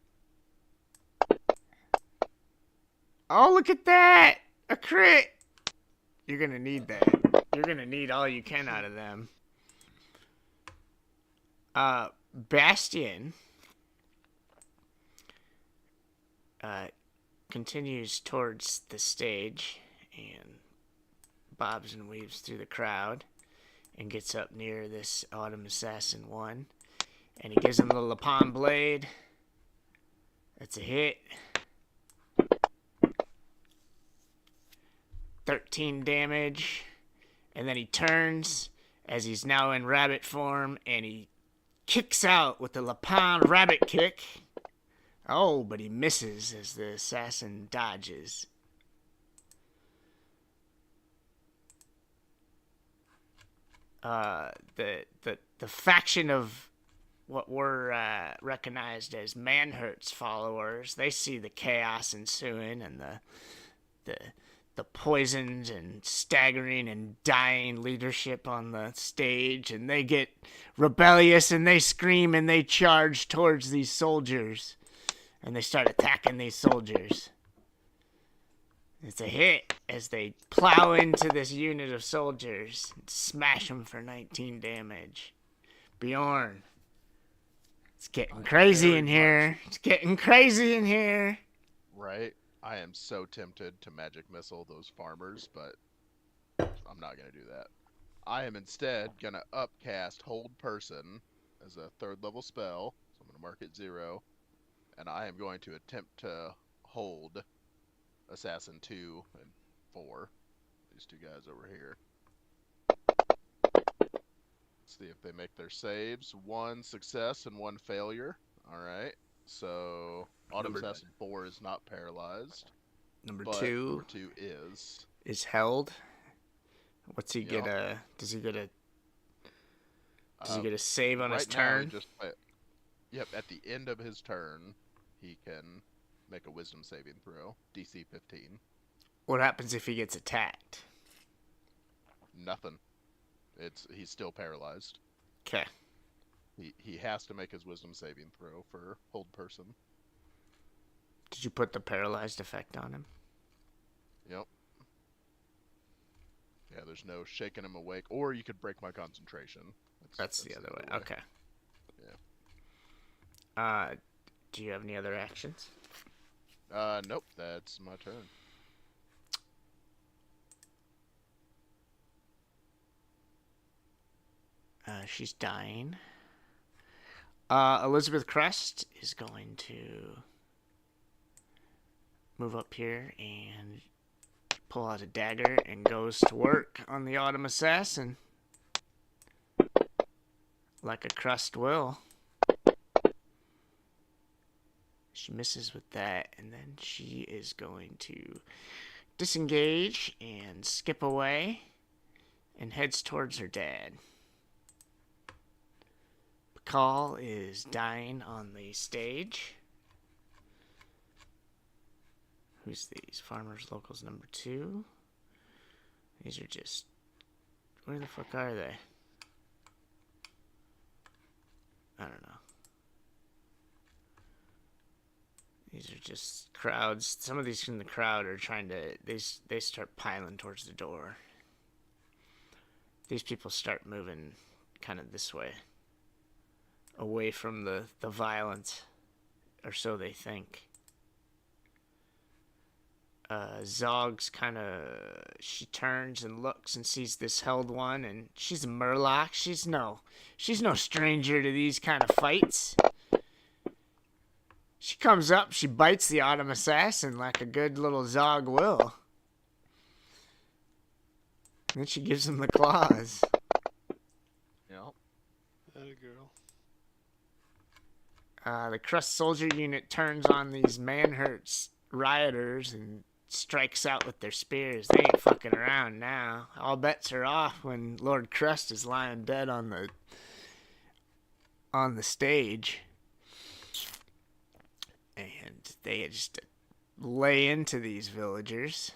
Oh, look at that! A crit! You're gonna need that. You're gonna need all you can out of them. Bastion continues towards the stage and bobs and weaves through the crowd and gets up near this Autumn Assassin 1. And he gives him the Lapon Blade. That's a hit. 13 damage. And then he turns as he's now in rabbit form and he kicks out with the Lapon rabbit kick. Oh, but he misses as the assassin dodges. The faction of what were recognized as Manhurt's followers, they see the chaos ensuing and the poisoned and staggering and dying leadership on the stage, and they get rebellious and they scream and they charge towards these soldiers, and they start attacking these soldiers. It's a hit as they plow into this unit of soldiers and smash them for 19 damage. Bjorn. It's getting crazy in here. It's getting crazy in here. Right? I am so tempted to magic missile those farmers, but I'm not going to do that. I am instead going to upcast Hold Person as a 3rd level spell. So I'm going to mark it 0. And I am going to attempt to hold Assassin 2 and 4. These two guys over here. See if they make their saves. 1 success and 1 failure. Alright. So Autumn Assassin 4 is not paralyzed. Number But two number 2 is. held. What's he Yep. get a? Does he get a save on his Right now, turn? yep, at the end of his turn, he can make a Wisdom saving throw, DC 15. What happens if he gets attacked? Nothing. He's still paralyzed. Okay. He has to make his Wisdom saving throw for hold person. Did you put the paralyzed effect on him? Yep. Yeah, there's no shaking him awake, or you could break my concentration. That's the other way. Okay. Do you have any other actions? Nope, that's my turn. She's dying. Elizabeth Crest is going to move up here and pull out a dagger and goes to work on the Autumn Assassin. Like a Crest will. She misses with that, and then she is going to disengage and skip away and heads towards her dad. Pakal is dying on the stage. Who's these? Farmers Locals number 2. These are just... Where the fuck are they? I don't know. These are just crowds. Some of these in the crowd are trying to... They start piling towards the door. These people start moving kind of this way. Away from the violence. Or so they think. Zog's kind of... She turns and looks and sees this held one. And she's a Murloc. She's no stranger to these kind of fights. She comes up, she bites the Autumn Assassin like a good little Zog will. And then she gives him the claws. Yep. That a girl. The Crust Soldier unit turns on these Manhurts rioters and strikes out with their spears. They ain't fucking around now. All bets are off when Lord Crust is lying dead on the stage. And they just lay into these villagers.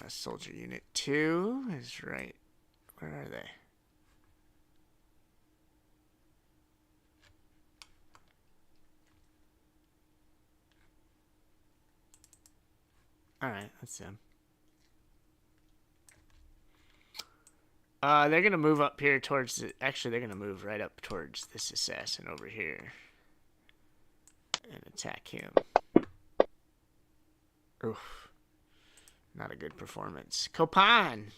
Soldier Unit 2 is right. Where are they? Alright, that's them. They're gonna move up here towards actually, they're gonna move right up towards this assassin over here. And attack him. Oof. Not a good performance. Copan!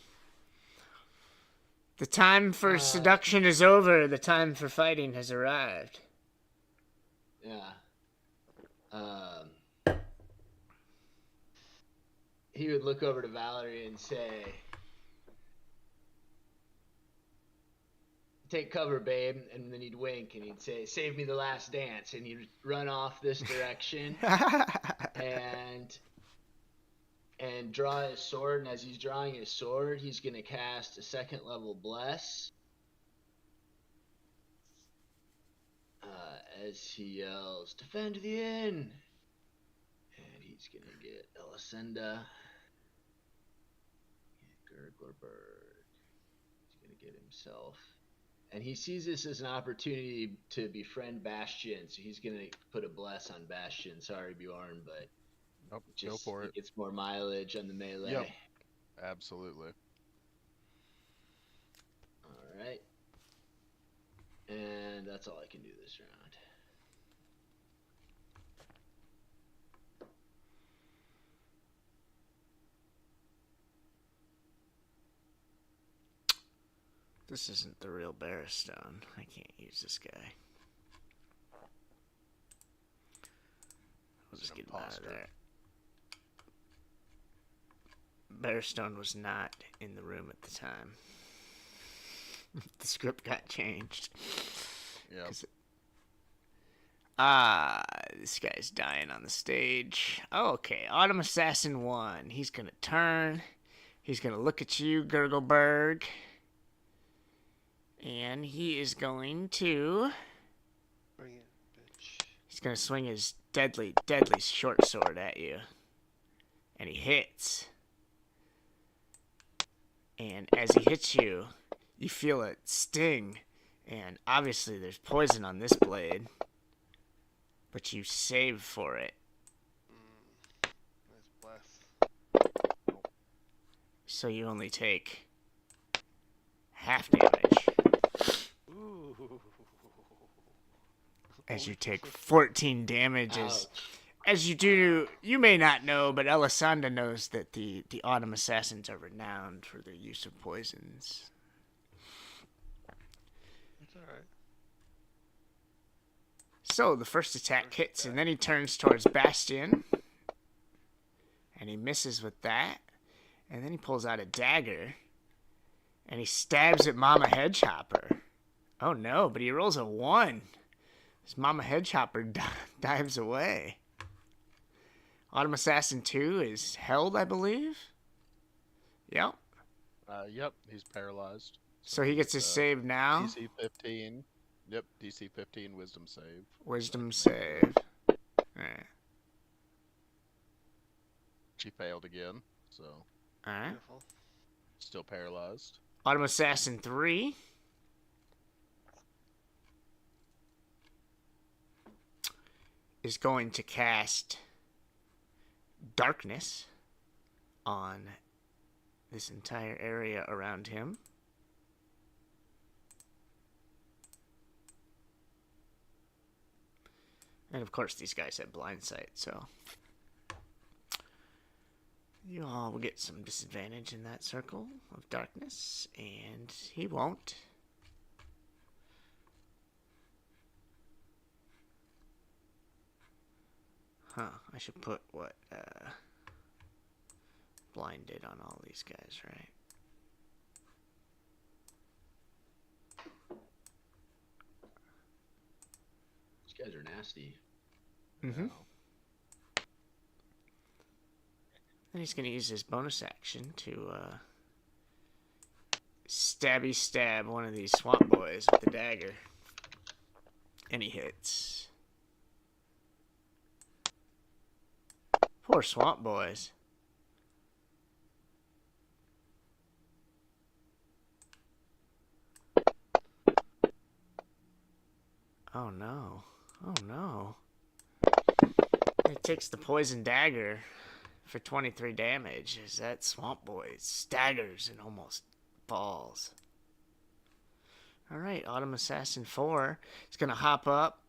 The time for seduction is over. The time for fighting has arrived. Yeah. He would look over to Valerie and say, "Take cover, babe," and then he'd wink and he'd say, "Save me the last dance," and he'd run off this direction and draw his sword. And as he's drawing his sword, he's gonna cast a 2nd level bless as he yells, "Defend the inn!" And he's gonna get Elisenda, Gurglerbird. He's gonna get himself. And he sees this as an opportunity to befriend Bastion, so he's going to put a bless on Bastion. Sorry, Bjorn, but Nope, go for it. He gets more mileage on the melee. Yep. Absolutely. All right. And that's all I can do this round. This isn't the real Barristone. I can't use this guy. We'll just get him out of there. Barristone was not in the room at the time. The script got changed. Yeah. This guy's dying on the stage. Okay, Autumn Assassin 1. He's gonna turn. He's gonna look at you, Gurgleberg. And he is going to... Bring it, bitch. He's gonna swing his deadly, deadly short sword at you. And he hits. And as he hits you, you feel it sting. And obviously there's poison on this blade. But you save for it. Nice blast. So you only take half damage. Ooh. As you take 14 damage. Ouch. As you do, you may not know, but Elisanda knows that the Autumn Assassins are renowned for their use of poisons. It's alright. So the first attack hits, and then he turns towards Bastion. And he misses with that. And then he pulls out a dagger. And he stabs at Mama Hedgehopper. Oh no, but he rolls a 1. This Mama Hedgehopper dives away. Autumn Assassin 2 is held, I believe. Yep. Yep, he's paralyzed. So he gets his save now. DC 15. Yep, DC 15 wisdom save. Wisdom save. Alright. She failed again, so Alright. Beautiful. still paralyzed. Autumn Assassin 3. Is going to cast darkness on this entire area around him. And of course these guys have blind sight, so you all will get some disadvantage in that circle of darkness, and he won't. Huh, I should put what blinded on all these guys, right? These guys are nasty. Mm-hmm. Then he's going to use his bonus action to stabby stab one of these swamp boys with the dagger. And he hits. Poor swamp boys. Oh no. Oh no. He takes the poison dagger for 23 damage as that swamp boy staggers and almost falls. Alright, Autumn Assassin 4 is going to hop up.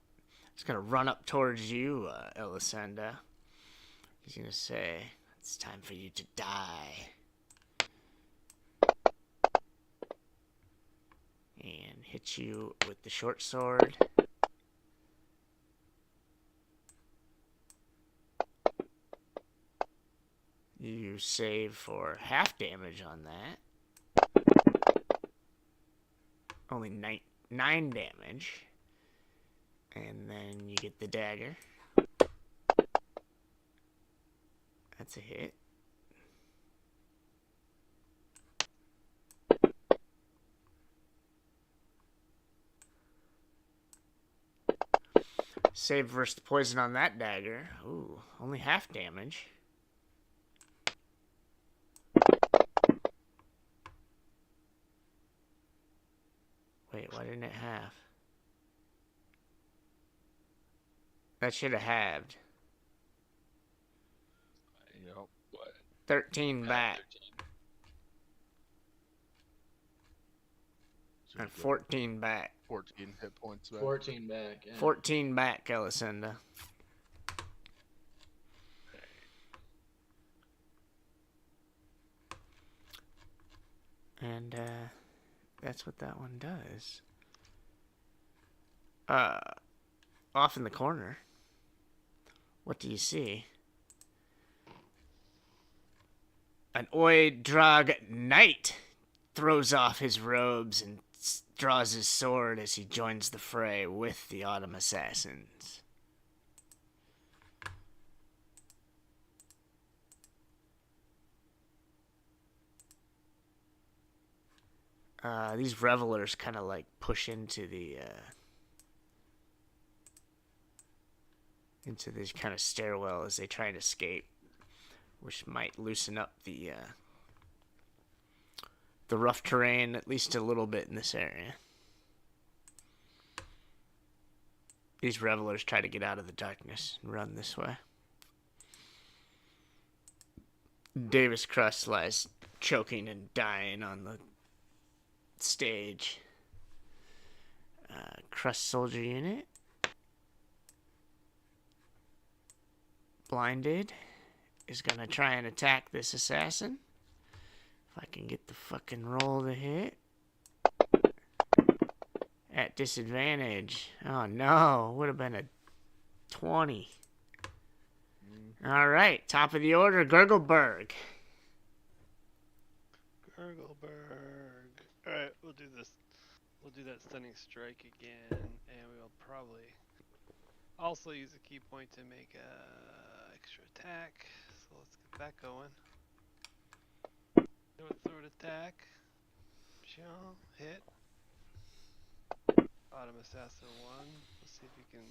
He's going to run up towards you, Elisanda. He's going to say, it's time for you to die. And hit you with the short sword. You save for half damage on that. Only 9 damage. And then you get the dagger. That's a hit. Save versus the poison on that dagger. Ooh, only half damage. Wait, why didn't it halve? That should have halved. Yep. What? 13 back. 13. And 14 back. 14 hit points back. 14 back. Yeah. 14 back, Elisanda. And, that's what that one does. Off in the corner, what do you see? An Oidrag knight throws off his robes and draws his sword as he joins the fray with the Autumn Assassins. These revelers kind of like push into this kind of stairwell as they try to escape, which might loosen up the rough terrain at least a little bit in this area. These revelers try to get out of the darkness and run this way. Davis Crust lies choking and dying on the stage. Crust Soldier Unit. Blinded is gonna try and attack this assassin. If I can get the fucking roll to hit. At disadvantage. Oh no, would have been a 20. Alright, top of the order, Gurgleberg. Gurgleberg. Alright, we'll do this. We'll do that stunning strike again, and we'll probably also use a key point to make a extra attack. So let's get that going. Sword attack. Hit. Autumn Assassin 1. Let's see if we can.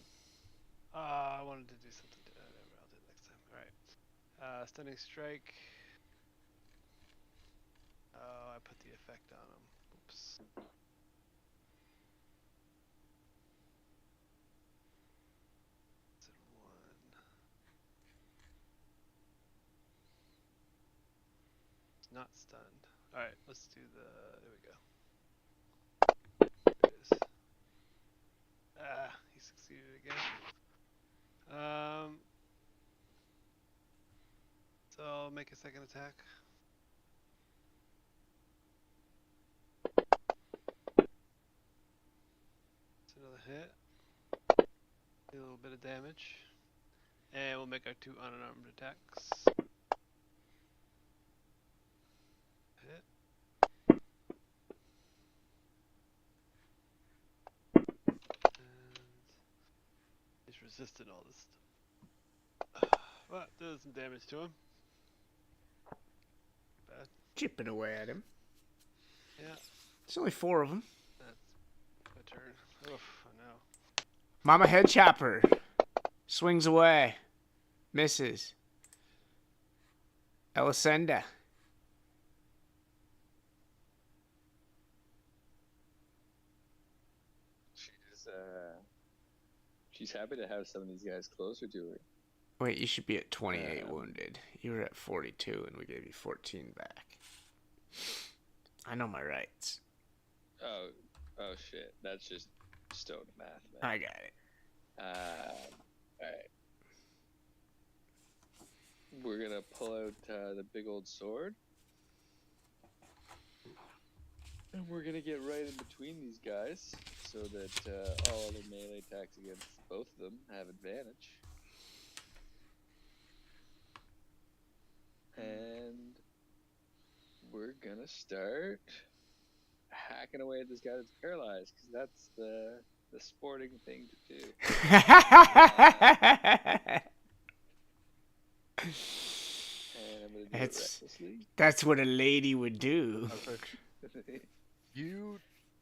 I wanted to do something. Whatever, I'll do it next time. Alright. Stunning strike. Oh, I put the effect on him. Oops. It's not stunned. Alright, let's do the. There we go. There it is. He succeeded again. So I'll make a second attack. It's another hit. Do a little bit of damage. And we'll make our 2 unarmed attacks. Hit. And he's resisted all this stuff. But does some damage to him. Bad. Chipping away at him. Yeah. There's only 4 of them. That's my turn. Oof, I know. Mama Head Chopper swings away. Misses. Elisenda. She's happy to have some of these guys closer to her. Wait, you should be at 28 wounded. You were at 42 and we gave you 14 back. I know my rights. Oh shit. That's just stone math, man. I got it. Alright. We're gonna pull out the big old sword. And we're gonna get right in between these guys so that all other melee attacks against both of them have advantage. And we're gonna start hacking away at this guy that's paralyzed, because that's the sporting thing to do. And I'm gonna do it recklessly. That's what a lady would do. You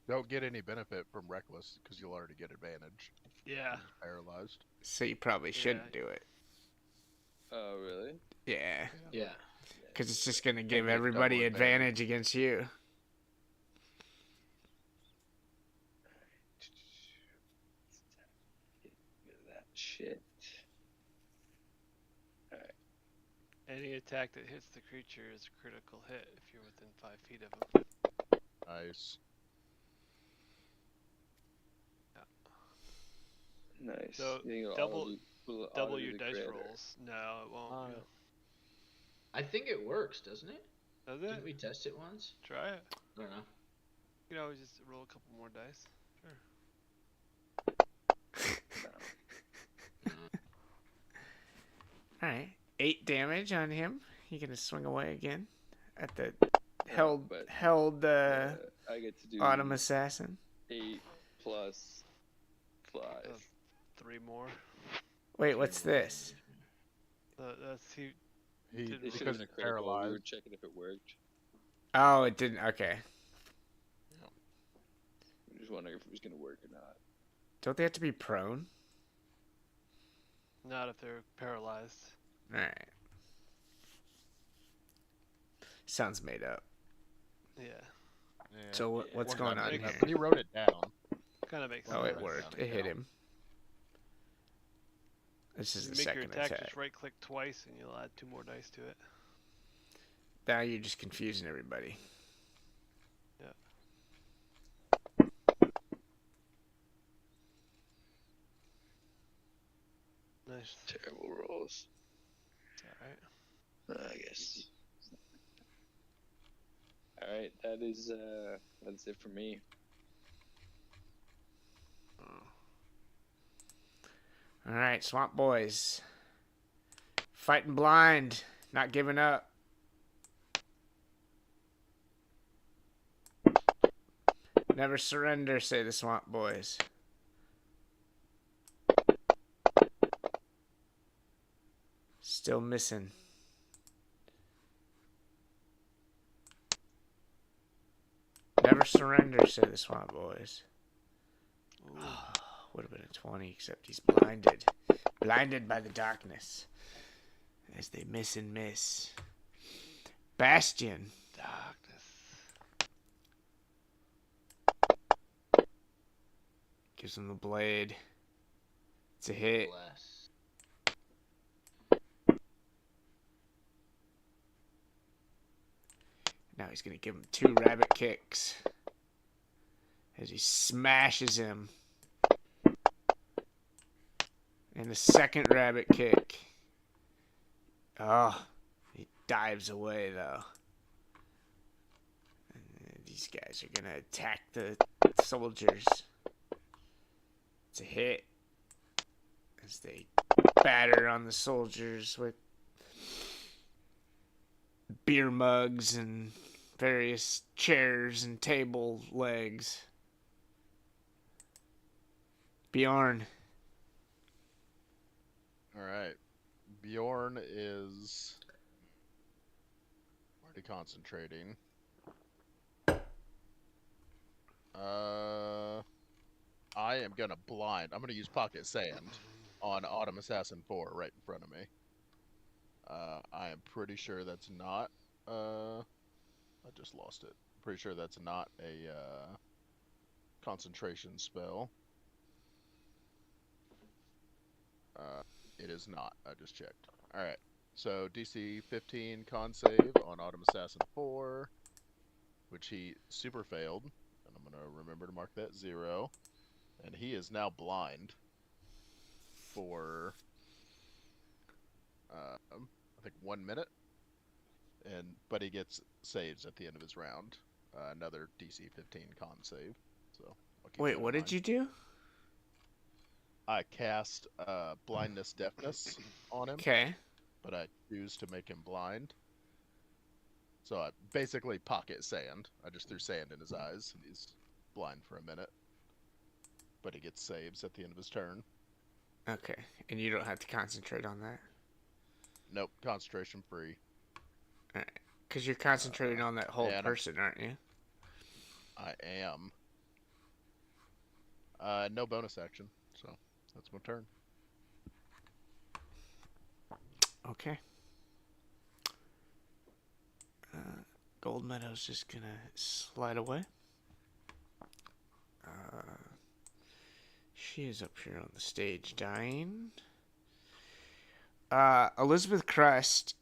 don't get any benefit from reckless because you'll already get advantage. Yeah. Paralyzed. So you probably shouldn't do it. Oh, really? Yeah. Yeah. Because it's just going to give get everybody double advantage against you. Get rid of that shit. Alright. Any attack that hits the creature is a critical hit if you're within 5 feet of him. Nice. Nice. So double your dice rolls. No, it won't. I think it works, doesn't it? Does it? Didn't we test it once? Try it. I don't know. You can always just roll a couple more dice. Sure. Alright. 8 damage on him. He gonna swing away again at the held I get to do Autumn Assassin. 8 plus 5. 3 more. Wait, what's this? That's he. He, It should have because been a he's critical. We were paralyzed. checking if it worked. Oh, it didn't. Okay. Just wondering if it was gonna work or not. Don't they have to be prone? Not if they're paralyzed. All right. Sounds made up. Yeah. Yeah, So what's going on here? But he wrote it down. Kind of makes Oh, sense. it worked. It hit him. This is You the make your second attack, attack. just right click twice and you'll add 2 more dice to it. Now you're just confusing everybody. Yeah. Nice. Terrible rolls. Alright. I guess. All right, that's it for me. All right, Swamp Boys. Fighting blind, not giving up. Never surrender, say the Swamp Boys. Still missing. Never surrender, say the Swamp Boys. Would have been a 20, except he's blinded. Blinded by the darkness. As they miss and miss. Bastion. Darkness. Gives him the blade. It's a hit. Bless. Now he's going to give him 2 rabbit kicks. As he smashes him. And the second rabbit kick. Oh, he dives away though. And these guys are going to attack the soldiers. It's a hit. As they batter on the soldiers with beer mugs and various chairs and table legs. Bjorn. All right. Bjorn is already concentrating. I am gonna blind. I'm gonna use Pocket Sand on Autumn Assassin 4 right in front of me. I am pretty sure that's not. I just lost it. Pretty sure that's not a concentration spell. It is not. I just checked. All right. So DC 15 con save on Autumn Assassin 4, which he super failed, and I'm gonna remember to mark that 0. And he is now blind for I think 1 minute, but he gets saves at the end of his round. Another DC 15 con save. So I'll keep that Wait, in what did mind. you do? I cast blindness deafness on him, Okay. but I choose to make him blind. So I basically pocket sand. I just threw sand in his eyes, and he's blind for a minute. But he gets saves at the end of his turn. Okay. And you don't have to concentrate on that? Nope, concentration free. Alright. Because you're concentrating on that whole and person, aren't you? I am. No bonus action, so that's my turn. Okay. Gold Meadow's just gonna slide away. She is up here on the stage dying. Elizabeth Crust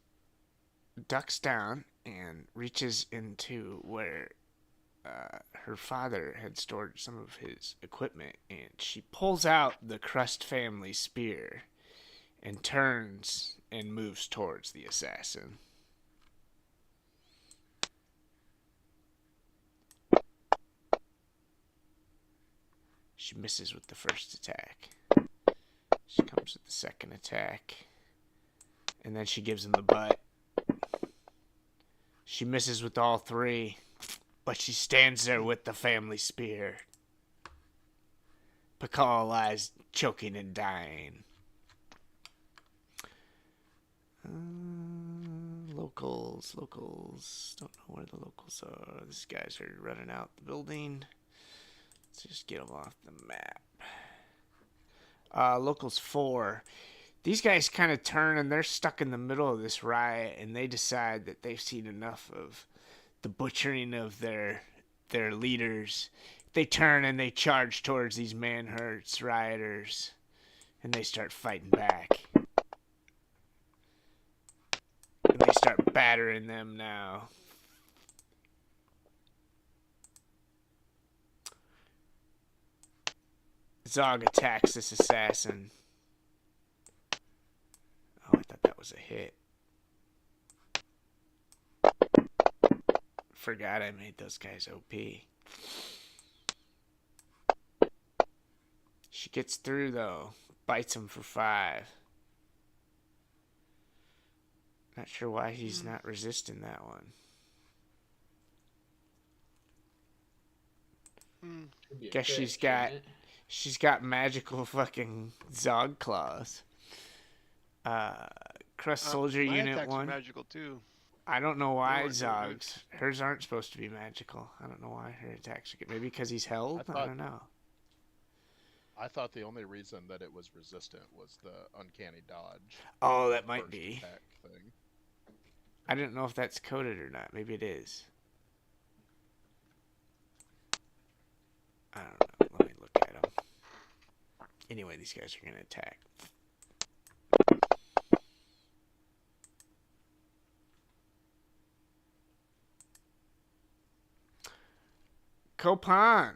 ducks down and reaches into where her father had stored some of his equipment, and she pulls out the Crust family spear and turns and moves towards the assassin. She misses with the first attack. She comes with the second attack. And then she gives him the butt. She misses with all 3. But she stands there with the family spear. Pakal lies choking and dying. Locals. Don't know where the locals are. These guys are running out the building. Let's just get them off the map. Locals 4. These guys kind of turn and they're stuck in the middle of this riot, and they decide that they've seen enough of the butchering of their leaders. They turn and they charge towards these man-hurts rioters, and they start fighting back. And they start battering them now. Zog attacks this assassin. Oh, I thought that was a hit. Forgot I made those guys OP. She gets through, though. Bites him for 5. Not sure why he's not resisting that one. Guess she's got magical fucking Zog claws. Crust Soldier my Unit attacks 1. are magical too. I don't know why Yours are good. Zog's. Hers aren't supposed to be magical. I don't know why her attacks are good. Maybe because he's held? I don't know. I thought the only reason that it was resistant was the uncanny dodge. Oh, that might First be. attack thing. I didn't know if that's coded or not. Maybe it is. I don't know. Let me look at them. Anyway, these guys are going to attack. Copan.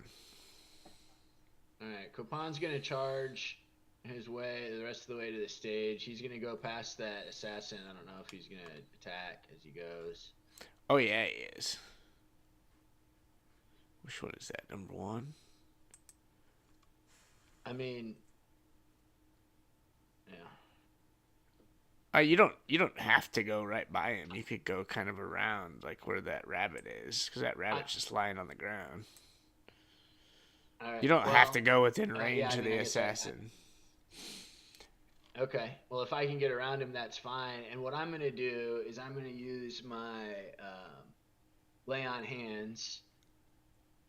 Alright, Copan's gonna charge his way the rest of the way to the stage. He's gonna go past that assassin. I don't know if he's gonna attack as he goes. Oh, yeah, he is. Which one is that? Number 1? I mean, yeah. You don't have to go right by him. You could go kind of around, like where that rabbit is, because that rabbit's just lying on the ground. Alright, You don't have to go within range yeah, I of mean, the I guess assassin. Okay. Well, if I can get around him, that's fine. And what I'm gonna do is I'm gonna use my lay on hands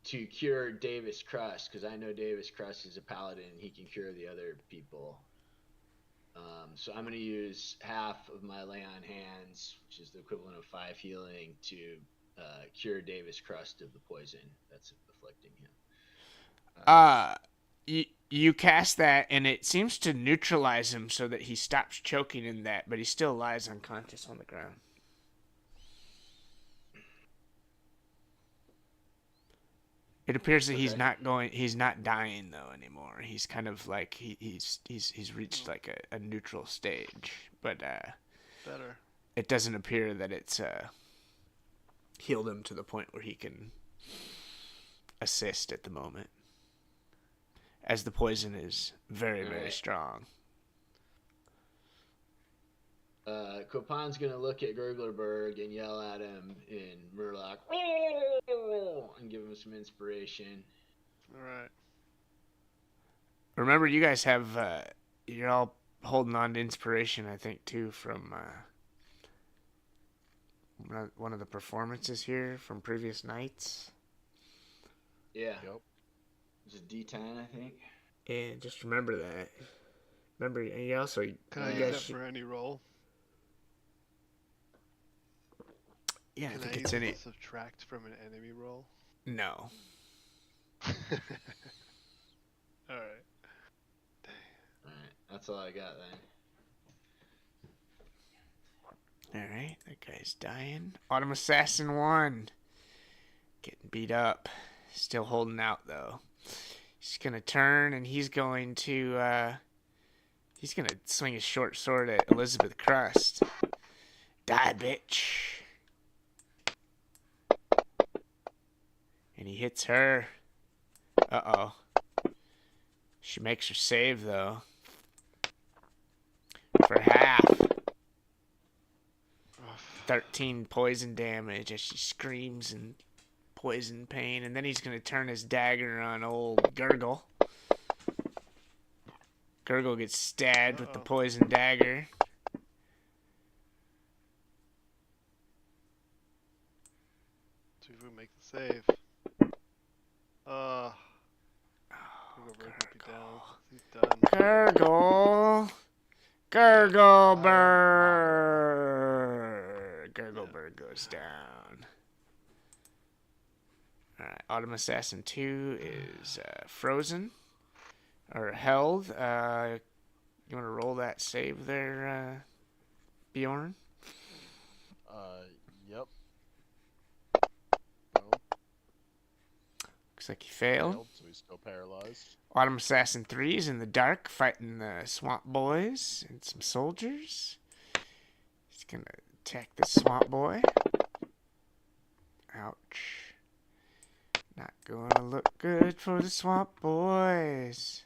to cure Davis Crust, because I know Davis Crust is a paladin. He can cure the other people. So I'm going to use half of my lay on hands, which is the equivalent of 5 healing, to cure Davis Crust of the poison that's afflicting him. You cast that, and it seems to neutralize him so that he stops choking in that, but he still lies unconscious on the ground. It appears that he's not dying though anymore. He's kind of like he's reached like a neutral stage, but Better. it doesn't appear that it's healed him to the point where he can assist at the moment, as the poison is very strong. Copan's gonna look at Gurglerberg and yell at him in Murloc and give him some inspiration. Alright. Remember, you guys have you're all holding on to inspiration, I think, too, from one of the performances here from previous nights. Yeah. Yep. It's a D10, I think. Yeah, just remember that. Remember, you also Can I use that for any roll? Yeah, Can I think I it's use any. it to subtract from an enemy roll? No. Alright. Alright, that's all I got then. Alright, that guy's dying. Autumn Assassin 1. Getting beat up. Still holding out, though. He's going to turn, and he's going to swing his short sword at Elizabeth Crust. Die, bitch. And he hits her. Uh-oh. She makes her save, though. For half. 13 poison damage as she screams in poison pain. And then he's going to turn his dagger on old Gurgle. Gurgle gets stabbed with the poison dagger. See if we make the save. Gurgle. Gurgleberg. Gurgleberg goes down. Alright, Autumn Assassin 2 is frozen. Or held. You want to roll that save there, Bjorn? Yep. Looks like he failed. So he's still paralyzed. Autumn Assassin 3 is in the dark fighting the swamp boys and some soldiers. He's gonna attack the swamp boy. Ouch. Not gonna look good for the swamp boys.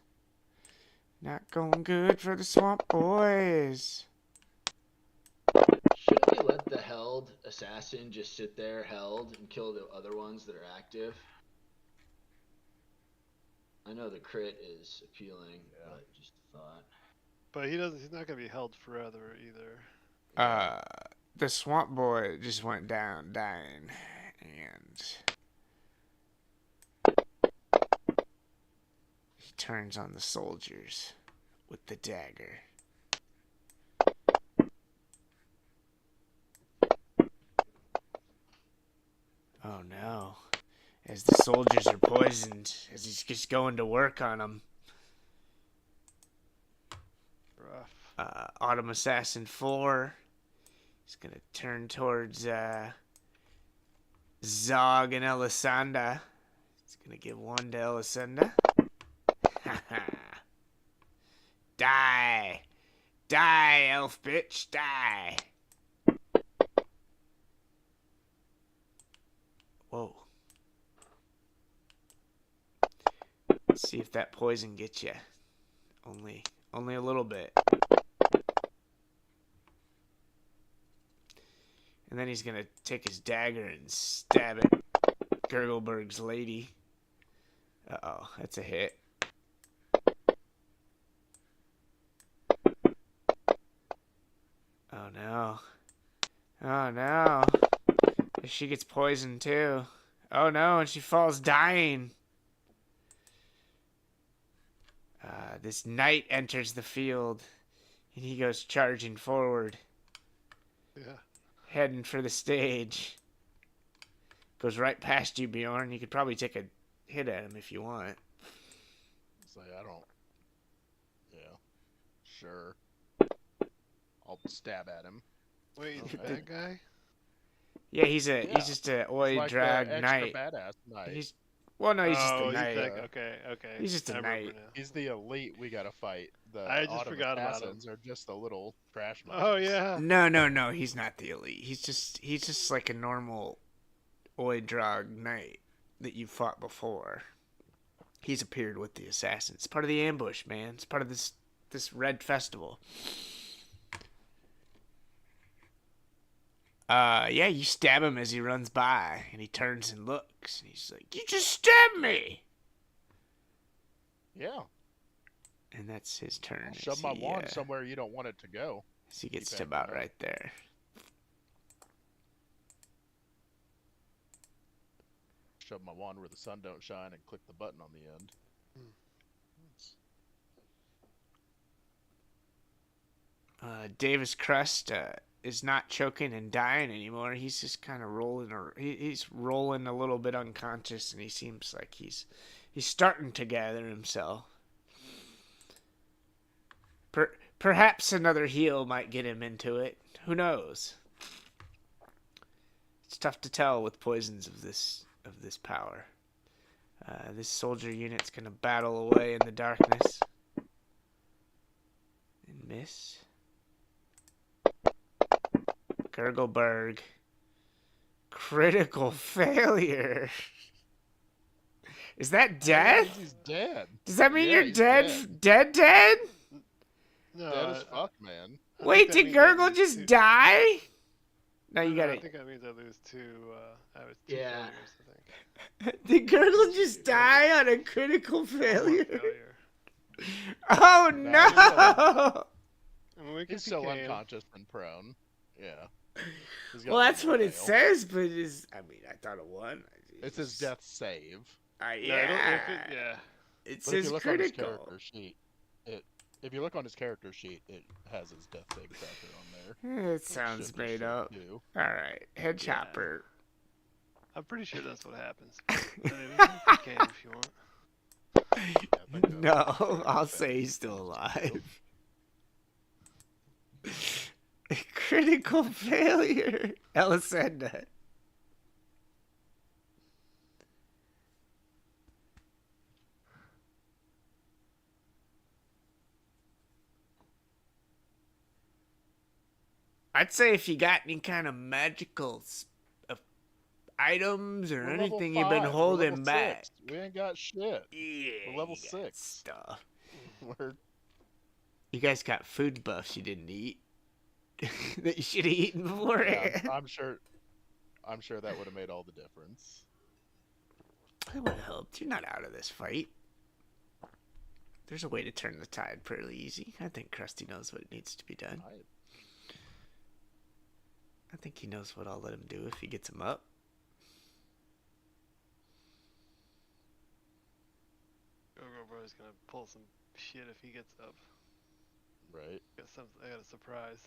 Not going good for the swamp boys. Shouldn't we let the held assassin just sit there held and kill the other ones that are active? I know the crit is appealing, but just a thought. But he's not gonna be held forever either. The swamp boy just went down dying, and he turns on the soldiers with the dagger. Oh no. As the soldiers are poisoned, as he's just going to work on them. Rough. Autumn Assassin 4. He's going to turn towards Zog and Elisanda. He's going to give one to Elisanda. Die! Die, elf bitch, die! Whoa. Let's see if that poison gets you. Only a little bit. And then he's gonna take his dagger and stab at Gurgleberg's lady. Uh-oh, that's a hit. Oh no. Oh no. She gets poisoned too. Oh no, and she falls dying. This knight enters the field, and he goes charging forward. Yeah. Heading for the stage. Goes right past you, Bjorn. You could probably take a hit at him if you want. It's like, I don't... Yeah. Sure. I'll stab at him. Wait, Okay. that guy? Yeah, he's just a oi Like drag the knight. extra badass knight. He's just a knight. Okay. He's just a I remember knight. now. He's the elite we gotta fight. The I just Autumn forgot about Assassins are just the little trash monsters. Oh yeah. No, he's not the elite. He's just like a normal oi drag knight that you fought before. He's appeared with the assassins. It's part of the ambush, man. It's part of this red festival. Yeah, you stab him as he runs by, and he turns and looks, and he's like, "You just stabbed me!" Yeah. And that's his turn. I'll shove my wand somewhere you don't want it to go. So he gets Keep to about acting up. right there. Shove my wand where the sun don't shine and click the button on the end. Davis Crust is not choking and dying anymore. He's just kind of rolling, or he's rolling a little bit unconscious, and he seems like he's starting to gather himself. Perhaps another heal might get him into it. Who knows? It's tough to tell with poisons of this power. This soldier unit's gonna battle away in the darkness and miss. Gurgleberg. Critical failure. Is that dead? He's dead. Does that mean Yeah, you're he's dead? Dead? No. Dead as fuck, man. I Wait, think that did means I Gurgle lose just two. die? No, you I gotta. think that means I lose two. I was two Yeah. failures, I think. Did Gurgle just die on a critical failure? Failure. Oh no! I mean, we can He's still PK him. unconscious and prone. Yeah. He's got Well, that's one what it fail. says, but I thought it won. It's his death save. No, I don't- Yeah. yeah. It But if says you look on his critical. character sheet, it If you look on his character sheet, it has his death save tracker on there. It sounds Should be made shit, up. too. Alright, head Yeah. chopper. I'm pretty sure that's what happens. But anyway, you can if you want. Yeah, I think No, so. I'll say he's still alive. Critical failure. Ella said that. I'd say if you got any kind of magical items or We're anything level you've been 5. We're holding level back. 6. We ain't got shit. Yeah, We're level you got 6. stuff. We're You guys got food buffs you didn't eat that you should have eaten beforehand. I'm sure that would have made all the difference. That would have helped. You're not out of this fight. There's a way to turn the tide pretty easy. I think Krusty knows what needs to be done. I think he knows what I'll let him do if he gets him up. Go Bro's gonna pull some shit if he gets up. Right. I got a surprise.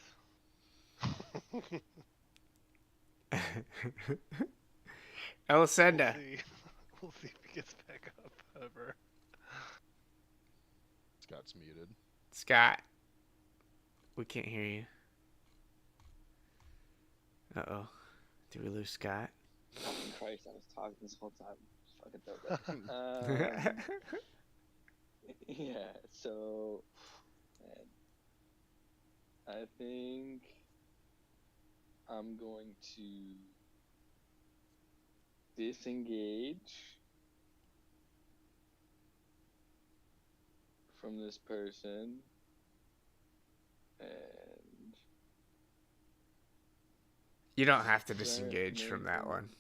Elisenda. We'll see if he gets back up, however. Scott's muted. Scott. We can't hear you. Uh-oh. Did we lose Scott? Christ, I was talking this whole time. Just fucking throw that. Yeah, so, man, I think I'm going to disengage from this person and You don't have to disengage from that one.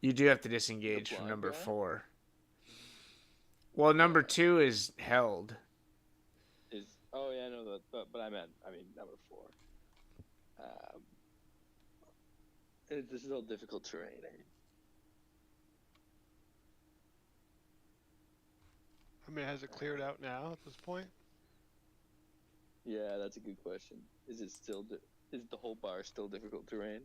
You do have to disengage from number 4. Well, number 2 is held. Oh yeah, I know that, but I mean number 4. This is all difficult terrain. I mean, has it cleared out now at this point? Yeah, that's a good question. Is the whole bar still difficult terrain?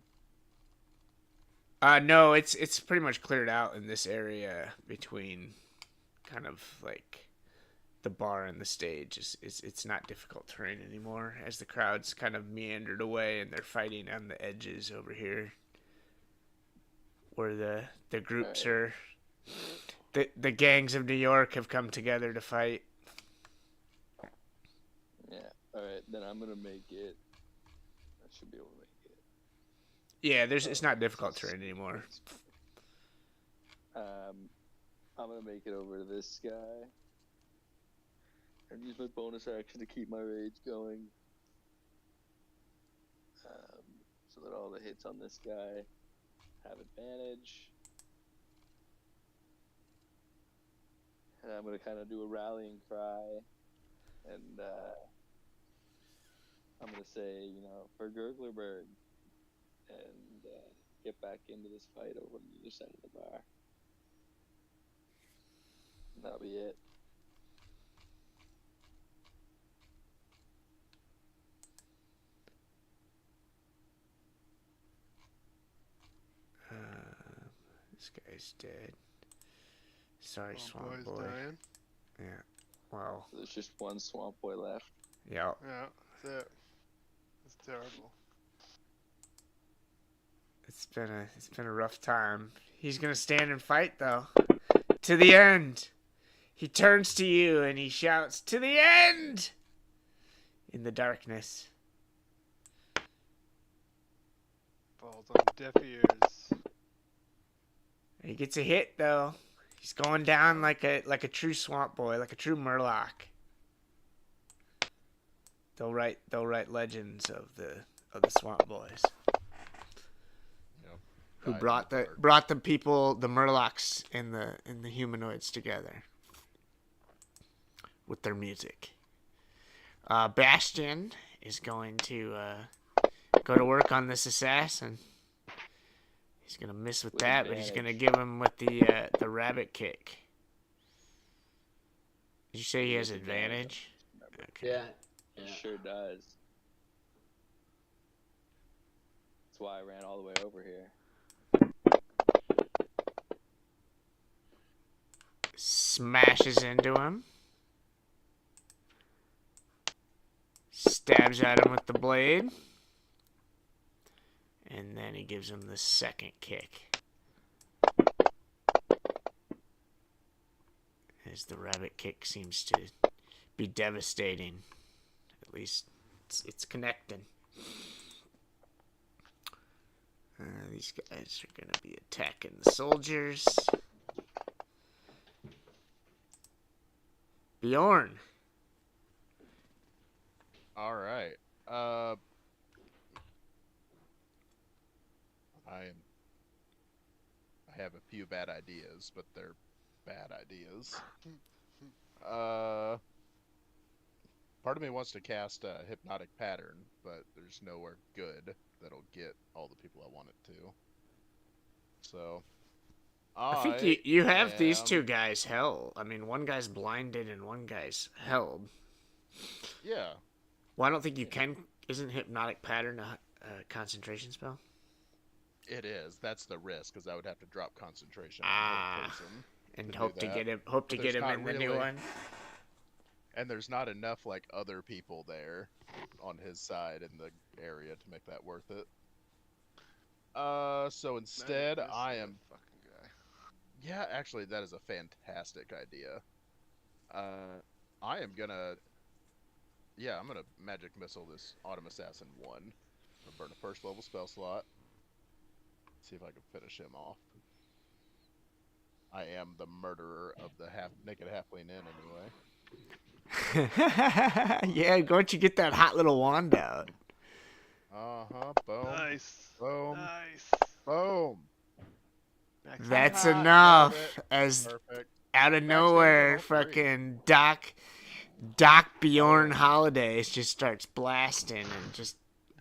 No, it's pretty much cleared out in this area between kind of like the bar and the stage. It's not difficult terrain anymore as the crowd's kind of meandered away and they're fighting on the edges over here where the groups are. The gangs of New York have come together to fight. Yeah. All right, then I'm gonna make it. I should be able to make it. Yeah, it's not difficult terrain anymore. I'm gonna make it over to this guy and use my bonus action to keep my rage going, so that all the hits on this guy have advantage. And I'm gonna kind of do a rallying cry, and I'm gonna say, for Gurglerberg, and get back into this fight over on the other side of the bar. And that'll be it. This guy's dead. Sorry, Swamp Boy's Boy. dying. Yeah. Well. So there's just one Swamp Boy left. Yeah. Yeah, that's it. It's terrible. It's been a rough time. He's gonna stand and fight though. To the end. He turns to you and he shouts, "To the end!" In the darkness. Falls on deaf ears. He gets a hit though. He's going down like a true Swamp Boy, like a true Murloc. They'll write legends of the Swamp Boys. Yep. Who brought the people, the Murlocs and the humanoids together with their music. Bastion is going to go to work on this assassin. He's gonna miss with that, but he's gonna give him with the rabbit kick. Did you say he has advantage? Okay. Yeah. It Yeah. sure does. That's why I ran all the way over here. Smashes into him. Stabs at him with the blade. And then he gives him the second kick. As the rabbit kick seems to be devastating. At least it's connecting. These guys are going to be attacking the soldiers. Bjorn. All right. I have a few bad ideas, but they're bad ideas. Part of me wants to cast a hypnotic pattern, but there's nowhere good that'll get all the people I want it to. So, I think you have these two guys held. I mean, one guy's blinded and one guy's held. Yeah. Well, I don't think you can. Isn't hypnotic pattern a concentration spell? It is. That's the risk, because I would have to drop concentration. And hope to get him in the new one. And there's not enough like other people there on his side in the area to make that worth it. So instead, I am. Fucking guy. Yeah, actually, that is a fantastic idea. I am gonna. Yeah, I'm gonna magic missile this Autumn Assassin 1. I'm gonna burn a first level spell slot. See if I can finish him off. I am the murderer of the naked halfling inn anyway. Yeah, why don't you get that hot little wand out? Boom. Nice. Boom. Nice. Boom. That's Hot. enough. Perfect. As Perfect. out of Maxed nowhere, out all three. fucking Doc Bjorn Holidays just starts blasting and just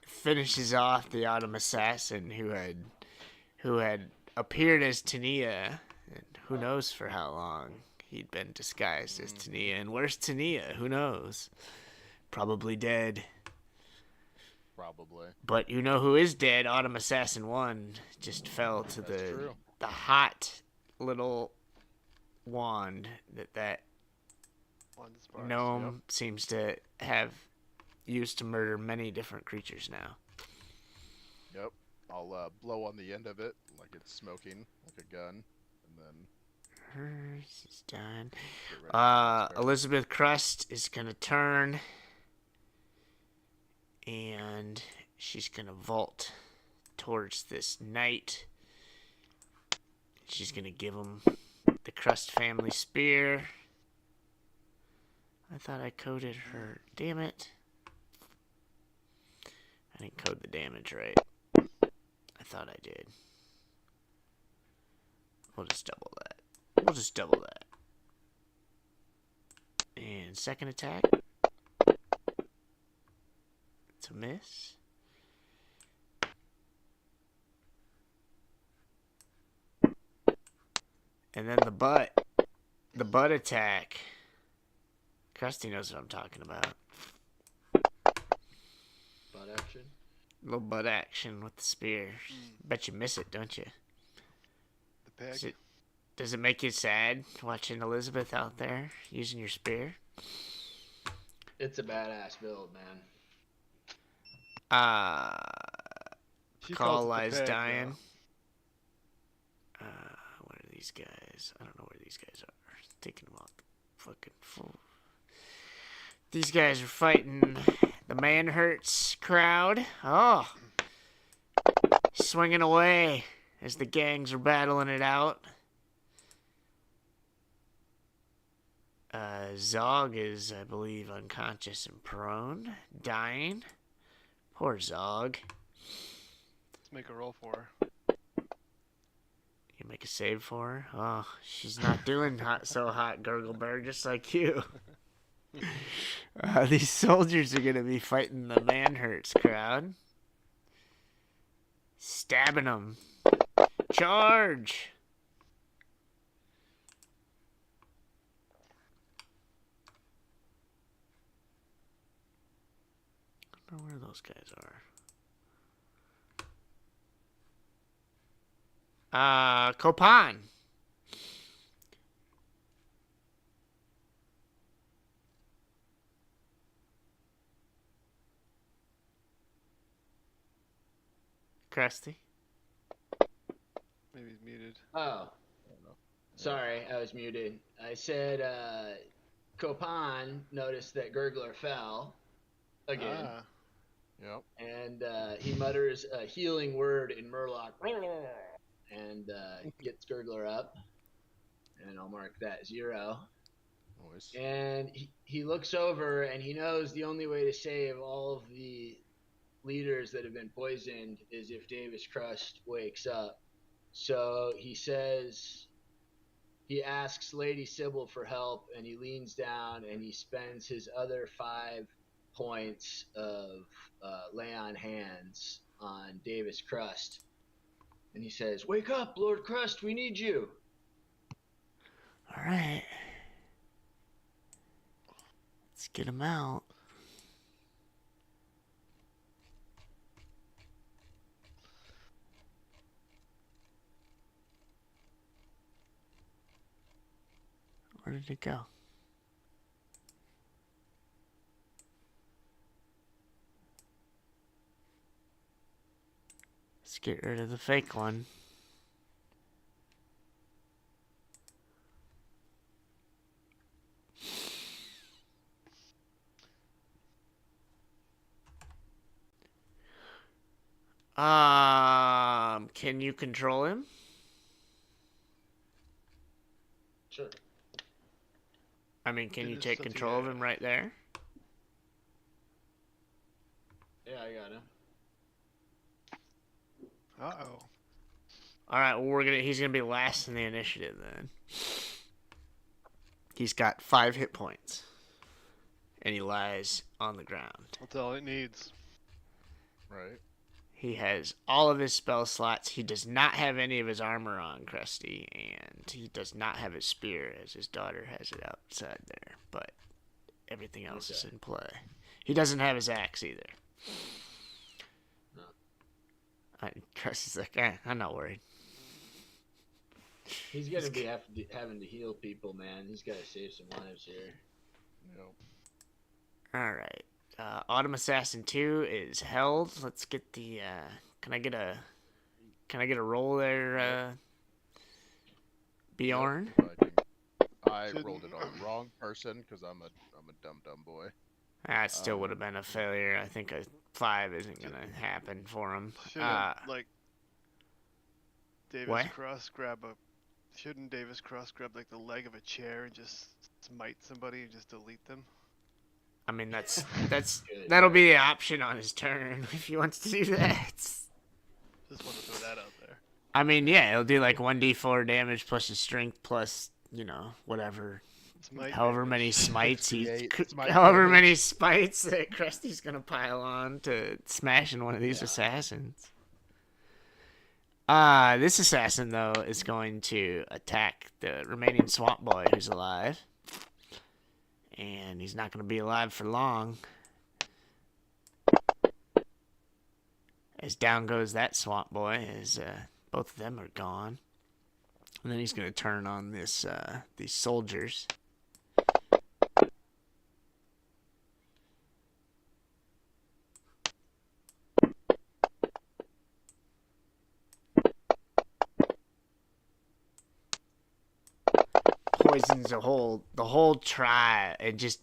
finishes off the Autumn Assassin who had appeared as Tania, and who knows for how long he'd been disguised as Tania. And where's Tania? Who knows? Probably dead. Probably. But you know who is dead? Autumn Assassin 1 just fell to the hot little wand that gnome seems to have used to murder many different creatures now. Yep. I'll blow on the end of it like it's smoking, like a gun, and then. Hers is done. Elizabeth Crust is gonna turn, and she's gonna vault towards this knight. She's gonna give him the Crust family spear. I thought I coded her. Damn it. I didn't code the damage right. I thought I did. We'll just double that. And second attack. It's a miss. And then the butt attack. Krusty knows what I'm talking about. Butt action. A little butt action with the spear. Bet you miss it, don't you? The peg. Does it make you sad watching Elizabeth out there using your spear? It's a badass build, man. Call lies dying. What are these guys? I don't know where these guys are. Thinking about the fucking fool. These guys are fighting the Man Hurts crowd. Oh. Swinging away as the gangs are battling it out. Zog is, I believe, unconscious and prone. Dying. Poor Zog. Let's make a roll for her. You make a save for her? Oh, she's not doing so hot, Gurgleberg, just like you. These soldiers are going to be fighting the Man Hurts crowd. Stabbing them. Charge! remember where those guys are. Copan. Krusty. Maybe he's muted. Oh, sorry, I was muted. I said Copan noticed that Gurgler fell again, Yep. and he mutters a healing word in Murloc, and gets Gurgler up, and I'll mark that 0. Nice. And he looks over, and he knows the only way to save all of the leaders that have been poisoned is if Davis Crust wakes up. So he asks Lady Sybil for help, and he leans down and he spends his other 5 points of lay on hands on Davis Crust. And he says, "Wake up, Lord Crust, we need you." All right. Let's get him out. Where did it go? Let's get rid of the fake one. Can you control him? Sure. I mean, can you There's take something control of there. him right there? Yeah, I got him. Uh-oh. All right, well, he's gonna be last in the initiative then. He's got 5 hit points, and he lies on the ground. That's all it needs. Right. He has all of his spell slots. He does not have any of his armor on, Krusty, and he does not have his spear, as his daughter has it outside there. But everything else is in play. He doesn't have his axe either. No. Krusty's like, I'm not worried. He's gonna be having to heal people, man. He's got to save some lives here. Yep. All right. Autumn Assassin 2 is held. Let's get the. Can I get a roll there, Bjorn? Yep, I Shouldn't- rolled it on the wrong person because I'm a dumb boy. That still would have been a failure. I think a 5 isn't gonna happen for him. Shouldn't Davis Cross grab like the leg of a chair and just smite somebody and just delete them? I mean, Good. that'll be the option on his turn if he wants to do that. Just want to throw that out there. I mean, yeah, it'll do like 1d4 damage plus his strength plus, whatever. Smite However damage. many smites Smite however damage. many spites that Krusty's gonna pile on to smashing one of these assassins. This assassin though is going to attack the remaining swamp boy who's alive. And he's not gonna be alive for long. As down goes that swamp boy, as both of them are gone. And then he's gonna turn on these soldiers. Poisons the whole tribe and just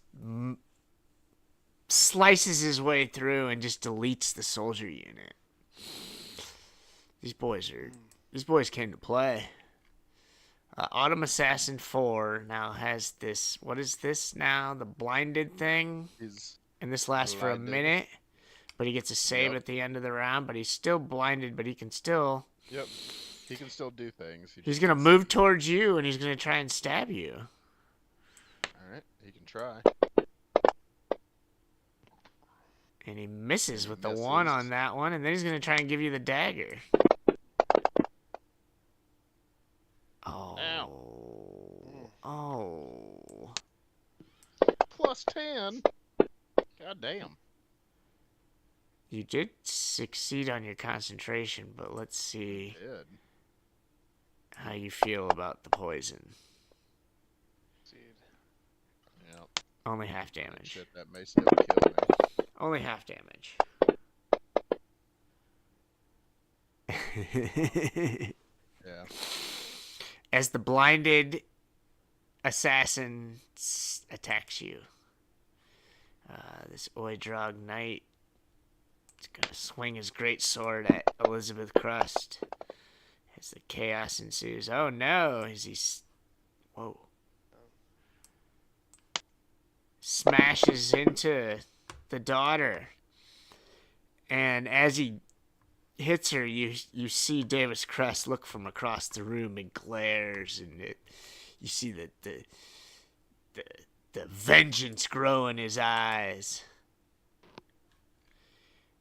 slices his way through and just deletes the soldier unit. These boys came to play. Autumn Assassin 4 now has this. What is this now? The blinded thing, and this lasts for a blinded. minute. But he gets a save Yep. at the end of the round. But he's still blinded. But he can still. Yep. He can still do things. He's gonna move towards you, and he's gonna try and stab you. Alright, he can try. And he misses with the Misses. 1 on that one, and then he's gonna try and give you the dagger. Oh. Plus 10. God damn. You did succeed on your concentration, but let's see Did. how you feel about the poison. Succeed. Yeah. Only half damage. Shit, that may still kill me. Only half damage. Yeah. As the blinded assassin attacks you, this Oidrog knight is gonna swing his great sword at Elizabeth Crust as the chaos ensues. Oh no! As he's whoa, smashes into the daughter, and as he hits her, you see Davis Crest look from across the room and glares, and you see the vengeance grow in his eyes.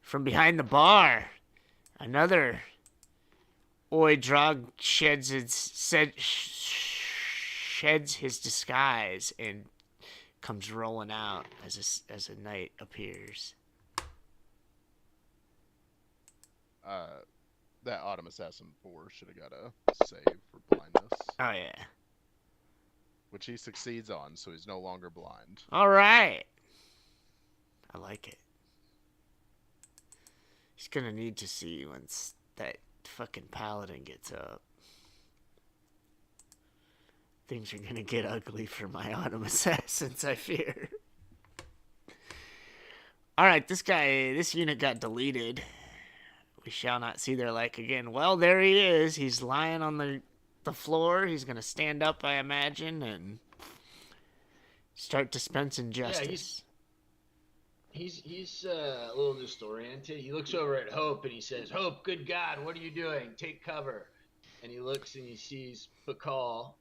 From behind the bar, another Oidrog sheds his disguise and comes rolling out as a knight appears. That Autumn Assassin 4 should have got a save for blindness, Oh yeah. which he succeeds on, so he's no longer blind. All right. I like it. He's gonna need to see once that fucking paladin gets up. Things are gonna get ugly for my Autumn Assassins, I fear. Alright, this unit got deleted. We shall not see their like again. Well, there he is. He's lying on the floor. He's gonna stand up, I imagine, and start dispensing justice. Yeah, he's a little disoriented. He looks over at Hope and he says, "Hope, good God, what are you doing? Take cover." And he looks and he sees Pakal,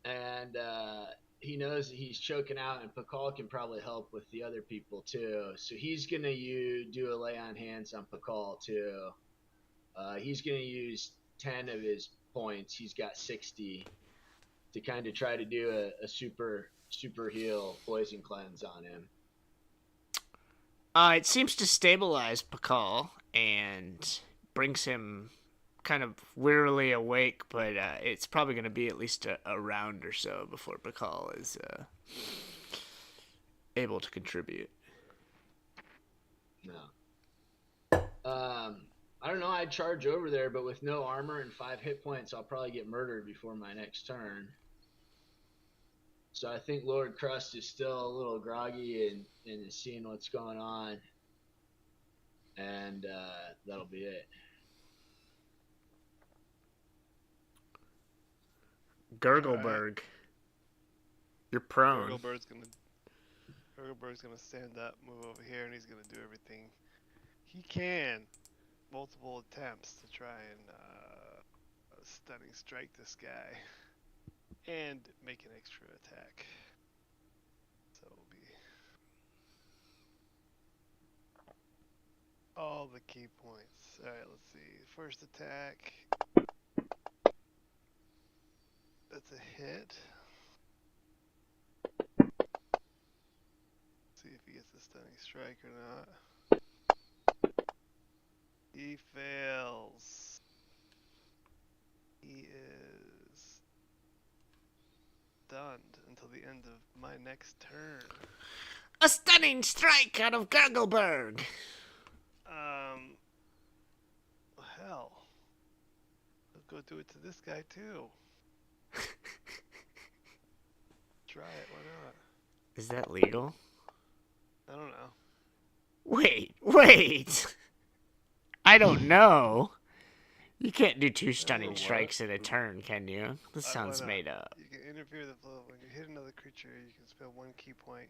and he knows that he's choking out, and Pakal can probably help with the other people too. So he's gonna do a lay on hands on Pakal too. He's gonna use 10 of his points. He's got 60 to kind of try to do a super heal poison cleanse on him. It seems to stabilize Pakal and brings him kind of wearily awake, but it's probably going to be at least a round or so before Pakal is able to contribute. No. I don't know. I'd charge over there, but with no armor and 5 hit points, I'll probably get murdered before my next turn. So I think Lord Crust is still a little groggy and is seeing what's going on. And that'll be it. Gurgleberg. You're prone. Gurgleberg's gonna stand up, move over here, and he's gonna do everything he can. Multiple attempts to try and stunning strike this guy and make an extra attack. So it'll be all the key points. Alright, let's see. First attack. That's a hit. See if he gets a stunning strike or not. He fails. He is stunned until the end of my next turn. A stunning strike out of Gurgleberg. Hell. Let's go do it to this guy too. Try it, why not? Is that legal? I don't know. Wait. I don't know. You can't do 2 stunning what? strikes in a turn, can you? This Why sounds not? made up. You can interfere the flow. When you hit another creature, you can spend 1 key point.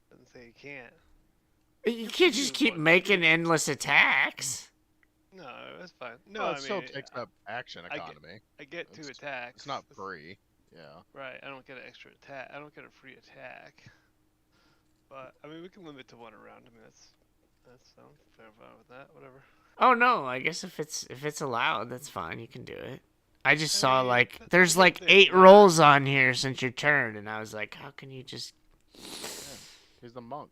Doesn't say you can't. You can't just keep making endless attacks. No, that's fine. No, Well, I it mean, still takes up action economy. I get 2 It's- attacks. It's not free. Yeah. Right, I don't get an extra attack. I don't get a free attack. But I mean, we can limit to 1 around. I mean, that's I'm fair fine with that. Whatever. Oh no, I guess if it's allowed, that's fine. You can do it. I just saw mean, like that's there's a like good 8 thing, yeah. rolls on here since your turn, and I was like, how can you just? He's the monk.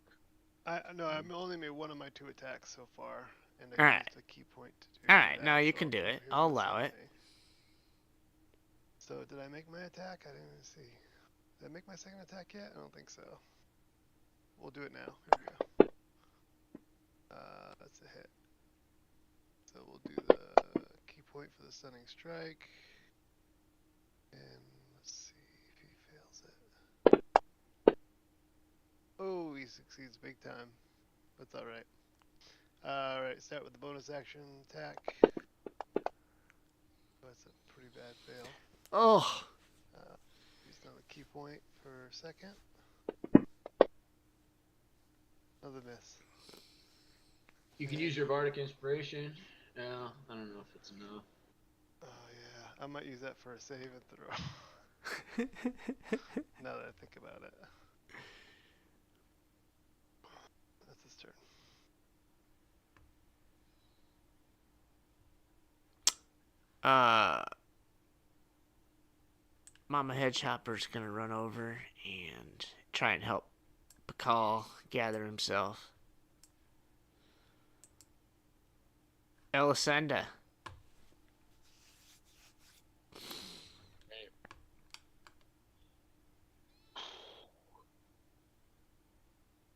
I've only made one of my 2 attacks so far, and I Alright. used a key point to do Alright, that, no, you so can do go it. here I'll for the allow same it. thing. So did I make my attack? I didn't even see. Did I make my second attack yet? I don't think so. We'll do it now. Here we go. That's a hit. So we'll do the key point for the stunning strike. And let's see if he fails it. Oh, he succeeds big time. That's alright. Alright, start with the bonus action attack. That's a pretty bad fail. Oh. He's done a key point for second. Another miss. You can use your bardic inspiration. Yeah, I don't know if it's enough. Oh yeah, I might use that for a save and throw. Now that I think about it. That's his turn. Mama Hedgehopper's gonna run over and try and help Pakal gather himself. Elisenda.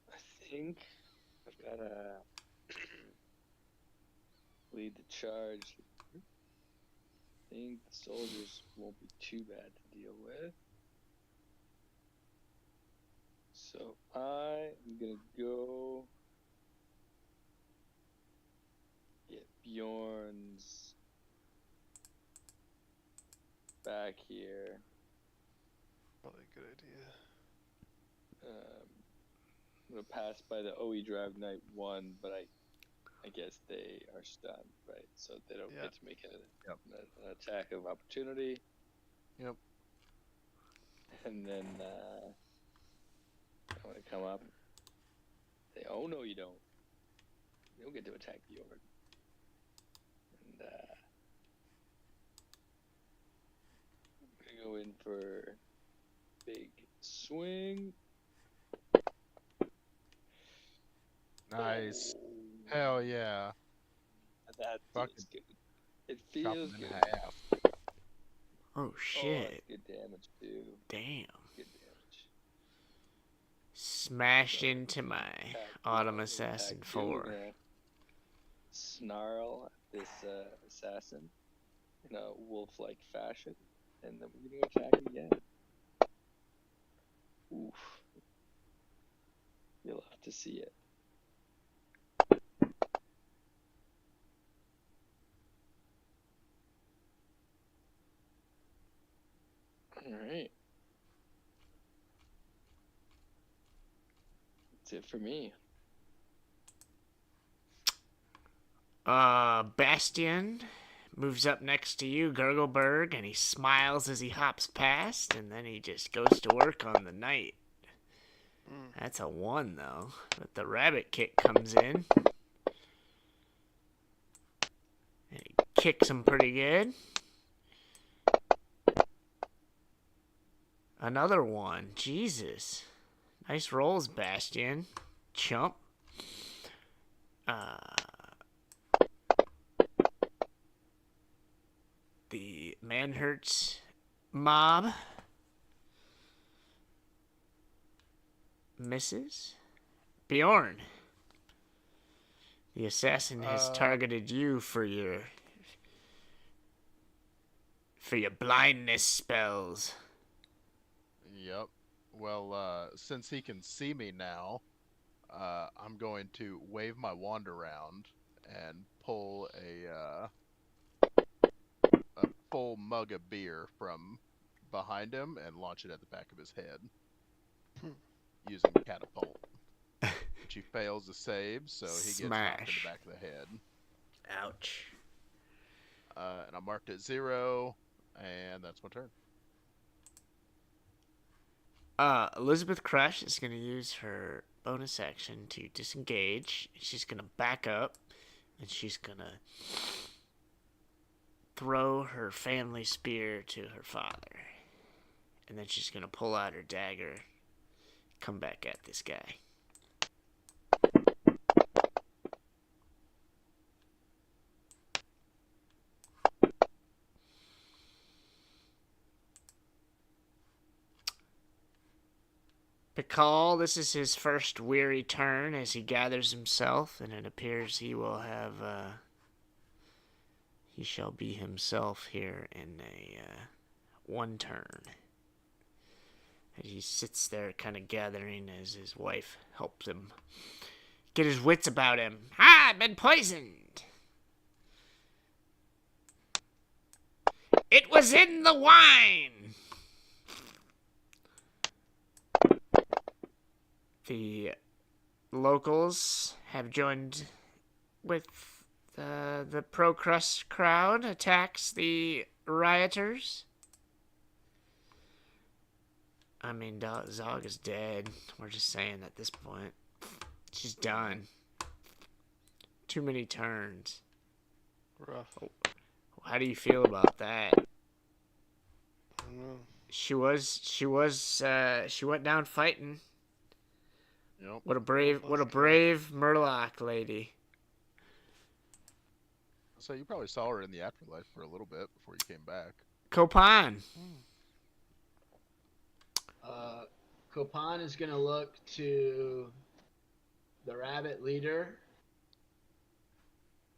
I think I've got to lead the charge. I think the soldiers won't be too bad to deal with. So I am going to go get Bjorn's back here. Probably a good idea. I'm gonna pass by the OE Drive Knight 1, but I guess they are stunned, right? So they don't get to make an attack of opportunity. Yep. And then I'm gonna come up. Say, oh no, you don't. You don't get to attack Bjorn. And I'm gonna go in for big swing. Nice. Hell yeah. That feels good. It Chop feels him in good. half. Oh Oh, shit. that's good damage too. Damn. Good damage. Smashed So, into my attack Autumn you, Assassin attack you, 4. we're gonna snarl at this assassin in a wolf-like fashion, and then we're gonna attack again. Oof. You'll have to see it. Alright. That's it for me. Bastion moves up next to you, Gurgleberg, and he smiles as he hops past, and then he just goes to work on the knight. That's a 1, though. But the rabbit kick comes in. And he kicks him pretty good. Another 1. Jesus. Nice rolls, Bastion. Chump. The Manhurts mob misses. Bjorn. The assassin has targeted you for your blindness spells. Yep. Well, since he can see me now, I'm going to wave my wand around and pull a full mug of beer from behind him and launch it at the back of his head using catapult. Which he fails to save, so he gets knocked in the back of the head. Ouch. And I marked it 0, and that's my turn. Elizabeth Crush is going to use her bonus action to disengage. She's going to back up, and she's going to throw her family spear to her father. And then she's going to pull out her dagger, come back at this guy. Pikal, this is his first weary turn as he gathers himself, and it appears he will have, he shall be himself here in a, one turn. And he sits there kind of gathering as his wife helps him get his wits about him. Ah, I've been poisoned! It was in the wine! The locals have joined with the pro-crust crowd attacks the rioters. I mean, Zog is dead. We're just saying at this point. She's done. Too many turns. Rough. How do you feel about that? I don't know. She went down fighting. Yep. What a brave Murloc lady. So you probably saw her in the afterlife for a little bit before you came back. Copan. Copan is going to look to the rabbit leader,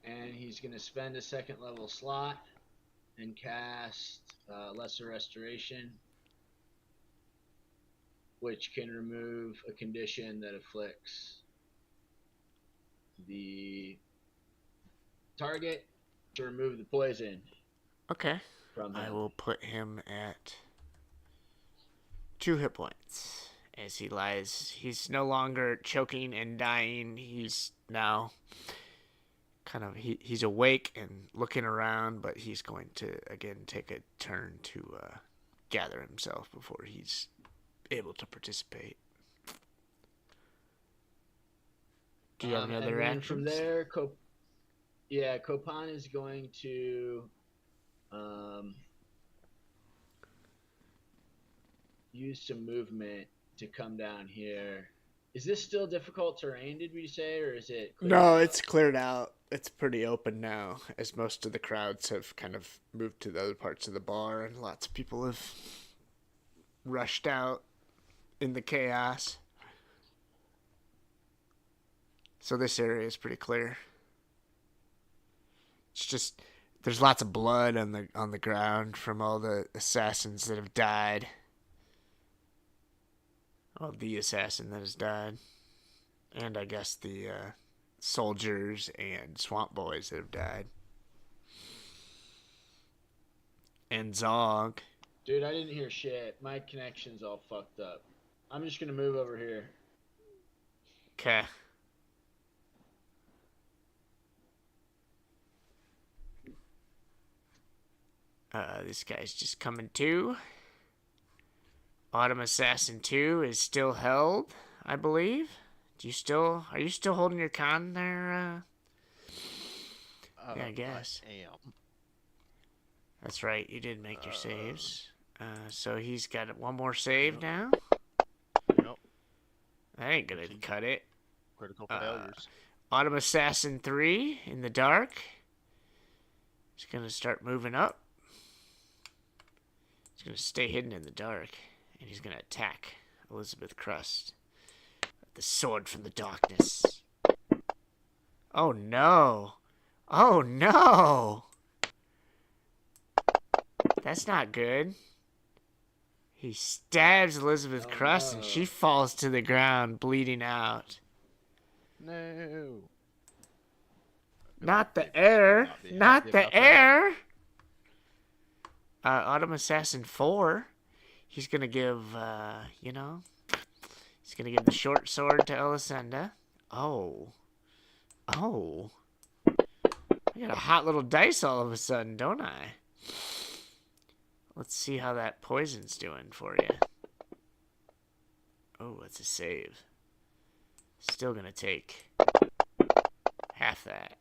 and he's going to spend a second level slot and cast Lesser Restoration, which can remove a condition that afflicts the target to remove the poison. Okay. From him. I will put him at 2 hit points as he lies. He's no longer choking and dying. He's now kind of, he's awake and looking around, but he's going to, again, take a turn to gather himself before he's able to participate. Do you have any other actions? From there, Copan is going to use some movement to come down here. Is this still difficult terrain, did we say, or is it cleared No, out? it's cleared out. It's pretty open now, as most of the crowds have kind of moved to the other parts of the bar, and lots of people have rushed out in the chaos. So this area is pretty clear. It's just there's lots of blood on the ground from all the assassins that have died. Well, the assassin that has died. And I guess the soldiers and swamp boys that have died. And Zog. Dude, I didn't hear shit. My connection's all fucked up. I'm just gonna move over here. Okay. This guy's just coming to. Autumn Assassin 2 is still held, I believe. Are you still holding your con there? Yeah, I guess. I am. That's right, you did make your saves. So he's got one more save now. Yep. That ain't gonna cut it. Critical failures. Autumn Assassin 3 in the dark. He's gonna start moving up. He's gonna stay hidden in the dark. And he's gonna attack Elizabeth Crust. The sword from the darkness. Oh no. Oh no. That's not good. He stabs Elizabeth Crust and she falls to the ground bleeding out. No. Not the air. Not the air. Autumn Assassin 4. He's gonna give, he's gonna give the short sword to Elisenda. Oh. I got a hot little dice all of a sudden, don't I? Let's see how that poison's doing for you. Oh, it's a save. Still gonna take half that.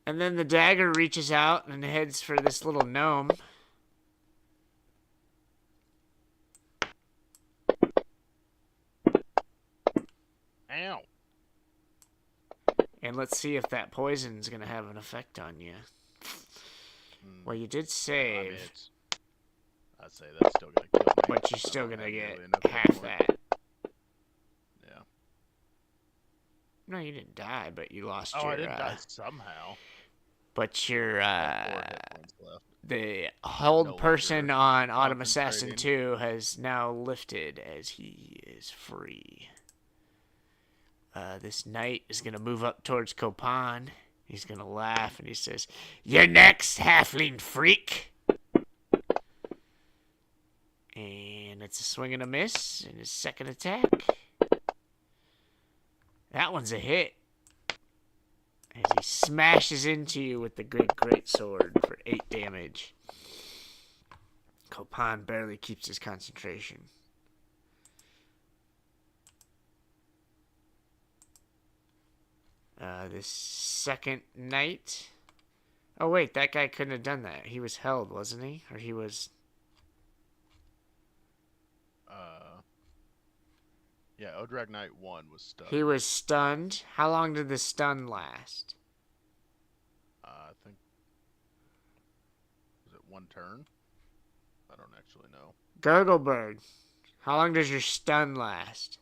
And then the dagger reaches out and heads for this little gnome. Ow. And let's see if that poison's going to have an effect on you. Well, you did save. I'd say that's still gonna kill me. but you're still gonna Not get nearly enough hit half points. that. Yeah. No, you didn't die, but you lost Oh, your. I did die somehow. But your I have 4 hit points left. the hold No person longer on Autumn Assassin concentrating. 2 has now lifted as he is free. This knight is gonna move up towards Copan. He's gonna laugh and he says, "You're next, halfling freak." And it's a swing and a miss in his second attack. That one's a hit. As he smashes into you with the great sword for 8 damage. Copan barely keeps his concentration. This second knight. Oh wait, that guy couldn't have done that. He was held, wasn't he? Or he was. Yeah, Odrag Knight 1 was stunned. He was stunned. How long did the stun last? I think. Was it 1 turn? I don't actually know. Gurgleberg, how long does your stun last?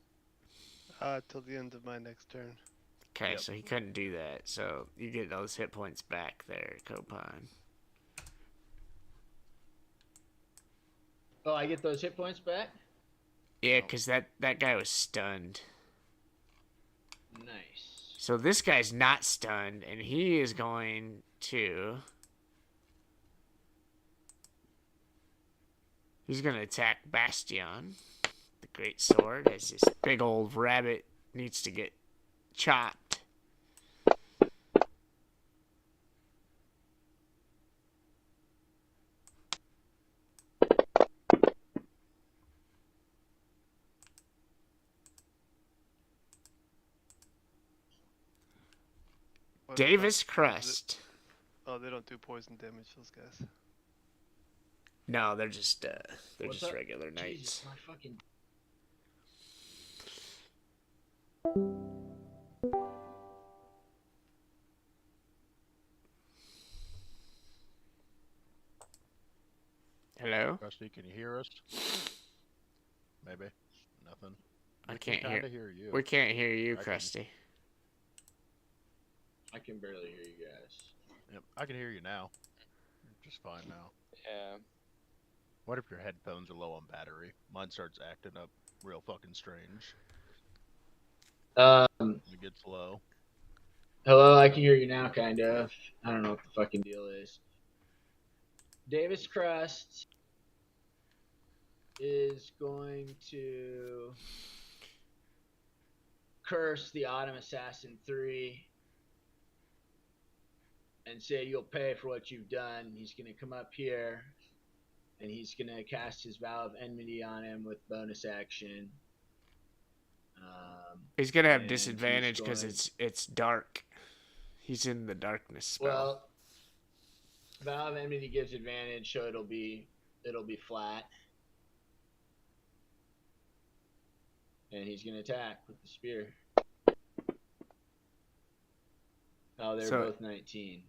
Till the end of my next turn. Okay, Yep. so he couldn't do that. So you get those hit points back there, Copan. Oh, I get those hit points back? Yeah, because that guy was stunned. Nice. So this guy's not stunned, and he is going to... He's going to attack Bastion, the great sword, as this big old rabbit needs to get chopped. What Davis about- Crust. Oh, they don't do poison damage, those guys. No, they're just What's just up? regular knights. Jesus, my fucking... Hello? Rusty, can you hear us? Maybe. Nothing. I We can't can hear. kinda hear you. We can't hear you, I can. Krusty. I can barely hear you guys. Yep, I can hear you now. Just fine now. Yeah. What if your headphones are low on battery? Mine starts acting up real fucking strange. It gets low. Hello, I can hear you now, kind of. I don't know what the fucking deal is. Davis Crust is going to curse the Autumn Assassin 3 and say you'll pay for what you've done. He's going to come up here and he's going to cast his Vow of Enmity on him with bonus action. He's gonna have and disadvantage he's because going- it's dark. He's in the darkness spell. Well, Vow of Enmity gives advantage, so it'll be flat. And he's gonna attack with the spear. Oh, they're So- both 19.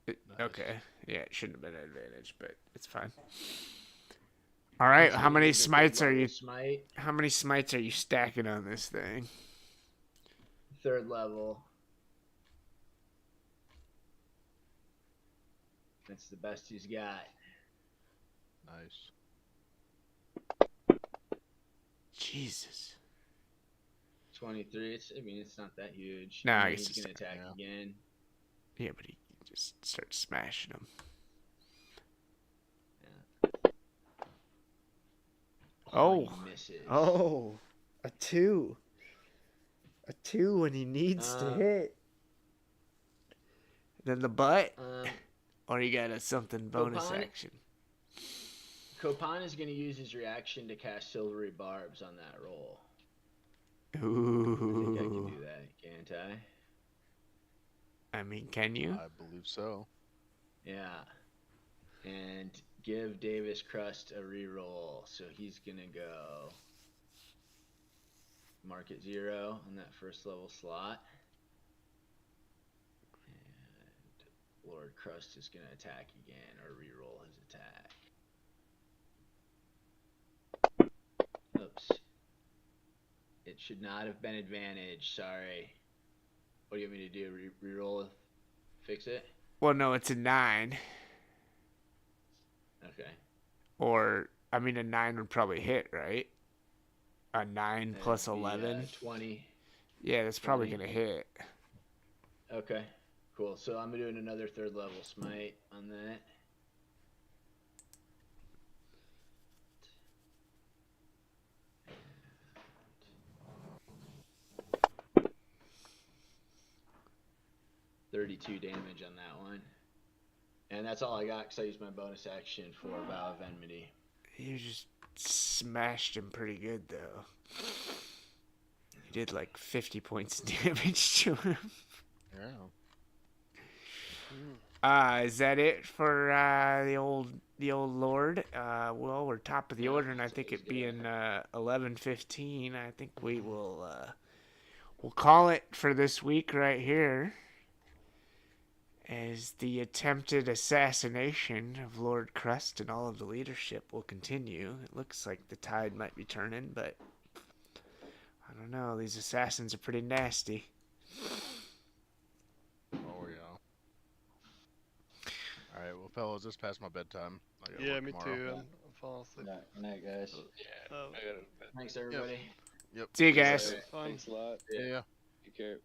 Nice. Okay, yeah, it shouldn't have been an advantage, but it's fine. All right, He's how gonna many use a smites are third you? level Smite, How many smites are you stacking on this thing? 3rd level. That's the best he's got. Nice. Jesus. 23. It's not that huge. No, And I then guess he's it's gonna attack yeah. again. Yeah, but he just starts smashing them. Oh. He misses. Oh, a 2. A 2 when he needs to hit. Then the butt, or you got a something bonus Copan? action. Copan is gonna use his reaction to cast Silvery Barbs on that roll. I think I can Ooh. do that, can't I? I mean, can you? I believe so. Yeah. And give Davis Crust a reroll. So he's gonna go mark it 0 on that 1st level slot. And Lord Crust is gonna attack again or reroll his attack. Should not have been advantage. Sorry. What do you want me to do? Reroll? Fix it? Well, no, it's a 9. Okay. Or, I mean, a 9 would probably hit, right? A 9 plus That'd be, 11. 20. Yeah, that's probably 20. going to hit. Okay. Cool. So I'm doing another 3rd level smite on that. $32 damage on that one. And that's all I got because I used my bonus action for Vow of Enmity. You just smashed him pretty good, though. You did like 50 points of damage to him. Yeah. Is that it for the old Lord? Well, we're top of the order, and I think it being 11:15, I think we will we'll call it for this week right here. As the attempted assassination of Lord Crust and all of the leadership will continue. It looks like the tide might be turning, but I don't know. These assassins are pretty nasty. Oh, yeah. Alright, well, fellas, it's past my bedtime. I gotta Yeah, work me tomorrow. too. I'm falling asleep. Good night, guys. Yeah. Oh. I gotta, Thanks, everybody. Yep. See you guys. Fun. thanks a lot. Yeah. Take care.